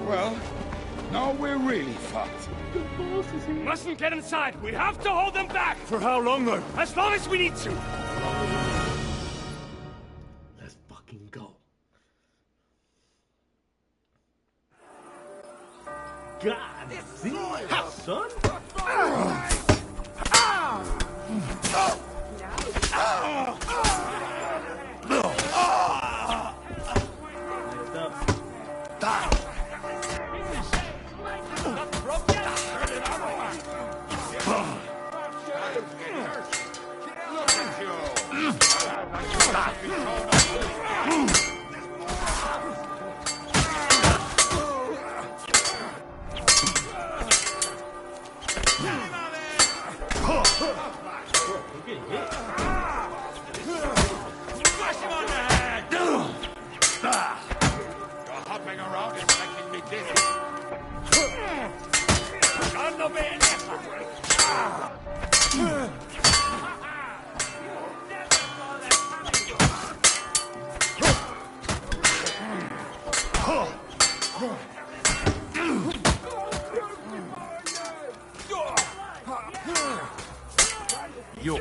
Well, now we're really fucked. Mustn't get inside. We have to hold them back. For how long, though? As long as we need to. Let's fucking go. God, see, son. Fucking making me dizzy. You.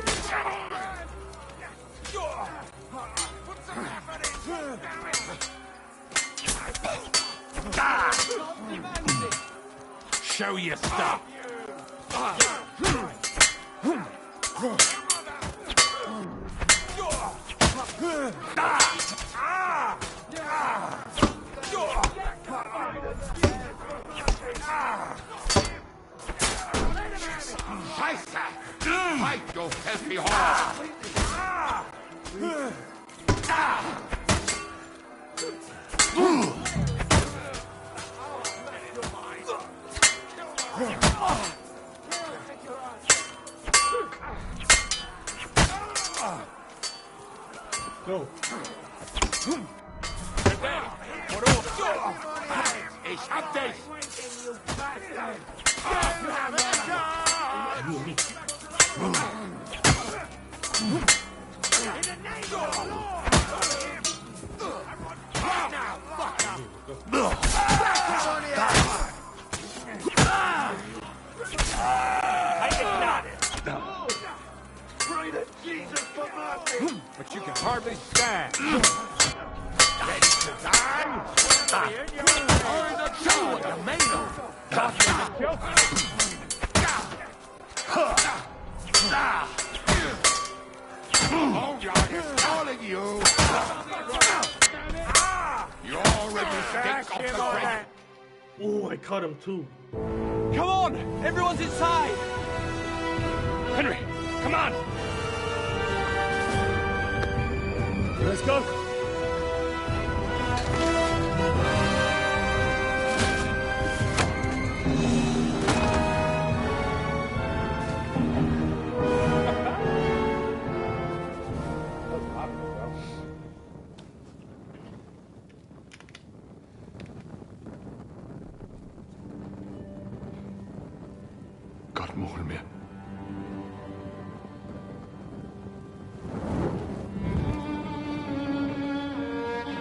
Show your stuff. Scheiße! Fight, you filthy whore! Go. Ich hab dich! But you can hardly stand. Ready to die? Show what you're made of! Hold on, it's calling you! You already stink off the ground! Oh, I cut him too. Come on! Everyone's inside! Henry, come on! Let's go. Gott mogen mir.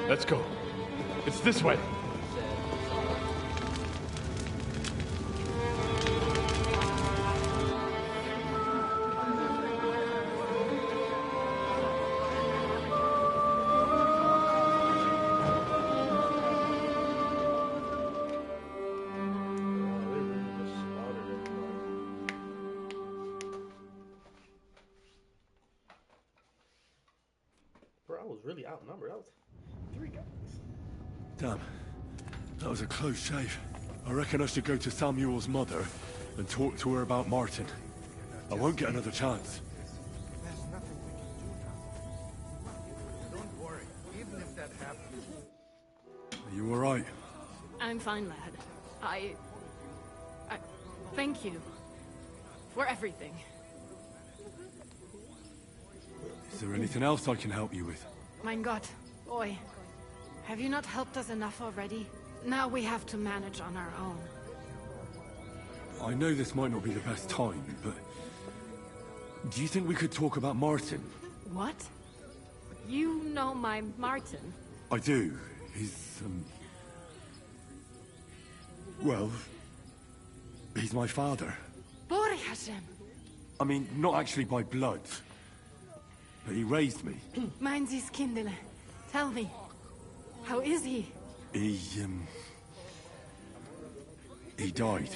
Let's go. It's this way. Bro, I was really outnumbered. That was 3 guys. Damn. That was a close shave. I reckon I should go to Samuel's mother and talk to her about Martin. I won't get another chance. There's nothing we can do now. Don't worry, even if that happens. Are you alright? I'm fine, lad. I thank you for everything. Is there anything else I can help you with? Mein Gott, boy. Have you not helped us enough already? Now we have to manage on our own. I know this might not be the best time, but... do you think we could talk about Martin? What? You know my Martin? I do. He's, well... he's my father. Bori Hashem. I mean, not actually by blood. But he raised me. Mein Sis Kindele. Tell me. How is he? He died.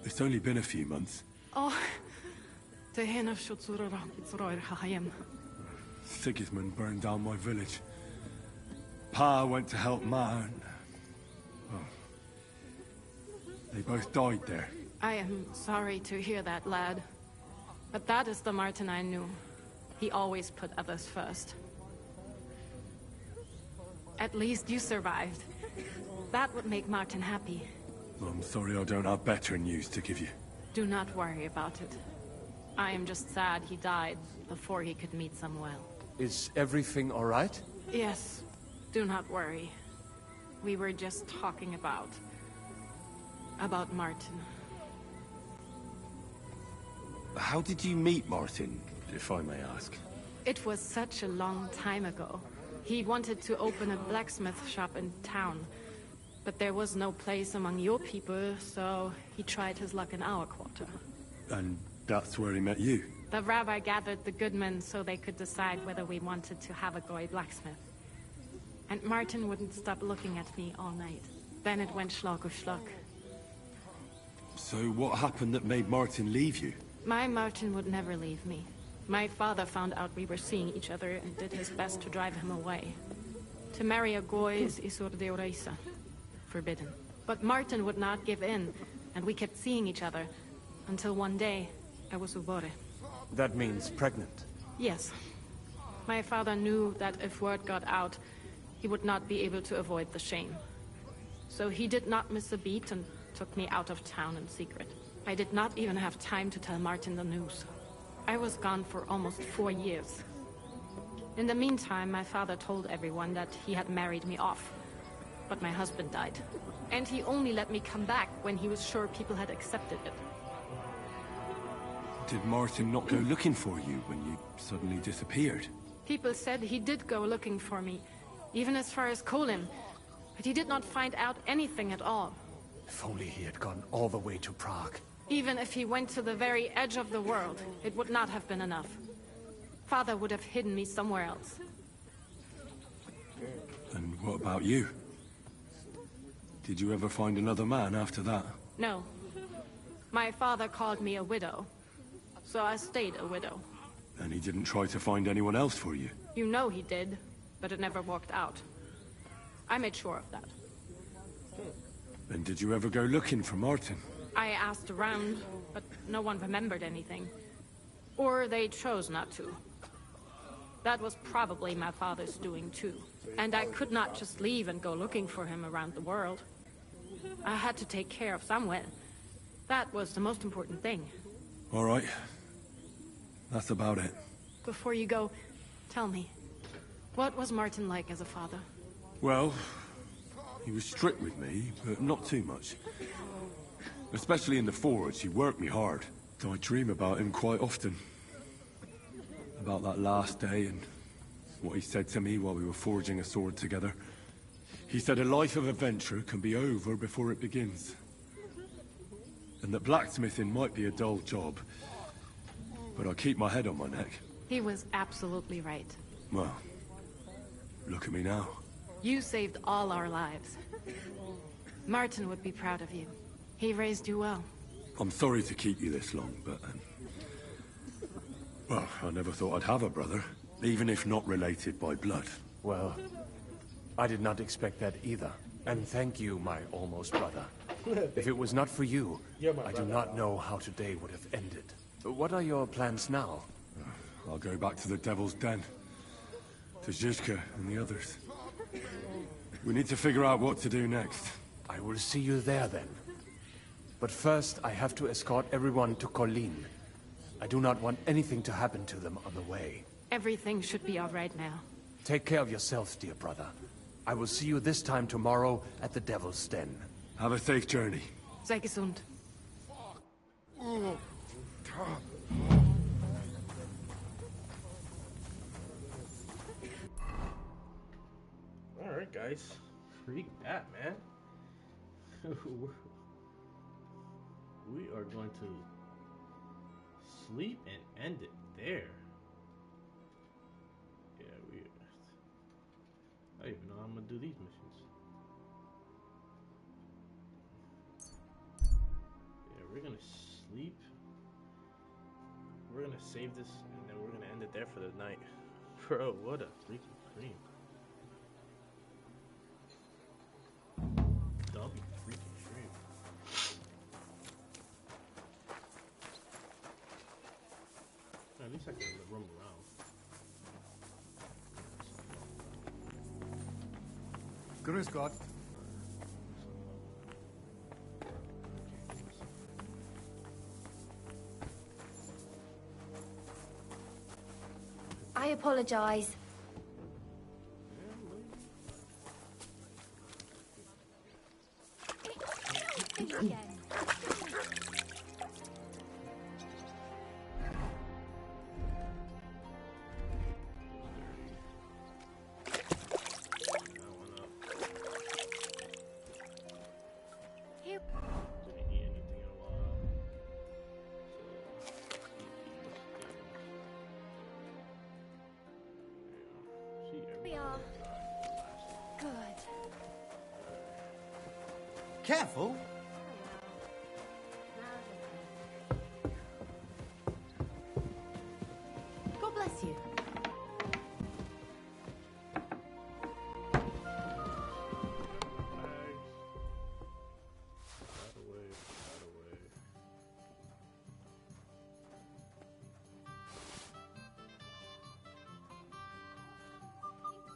It's only been a few months. Oh. Tehena Shutsura Roir Hayem. Sigismund burned down my village. Pa went to help Ma and... well, they both died there. I am sorry to hear that, lad. But that is the Martin I knew. He always put others first. At least you survived. That would make Martin happy. I'm sorry I don't have better news to give you. Do not worry about it. I am just sad he died before he could meet Samuel. Is everything all right? Yes. Do not worry. We were just talking about Martin. How did you meet Martin, if I may ask? It was such a long time ago. He wanted to open a blacksmith shop in town, but there was no place among your people, so he tried his luck in our quarter. And that's where he met you? The rabbi gathered the good men so they could decide whether we wanted to have a goy blacksmith. And Martin wouldn't stop looking at me all night. Then it went schlag auf schlag. So what happened that made Martin leave you? My Martin would never leave me. My father found out we were seeing each other and did his best to drive him away. To marry a goy is isur de oreisa, forbidden. But Martin would not give in, and we kept seeing each other, until one day, I was ubore. That means pregnant? Yes. My father knew that if word got out, he would not be able to avoid the shame. So he did not miss a beat and took me out of town in secret. I did not even have time to tell Martin the news. I was gone for almost 4 years. In the meantime, my father told everyone that he had married me off. But my husband died. And he only let me come back when he was sure people had accepted it. Did Martin not go looking for you when you suddenly disappeared? People said he did go looking for me, even as far as Kolin. But he did not find out anything at all. If only he had gone all the way to Prague. Even if he went to the very edge of the world, it would not have been enough. Father would have hidden me somewhere else. And what about you? Did you ever find another man after that? No. My father called me a widow. So I stayed a widow. And he didn't try to find anyone else for you? You know he did, but it never worked out. I made sure of that. And did you ever go looking for Martin? I asked around, but no one remembered anything. Or they chose not to. That was probably my father's doing too. And I could not just leave and go looking for him around the world. I had to take care of someone. That was the most important thing. All right. That's about it. Before you go, tell me, what was Martin like as a father? Well, he was strict with me, but not too much. Especially in the forge, he worked me hard. I dream about him quite often. About that last day and what he said to me while we were forging a sword together. He said a life of adventure can be over before it begins. And that blacksmithing might be a dull job, but I keep my head on my neck. He was absolutely right. Well, look at me now. You saved all our lives. Martin would be proud of you. He raised you well. I'm sorry to keep you this long, but... well, I never thought I'd have a brother, even if not related by blood. Well, I did not expect that either. And thank you, my almost brother. If it was not for you, I do not know how today would have ended. What are your plans now? I'll go back to the Devil's Den. To Zizka and the others. We need to figure out what to do next. I will see you there then. But first, I have to escort everyone to Colleen. I do not want anything to happen to them on the way. Everything should be all right now. Take care of yourself, dear brother. I will see you this time tomorrow at the Devil's Den. Have a safe journey. Sei gesund. Alright, guys. Freak that, man. We are going to sleep and end it there. Yeah, we are. I don't even know how I'm gonna do these missions. Yeah, we're gonna sleep. We're gonna save this and then we're gonna end it there for the night. Bro, what a freaking cream. Double freaking cream. At least I can roam around. Grüß Gott. I apologize. again. Here. Didn't eat anything in a while. So, eat We are. Good. Careful. God bless you.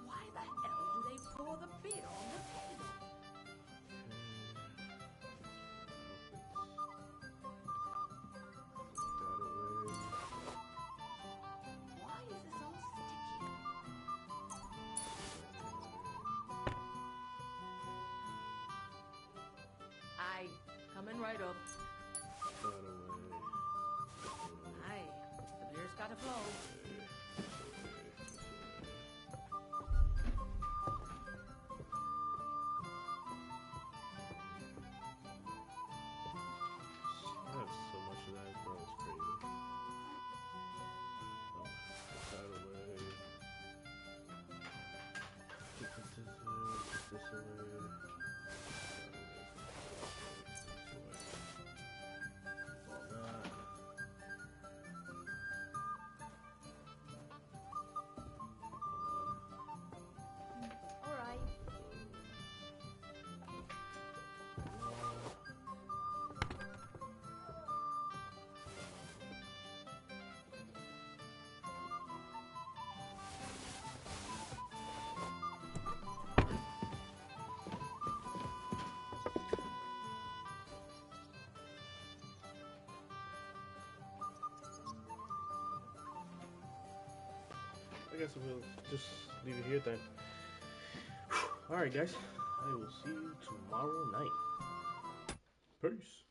Why the hell do they pour the beer on the table? Why is this all sticky? Aye, coming right up. Aye, the beer's gotta flow. I have so much of that, bro. It's crazy. Oh, put that away. Put this away. All that. All right. I guess we'll just leave it here then. Alright, guys. I will see you tomorrow night. Peace.